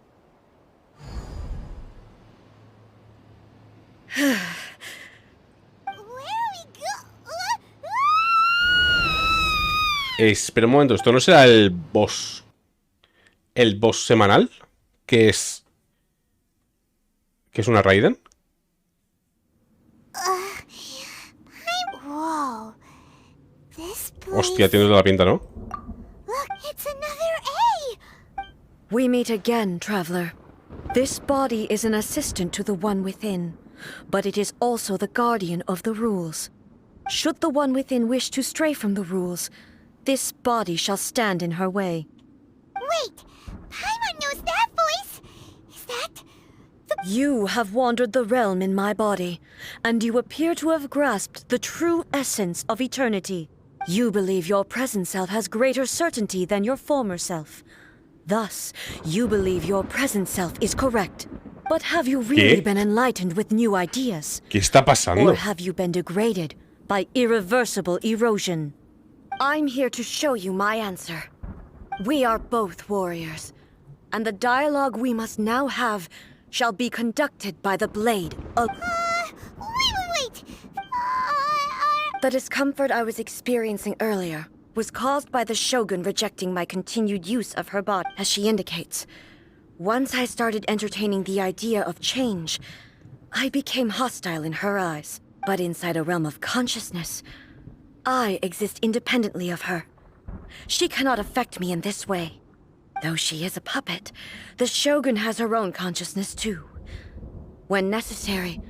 Espera un momento, ¿esto no será el boss? ¿El boss semanal? ¿Que es una Raiden? Whoa. This place... Hostia, tiene toda la pinta, ¿no? Look, it's another A! We meet again, traveler. This body is an assistant to the one within, but it is also the guardian of the rules. Should the one within wish to stray from the rules, this body shall stand in her way. Wait! Paimon knows that voice! Is that... You have wandered the realm in my body, and you appear to have grasped the true essence of eternity. You believe your present self has greater certainty than your former self. Thus, you believe your present self is correct. But have you really been enlightened with new ideas? ¿Qué está pasando? Or have you been degraded by irreversible erosion? I'm here to show you my answer. We are both warriors, and the dialogue we must now have shall be conducted by the blade of... Wait! The discomfort I was experiencing earlier was caused by the Shogun rejecting my continued use of her body, as she indicates. Once I started entertaining the idea of change, I became hostile in her eyes. But inside a realm of consciousness, I exist independently of her. She cannot affect me in this way. Though she is a puppet, the Shogun has her own consciousness too. When necessary,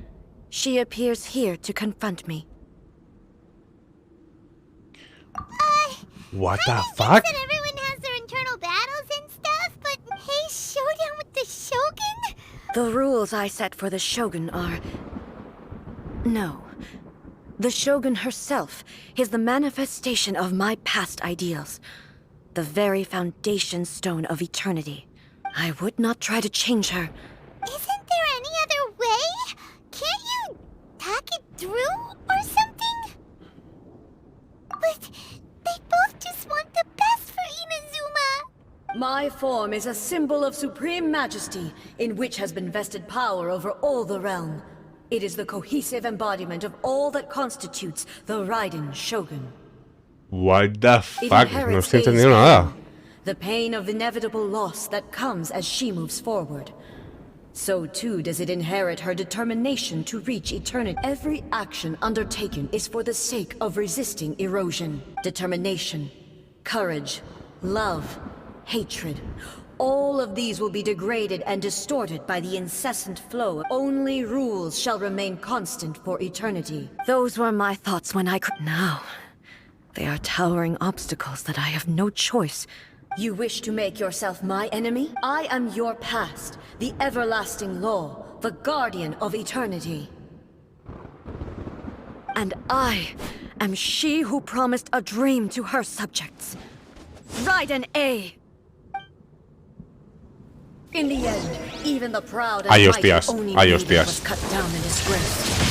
she appears here to confront me. What the fuck? That everyone has their internal battles and stuff, but hey, showdown with the Shogun? The rules I set for the Shogun are... No. The Shogun herself is the manifestation of my past ideals. The very foundation stone of eternity. I would not try to change her. Isn't there any other way? Can't you hack it through or something? But they both just want the best for Inazuma. My form is a symbol of supreme majesty, in which has been vested power over all the realm. It is the cohesive embodiment of all that constitutes the Raiden Shogun. What the fuck? No estoy entendiendo nada. The pain of inevitable loss that comes as she moves forward. So too does it inherit her determination to reach eternity. Every action undertaken is for the sake of resisting erosion. Determination, courage, love, hatred. All of these will be degraded and distorted by the incessant flow. Only rules shall remain constant for eternity. Those were my thoughts when I could. Now, they are towering obstacles that I have no choice. You wish to make yourself my enemy? I am your past, the everlasting law, the guardian of eternity. And I am she who promised a dream to her subjects. Raiden A. In the end, even the proud and mighty Oni was cut down and disgraced.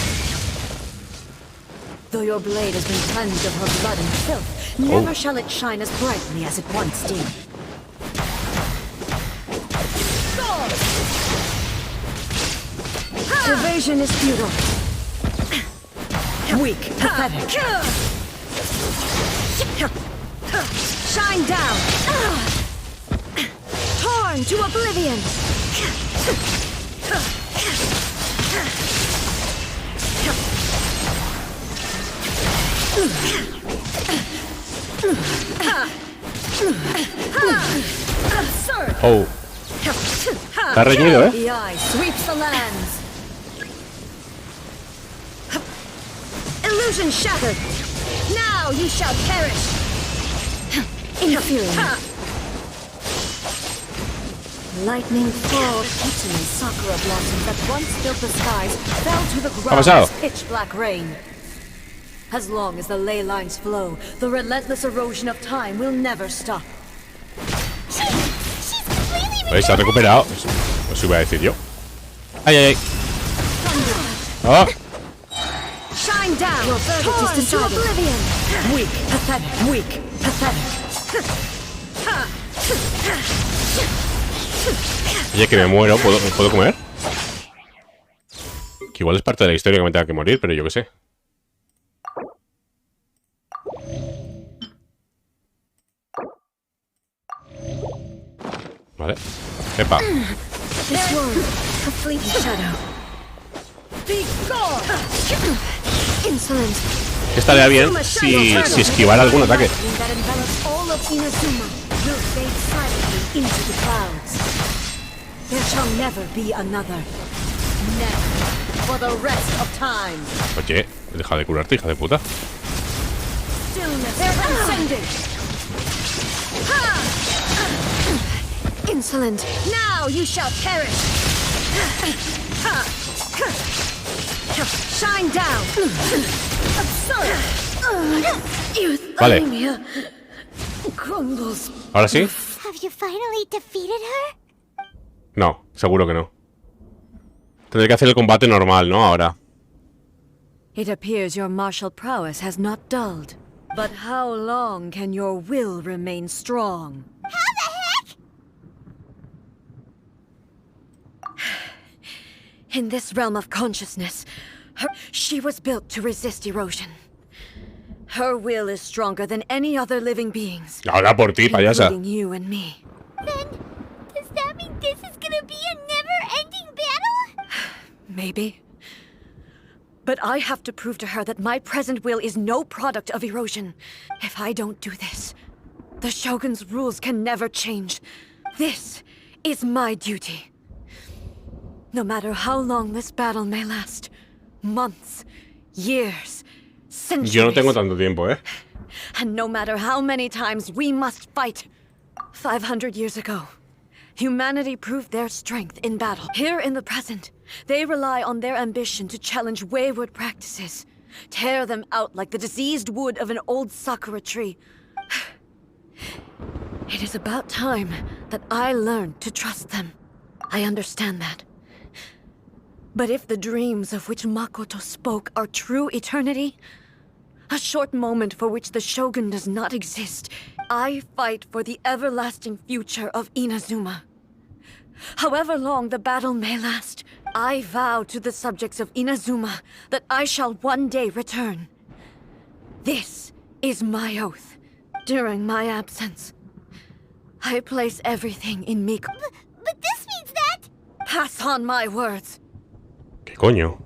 Though your blade has been cleansed of her blood and filth, never shall it shine as brightly as it once did. Evasion is futile. Weak, pathetic. Shine down! Torn to oblivion! Oh. Está reñido, ¿eh? The eye sweeps the lands. Illusion shattered. Now you shall perish. Inferior. Lightning falls, hitting sakura blossoms that once filled the skies fell to the ground as pitch black rain. As long as the ley lines flow, the relentless erosion of time will never stop. Se ha recuperado. Eso iba a decir yo. ¡Ay, ay, ay! ¡Oh! Shine down. Your verdict is to oblivion. Weak, pathetic, weak, pathetic. Oye, que me muero. ¿Puedo comer? Que igual es parte de la historia que me tenga que morir, pero yo qué sé. Vale. Epa. Estaría bien si esquivara algún ataque. Oye, deja de curarte, hija de puta. Insolent. Now you shall perish. Shine down. Vale. ¿Ahora sí? Have you finally defeated her? No, seguro que no. Tendré que hacer el combate normal, ¿no? Ahora. It appears your martial prowess has not dulled. But how long can your will remain strong? How the heck? In this realm of consciousness, she was built to resist erosion. Her will is stronger than any other living beings. Ahora por ti, payasa. Including you and me. Then, does that mean this is gonna be a never-ending battle? Maybe. But I have to prove to her that my present will is no product of erosion. If I don't do this, the Shogun's rules can never change. This is my duty. No matter how long this battle may last, months, years, centuries. Yo no tengo tanto tiempo, ¿eh? And no matter how many times we must fight. 500 years ago, humanity proved their strength in battle. Here in the present, they rely on their ambition to challenge wayward practices, tear them out like the diseased wood of an old sakura tree. It is about time that I learned to trust them. I understand that. But if the dreams of which Makoto spoke are true eternity, a short moment for which the Shogun does not exist, I fight for the everlasting future of Inazuma. However long the battle may last, I vow to the subjects of Inazuma that I shall one day return. This is my oath. During my absence, I place everything in Miko. But this means that... Pass on my words. ¿Qué coño?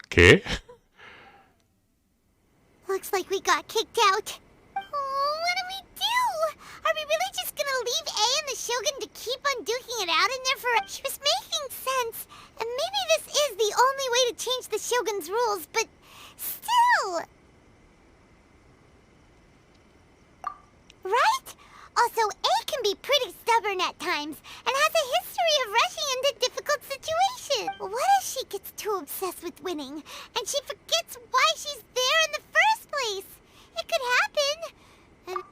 ¿Qué? Looks like we got kicked out. Oh, what do we do? Are we really just gonna leave A and the Shogun to keep on duking it out in there for... She was making sense. And maybe this is the only way to change the Shogun's rules, but still... Right? Also, A can be pretty stubborn at times, and has a history of rushing into difficult situations. What if she gets too obsessed with winning, and she forgets why she's there in the first place? It could happen.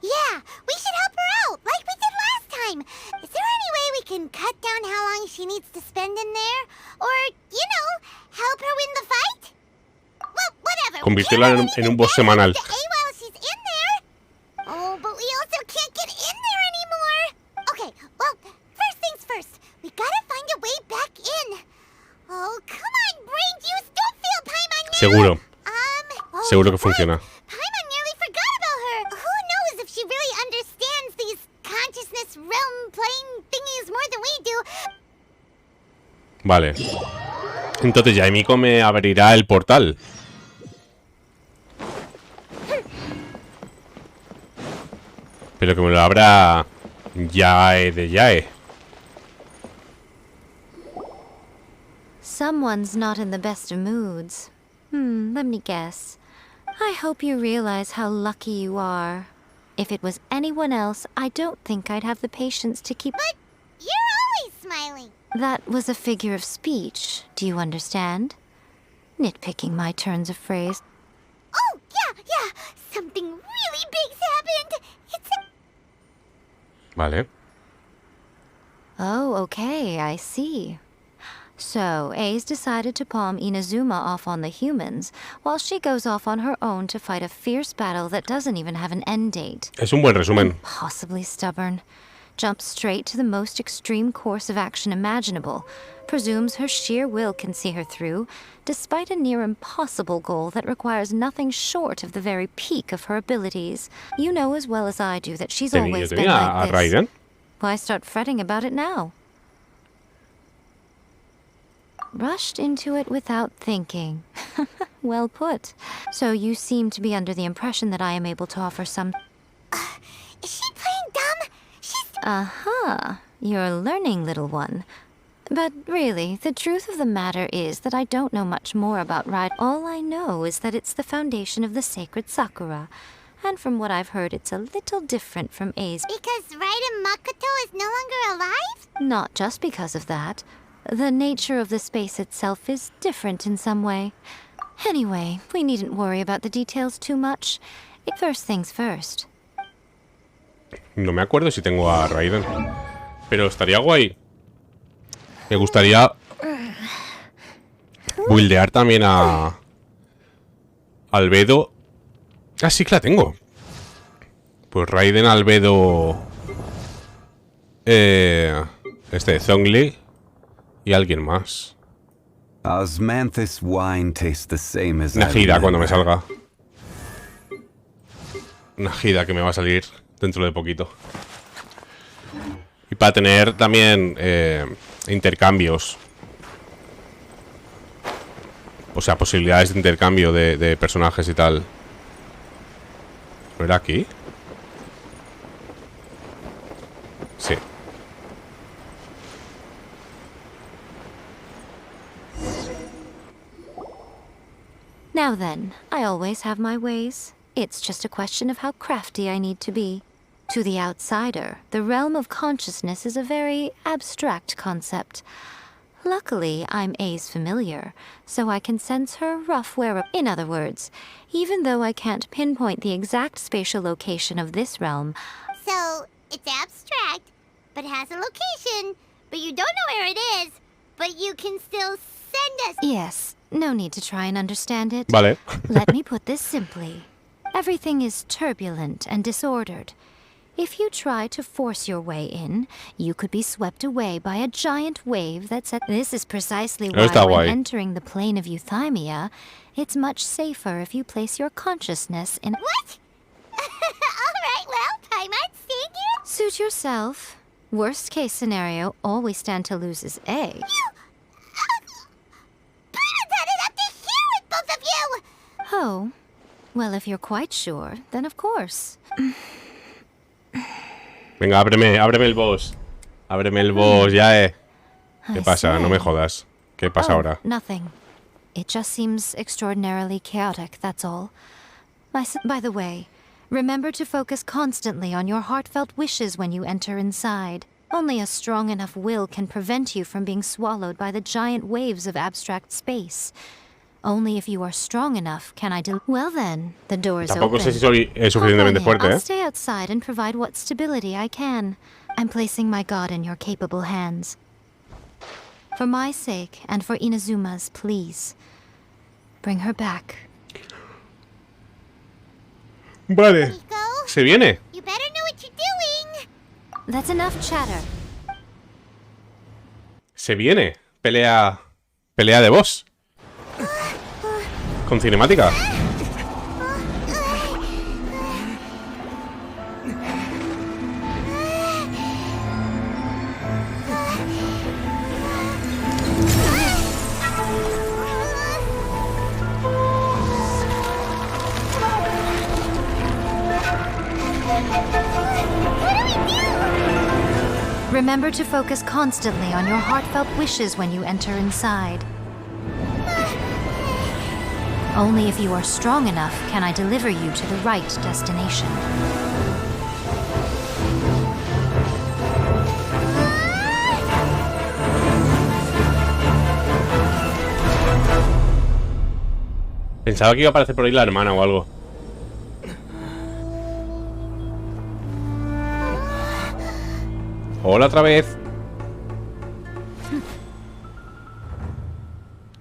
Yeah, we should help her out, like we did last time. Is there any way we can cut down how long she needs to spend in there? Or, you know, help her win the fight? Well, whatever. Convirtiéndola en un boss semanal. A while she's in there. Oh, but we also can't get in there anymore. Okay, well, first things first. We gotta find a way back in. Oh, come on, brain juice. Don't fail Paimon now. Seguro. Seguro que funciona. Paimon nearly forgot about her. Who knows if she really understands these consciousness realm plane thingies more than we do. Vale. Entonces ya Emiko me abrirá el portal. Pero que me lo abra Yae de Yae. Someone's not in the best of moods. Let me guess. I hope you realize how lucky you are. If it was anyone else, I don't think I'd have the patience to keep... But you're always smiling. That was a figure of speech. Do you understand? Nitpicking my turns of phrase. Oh, yeah. Something really big's happened. It's a... Vale. Oh, okay, I see. So, A's decided to palm Inazuma off on the humans, while she goes off on her own to fight a fierce battle that doesn't even have an end date. Es un buen resumen. Impossibly stubborn. Jumps straight to the most extreme course of action imaginable. Presumes her sheer will can see her through, despite a near impossible goal that requires nothing short of the very peak of her abilities. You know as well as I do that she's always been like this. Raiden. Why start fretting about it now? Rushed into it without thinking. Well put. So you seem to be under the impression that I am able to offer some... Is she playing dumb? She's... Aha. You're learning, little one. But really, the truth of the matter is that I don't know much more about Raiden. All I know is that it's the foundation of the sacred Sakura. And from what I've heard, it's a little different from A's. Because Raiden Makoto is no longer alive? Not just because of that. The nature of the space itself is different in some way. Anyway, we needn't worry about the details too much. First things first. No me acuerdo si tengo a Raiden. Pero estaría guay. Me gustaría buildear también a Albedo. Ah, sí que la tengo. Pues Raiden, Albedo, Zhongli y alguien más. Osmanthus wine tastes the same as Najida cuando me salga. Najida que me va a salir dentro de poquito. Y para tener también intercambios. O sea, posibilidades de intercambio de personajes y tal. ¿No era aquí? Sí. Now then, I always have my ways. It's just a question of how crafty I need to be. To the outsider, the realm of consciousness is a very abstract concept. Luckily, I'm A's familiar, so I can sense her rough whereabouts. In other words, even though I can't pinpoint the exact spatial location of this realm, So, it's abstract, but has a location, but you don't know where it is, but you can still send us... Yes, no need to try and understand it. Vale. Let me put this simply. Everything is turbulent and disordered. If you try to force your way in, you could be swept away by a giant wave that's at... This is precisely why when entering the plane of Euthymia, it's much safer if you place your consciousness in... What? Alright, well, Paimon, thank you. Suit yourself. Worst case scenario, all we stand to lose is A. Paimon's had it up to here with both of you! Oh. Well, if you're quite sure, then of course. Venga, ábreme el boss. Ábreme el boss, ya ¿Qué pasa? No me jodas. ¿Qué pasa ahora? Nothing. It just seems extraordinarily chaotic, that's all. By the way, remember to focus constantly on your heartfelt wishes when you enter inside. Only a strong enough will can prevent you from being swallowed by the giant waves of abstract space. Only if you are strong enough can I Well then, the door is Tampoco open. sé si soy suficientemente fuerte, I'll stay outside and provide what stability I can. I'm placing my god in your capable hands. For my sake and for Inazuma's, please. Bring her back. Vale. Se viene. You better know what you're doing. That's enough chatter. Se viene. Pelea de boss. Con cinemática. Remember to focus constantly on your heartfelt wishes when you enter inside. Only if you are strong enough can I deliver you to the right destination. Pensaba que iba a aparecer por ahí la hermana o algo. Hola otra vez.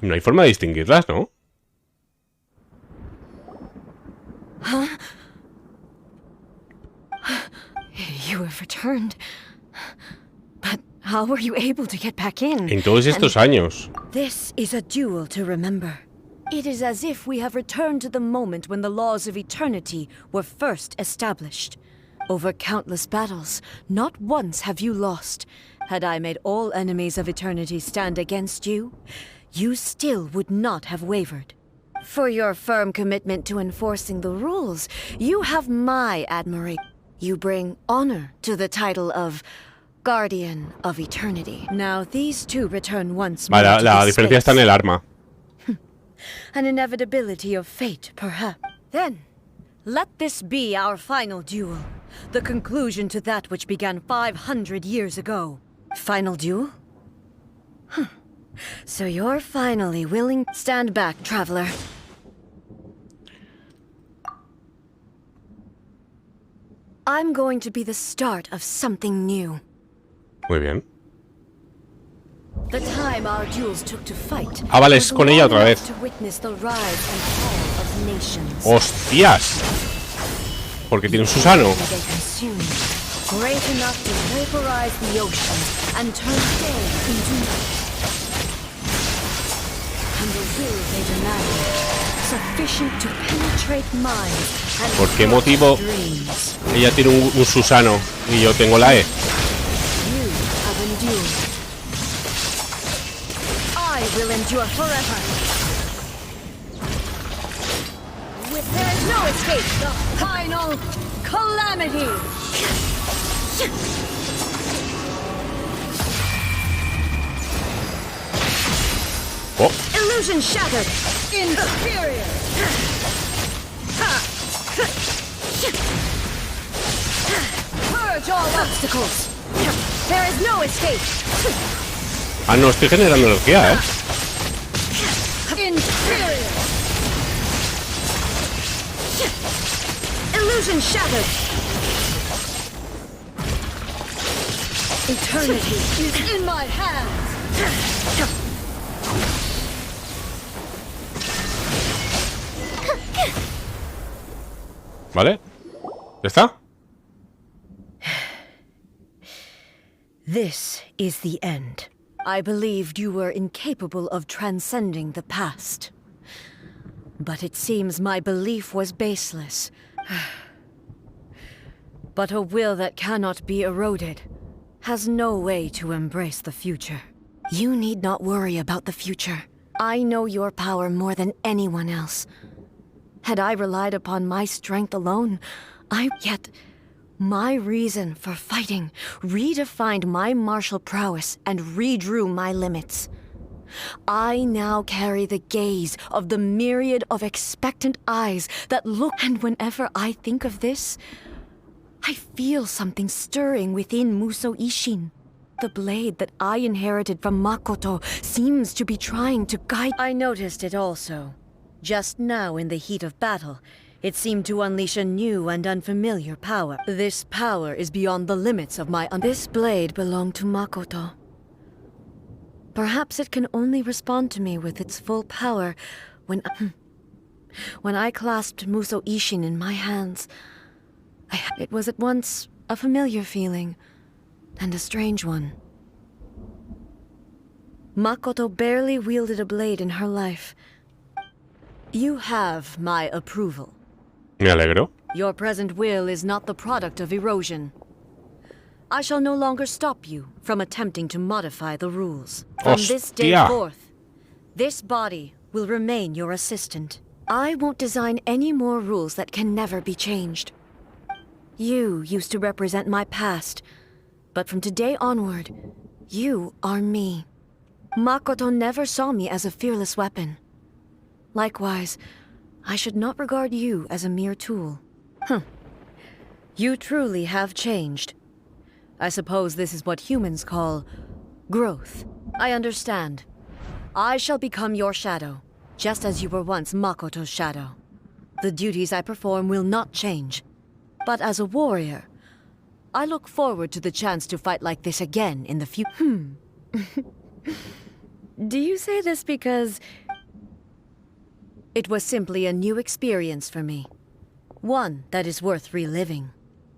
No hay forma de distinguirlas, ¿no? Huh? You have returned. But how were you able to get back in? En todos estos años. This is a duel to remember. It is as if we have returned to the moment when the laws of eternity were first established. Over countless battles, not once have you lost. Had I made all enemies of eternity stand against you, you still would not have wavered. For your firm commitment to enforcing the rules, you have my admiration. You bring honor to the title of Guardian of Eternity. Now these two return once more Vale, to la this diferencia está en space. el arma. An inevitability of fate, perhaps. Then, let this be our final duel. The conclusion to that which began 500 years ago. Final duel? So you're finally willing... Stand back, traveler. I'm going to be the start of something new. Muy bien. The time our duels took to fight. Ah, vale, es con ella otra vez. To witness the rise and fall of nations. ¡Hostias! Porque tiene un Susano. Great enough to vaporize the ocean and turn day into night. And the will they demand, sufficient to penetrate minds and ¿Por qué motivo ella tiene un Susano y yo tengo la E? you have endured. I will endure forever. There is no escape. The final calamity. Oh. Illusion shattered. Inferior. Purge all obstacles. There is no escape. Ah, no, estoy generando energía, Inferior. Illusion shattered. Eternity is in my hands. ¿Vale? ¿Ya está? This is the end. I believed you were incapable of transcending the past. But it seems my belief was baseless. But a will that cannot be eroded has no way to embrace the future. You need not worry about the future. I know your power more than anyone else. Had I relied upon my strength alone, Yet, my reason for fighting redefined my martial prowess and redrew my limits. I now carry the gaze of the myriad of expectant eyes that look, and whenever I think of this, I feel something stirring within Musou Ishin. The blade that I inherited from Makoto seems to be trying to guide. I noticed it also. Just now in the heat of battle, it seemed to unleash a new and unfamiliar power. This power is beyond the limits of my This blade belonged to Makoto. Perhaps it can only respond to me with its full power when I clasped Musou Ishin in my hands. It was at once a familiar feeling and a strange one. Makoto barely wielded a blade in her life. You have my approval. Me alegro. Your present will is not the product of erosion. I shall no longer stop you from attempting to modify the rules. From this day forth, this body will remain your assistant. I won't design any more rules that can never be changed. You used to represent my past, but from today onward, you are me. Makoto never saw me as a fearless weapon. Likewise, I should not regard you as a mere tool. You truly have changed. I suppose this is what humans call growth. I understand. I shall become your shadow, just as you were once Makoto's shadow. The duties I perform will not change. But as a warrior, I look forward to the chance to fight like this again in the future. Do you say this because it was simply a new experience for me? One that is worth reliving.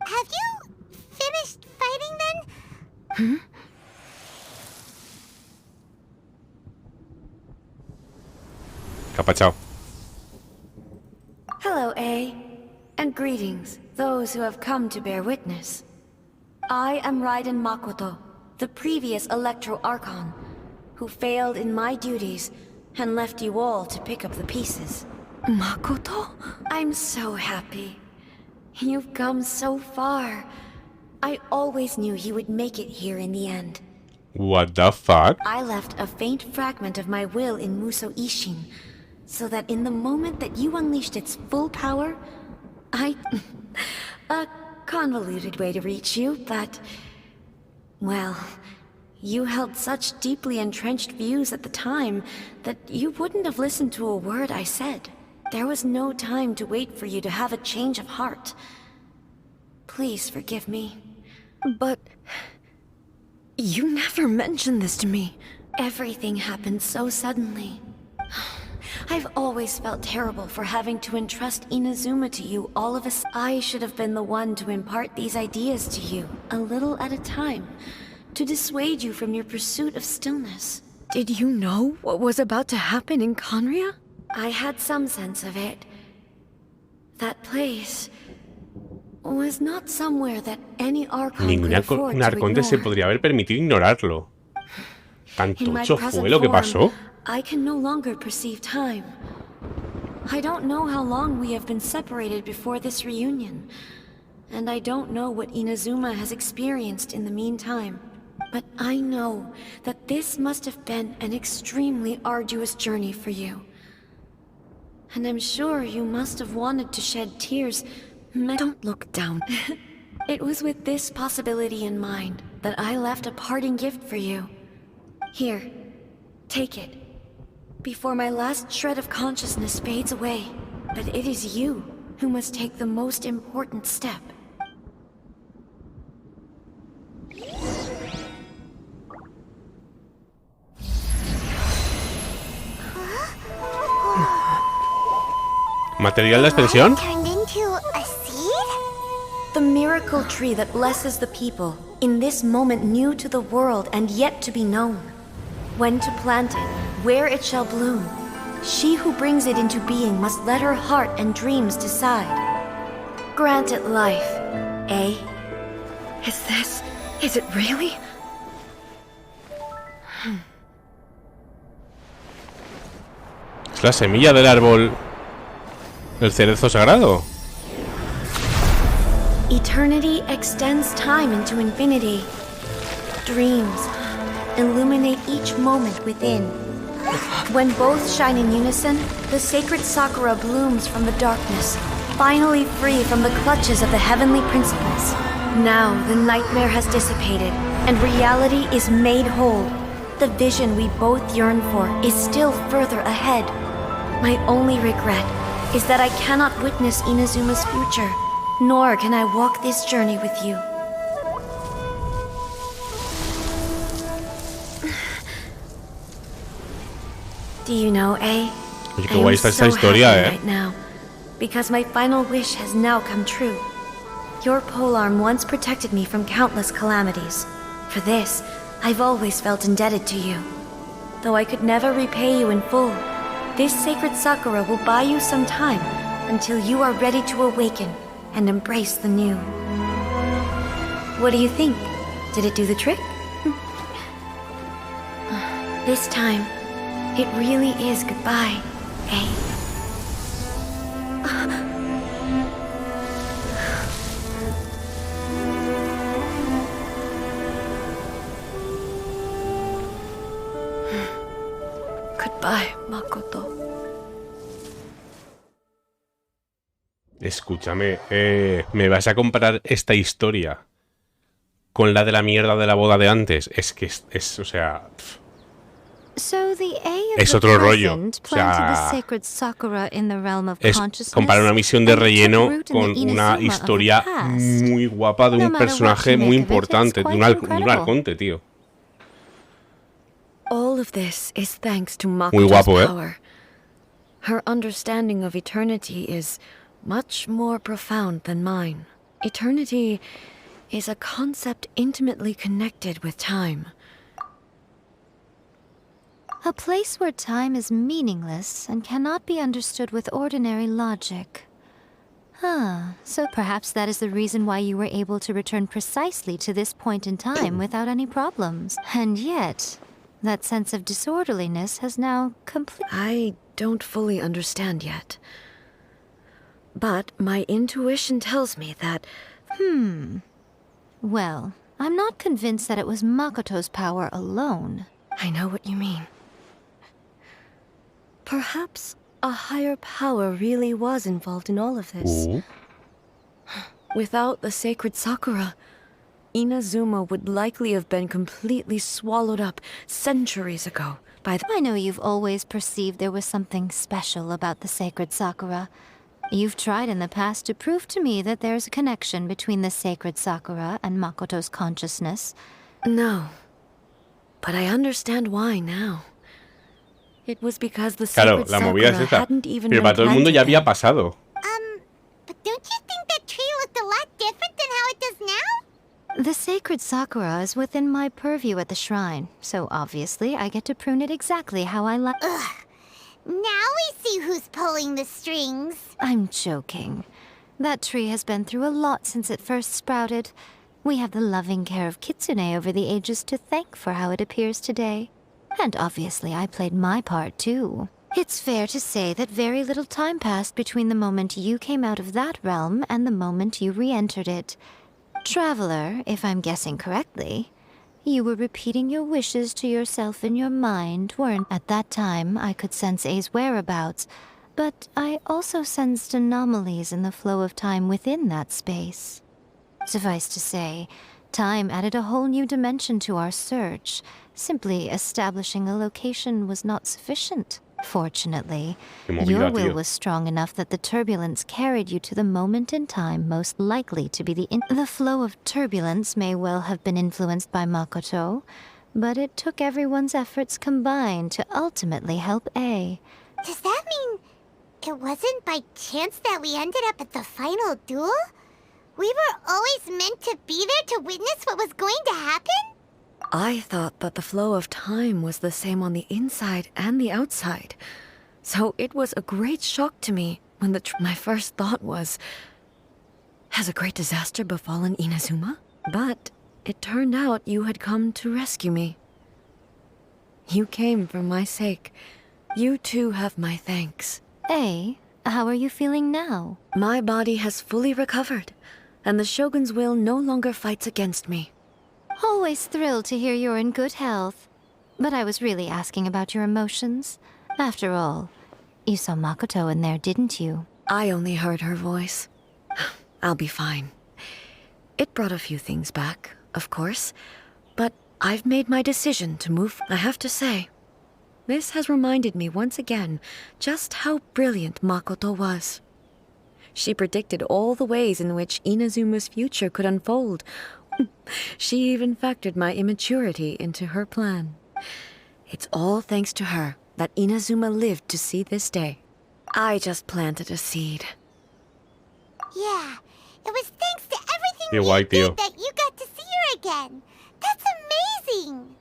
Have you finished fighting then? Capachao. Hello, A. And greetings, those who have come to bear witness. I am Raiden Makoto, the previous Electro Archon, who failed in my duties and left you all to pick up the pieces. Makoto? I'm so happy. You've come so far. I always knew you would make it here in the end. What the fuck? I left a faint fragment of my will in Musou Ishin, so that in the moment that you unleashed its full power, a convoluted way to reach you, but well, you held such deeply entrenched views at the time that you wouldn't have listened to a word I said. There was no time to wait for you to have a change of heart. Please forgive me. But you never mentioned this to me. Everything happened so suddenly. I've always felt terrible for having to entrust Inazuma to you all of us. I should have been the one to impart these ideas to you, a little at a time, to dissuade you from your pursuit of stillness. Did you know what was about to happen in Conria? I had some sense of it. That place was not somewhere that any Archon could afford to Arconte se podría haber permitido ignorarlo. Tan tocho fue lo que pasó. I can no longer perceive time. I don't know how long we have been separated before this reunion, and I don't know what Inazuma has experienced in the meantime. But I know that this must have been an extremely arduous journey for you. And I'm sure you must have wanted to shed tears. Don't look down. It was with this possibility in mind that I left a parting gift for you. Here, take it. Before my last shred of consciousness fades away. But it is you who must take the most important step. ¿Material de extensión? Turned into a seed? The miracle tree that blesses the people, in this moment new to the world and yet to be known. When to plant it, where it shall bloom. She who brings it into being must let her heart and dreams decide. Grant it life, eh? Is it really? Es la semilla del árbol, el cerezo sagrado. Eternity extends time into infinity. Dreams illuminate each moment within. When both shine in unison, the sacred sakura blooms from the darkness, finally free from the clutches of the heavenly principles. Now the nightmare has dissipated, and reality is made whole. The vision we both yearn for is still further ahead. My only regret is that I cannot witness Inazuma's future, nor can I walk this journey with you. Do you know, Oye, qué guay está esta historia, right now, because my final wish has now come true. Your polearm once protected me from countless calamities. For this, I've always felt indebted to you. Though I could never repay you in full, this sacred sakura will buy you some time until you are ready to awaken and embrace the new. What do you think? Did it do the trick? This time, it really is goodbye, eh? Goodbye, Makoto. Escúchame, ¿me vas a comparar esta historia con la de la mierda de la boda de antes? Es que es o sea... Es otro rollo. O sea, es comparar una misión de relleno con una historia muy guapa de un personaje muy importante, de un arconte, tío. All of this is thanks to Muy Makoto's guapo, power. Her understanding of eternity is much more profound than mine. Eternity is a concept intimately connected with time. A place where time is meaningless and cannot be understood with ordinary logic. So perhaps that is the reason why you were able to return precisely to this point in time without any problems. And yet, that sense of disorderliness has now I don't fully understand yet. But my intuition tells me that... Well, I'm not convinced that it was Makoto's power alone. I know what you mean. Perhaps a higher power really was involved in all of this. Ooh. Without the sacred sakura, Inazuma would likely have been completely swallowed up centuries ago by the... I know you've always perceived there was something special about the sacred sakura. You've tried in the past to prove to me that there's a connection between the sacred sakura and Makoto's consciousness. No. But I understand why now. It was because the Claro, sacred la movida es sakura esta. hadn't even Pero been para todo el mundo planted ya había then. pasado. But don't you think that tree looked a lot different than how it does now? The sacred sakura is within my purview at the shrine, so obviously I get to prune it exactly how I like. Ugh. Now we see who's pulling the strings. I'm joking. That tree has been through a lot since it first sprouted. We have the loving care of Kitsune over the ages to thank for how it appears today. And obviously I played my part too. It's fair to say that very little time passed between the moment you came out of that realm and the moment you re-entered it. Traveler, if I'm guessing correctly, you were repeating your wishes to yourself in your mind, weren't? At that time, I could sense A's whereabouts, but I also sensed anomalies in the flow of time within that space. Suffice to say, time added a whole new dimension to our search. Simply establishing a location was not sufficient. Fortunately, your will was strong enough that the turbulence carried you to the moment in time most likely to be the flow of turbulence may well have been influenced by Makoto, but it took everyone's efforts combined to ultimately help A. Does that mean It wasn't by chance that we ended up at the final duel? We were always meant to be there to witness what was going to happen? I thought that the flow of time was the same on the inside and the outside. So it was a great shock to me when my first thought was, has a great disaster befallen Inazuma? But it turned out you had come to rescue me. You came for my sake. You too have my thanks. Hey, how are you feeling now? My body has fully recovered, and the Shogun's will no longer fights against me. Always thrilled to hear you're in good health. But I was really asking about your emotions. After all, you saw Makoto in there, didn't you? I only heard her voice. I'll be fine. It brought a few things back, of course, but I've made my decision to move. I have to say, this has reminded me once again just how brilliant Makoto was. She predicted all the ways in which Inazuma's future could unfold. She even factored my immaturity into her plan. It's all thanks to her that Inazuma lived to see this day. I just planted a seed. Yeah, it was thanks to everything you did that you got to see her again. That's amazing!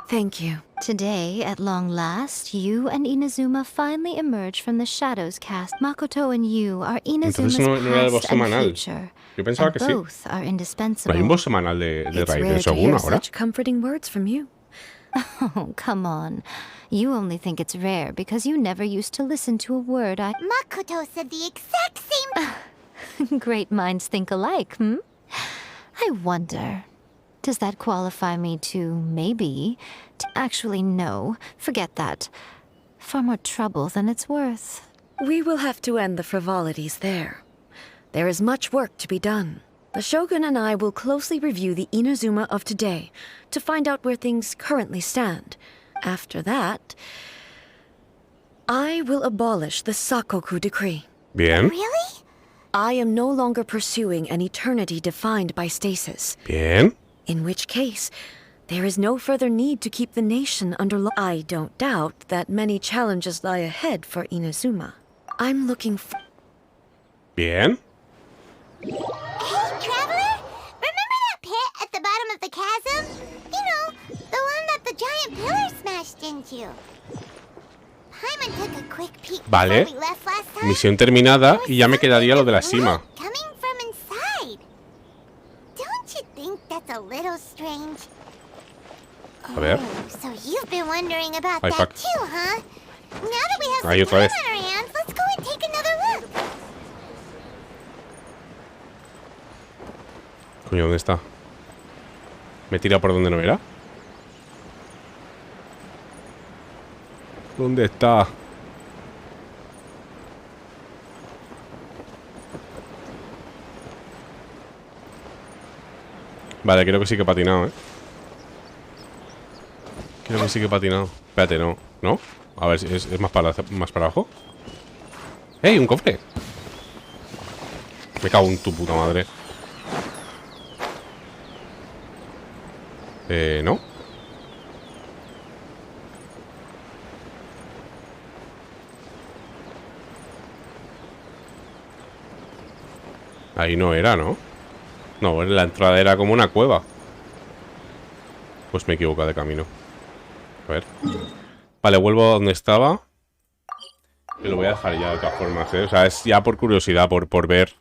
Thank you. Today, at long last, you and Inazuma finally emerge from the shadows cast. Makoto and you are Inazuma's past and future. Yo pensaba que sí. Both are indispensable. Hay un boss semanal de It's Raid rare de to Shogun hear ahora. such comforting words from you. Oh, come on. You only think it's rare because you never used to listen to a word I... Makoto said the exact same... Great minds think alike, hmm? I wonder... Does that qualify me to, maybe, to actually no, forget that. Far more trouble than it's worth. We will have to end the frivolities there. There is much work to be done. The Shogun and I will closely review the Inazuma of today to find out where things currently stand. After that, I will abolish the Sakoku decree. Bien. Really? I am no longer pursuing an eternity defined by stasis. Bien. In which case, there is no further need to keep the nation under law. I don't doubt that many challenges lie ahead for Inazuma. I'm looking for... Bien. Hey, Traveler! Remember that pit at the bottom of the chasm? You know, the one that the giant pillar smashed into. Paimon took a quick peek Vale. before we left last time. Misión terminada y ya me quedaría lo de la SIMA. Coming from inside. Don't you think that's a little strange? A ver. So you've been wondering about Ay, that fuck. too, huh? Now that we have Ahí some otra time vez. on our hands, let's go and take another look. Coño, ¿dónde está? ¿Me tira por donde no era? ¿Dónde está? Vale, creo que sí que he patinado, ¿eh? Creo que sí que he patinado. Espérate, no. ¿No? A ver, ¿es más para abajo? ¡Ey, un cofre! Me cago en tu puta madre. ¿No? Ahí no era, ¿no? No, la entrada era como una cueva. Pues me he equivocado de camino. A ver. Vale, vuelvo a donde estaba. Y lo voy a dejar ya de todas formas, ¿eh? O sea, es ya por curiosidad, por ver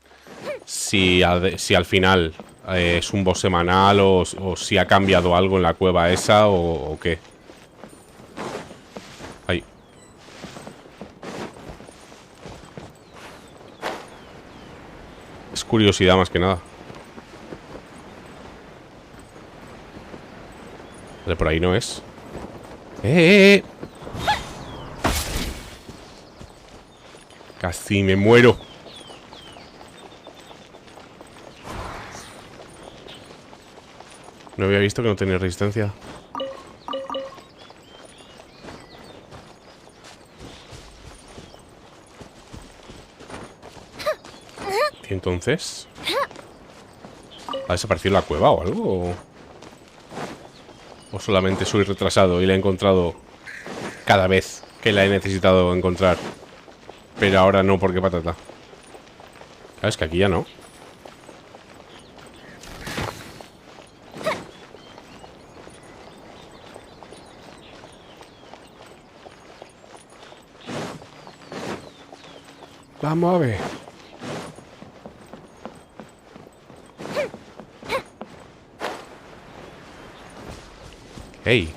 si al final es un boss semanal o si ha cambiado algo en la cueva esa o qué. Ahí. Es curiosidad más que nada. Vale, por ahí no es. Casi me muero. No había visto que no tenía resistencia. ¿Y entonces? ¿Ha desaparecido la cueva o algo? O solamente soy retrasado y la he encontrado cada vez que la he necesitado encontrar. Pero ahora no, porque patata. Claro, es que aquí ya no. Vamos a ver. Hey.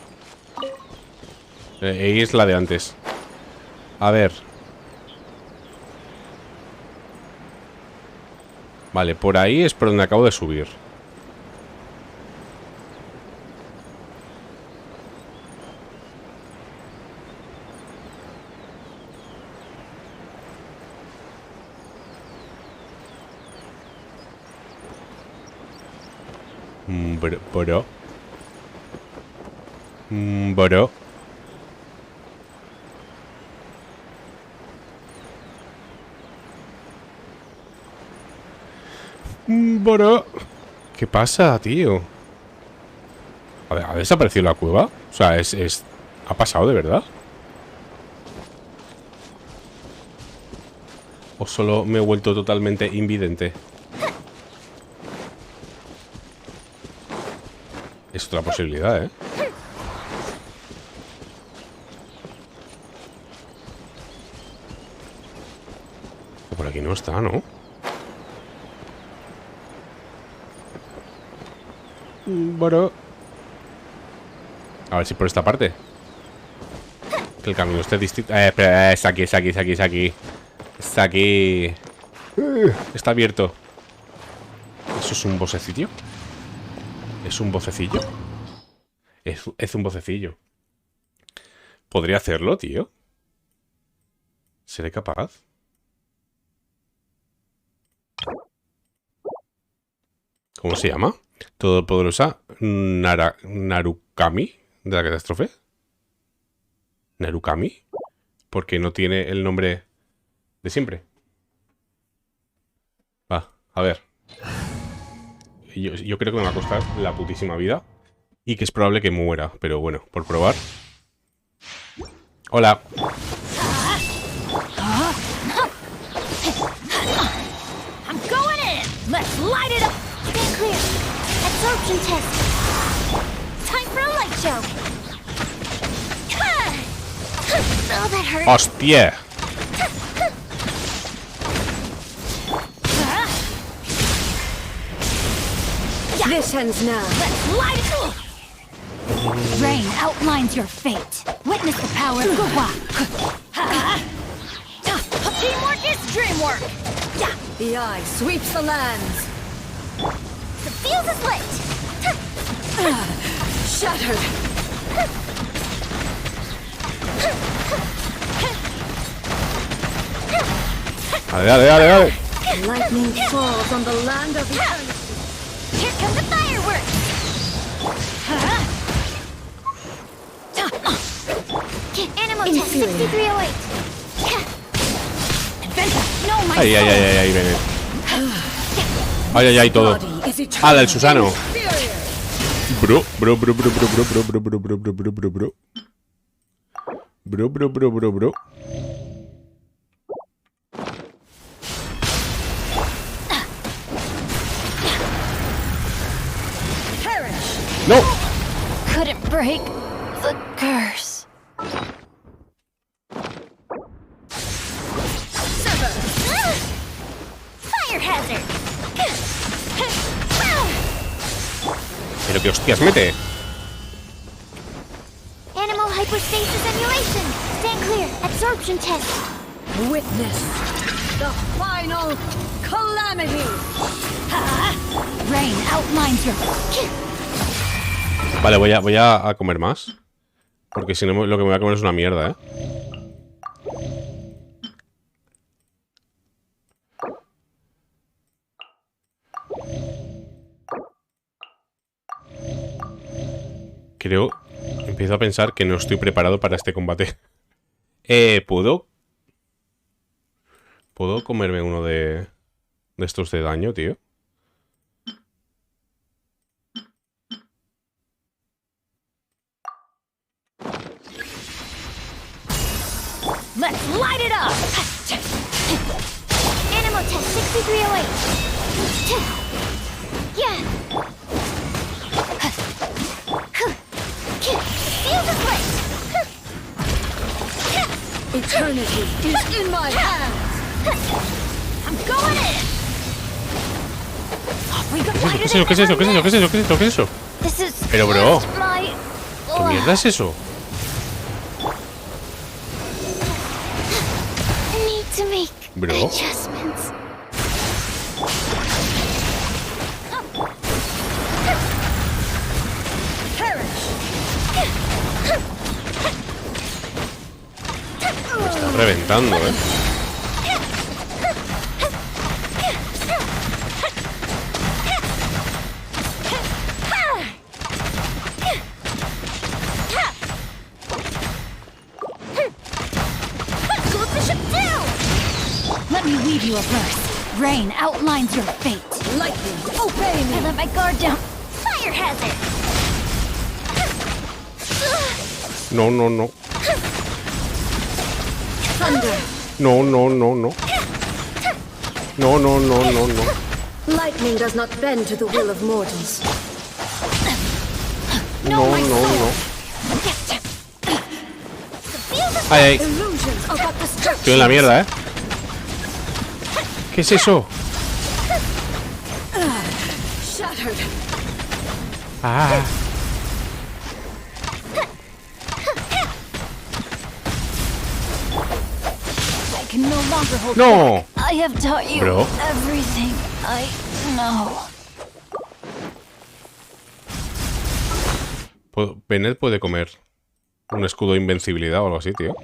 Es la de antes. A ver. Vale, por ahí es por donde acabo de subir. Bro. Bro. Bro. ¿Qué pasa, tío? ¿Ha desaparecido la cueva? O sea, ¿ha pasado de verdad? ¿O solo me he vuelto totalmente invidente? Es otra posibilidad, ¿eh? Por aquí no está, ¿no? Bro. A ver si por esta parte. Que el camino esté distinto. Espera, es aquí, es aquí, es aquí, es aquí. Está aquí. Está abierto. ¿Eso es un vocecillo? ¿Es un vocecillo? Es un vocecillo. ¿Podría hacerlo, tío? ¿Seré capaz? ¿Cómo se llama? Todopoderosa Narukami de la catástrofe. ¿Narukami? Porque no tiene el nombre de siempre. Va, a ver. Yo creo que me va a costar la putísima vida. Y que es probable que muera. Pero bueno, por probar. Hola. I'm going in. Let's light it up. Stand clear. Absorption test. Time for a light show. Oh, that hurt. ¡Hostia! This ends now. Let's light it up. Rain outlines your fate. Witness the power of Gua. Teamwork is dreamwork. The eye sweeps the lands. The fuse is lit. Shattered. Dale. Lightning falls on the land of eternity. Here come the fireworks. Animal test 6308. Ay, ven. Ay, todo. ¡Hala, el Susano! Bro. No. Couldn't break the curse. Fire hazard. Pero qué hostias mete. Animal hypostasis emulation. Stand clear. Absorption test. Witness the final calamity. Rain outlines your. Vale, voy a comer más. Porque si no, lo que me voy a comer es una mierda, ¿eh? Empiezo a pensar que no estoy preparado para este combate. ¿Puedo comerme uno de estos de daño, tío? light it up! Animal test 6308. Yeah. Feel the place. Eternity is in my hands. I'm going in! We got ¿Qué es eso? ¿Qué es eso? ¿Qué es eso? ¿Qué es eso? ¿Qué es eso? ¿Qué es eso? This is Pero, bro, my... ¿qué mierda es eso? Need to make Bro. adjustments. Me está reventando, ¿eh? Let me weave you a verse. Rain outlines your fate. Lightning, obey me. I let my guard down. Fire hazard! No, no, no. Thunder. No, no, no, no. No, no, no, no, no. Lightning does not bend to the will of mortals. No, no, no. Ay, ay. Illusions are but Estoy en la mierda, ¿eh? ¿Qué es eso? shattered. Ah. I can no longer hold No. back. I have taught you Bro. everything I know. Bennett puede comer un escudo de invencibilidad o algo así, tío.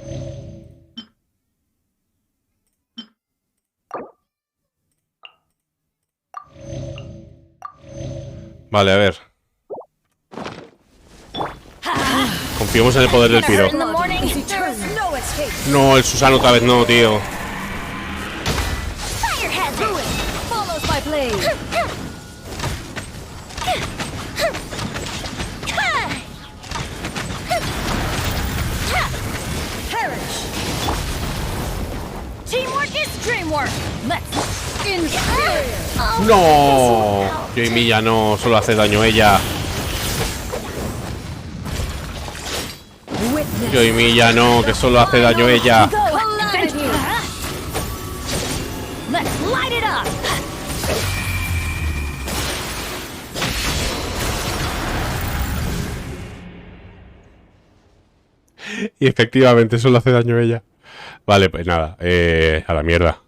Vale, a ver. Confiemos en el poder del piro. No, el Susano otra vez no, tío. Fire hazard! Follows my blade. Perish! Teamwork is dreamwork! Let's inspire! No. Yo y Milla no, solo hace daño ella. Yo y Milla no, que solo hace daño ella. Let's light it up! Y efectivamente solo hace daño ella. Vale, pues nada, a la mierda.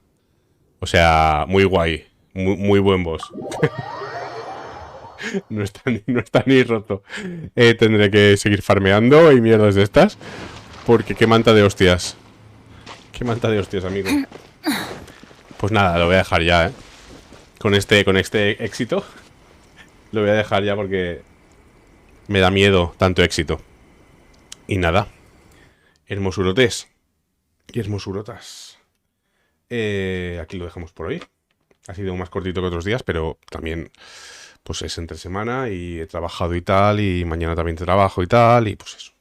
O sea, muy guay. Muy buen boss. No está ni roto. Tendré que seguir farmeando y mierdas de estas. Porque qué manta de hostias. Qué manta de hostias, amigo. Pues nada, lo voy a dejar ya, Con este éxito. Lo voy a dejar ya porque me da miedo tanto éxito. Y nada. Hermosurotes. Y hermosurotas. Aquí lo dejamos por hoy. Ha sido más cortito que otros días, pero también pues es entre semana y he trabajado y tal, y mañana también trabajo y tal, y pues eso.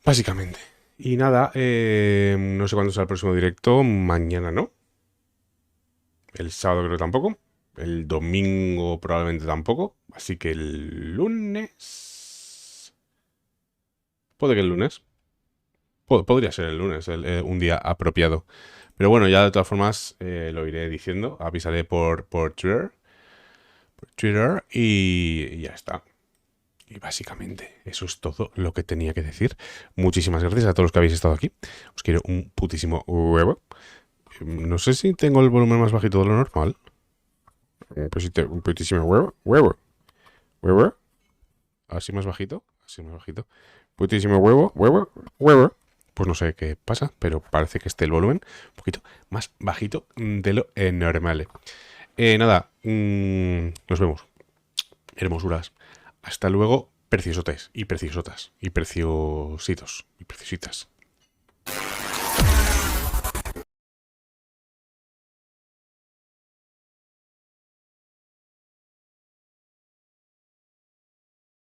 Básicamente. Y nada, no sé cuándo será el próximo directo, mañana no. El sábado creo que tampoco. El domingo probablemente tampoco. Así que el lunes... Puede que el lunes. Podría ser el lunes, un día apropiado. Pero bueno, ya de todas formas lo iré diciendo. Avisaré por Twitter. Y ya está. Y básicamente eso es todo lo que tenía que decir. Muchísimas gracias a todos los que habéis estado aquí. Os quiero un putísimo huevo. No sé si tengo el volumen más bajito de lo normal. Pues sí, un putísimo huevo. Así más bajito. Putísimo huevo. Pues no sé qué pasa, pero parece que esté el volumen un poquito más bajito de lo normal. Nada, nos vemos. Hermosuras. Hasta luego, preciosotes y preciosotas y preciositos y preciositas.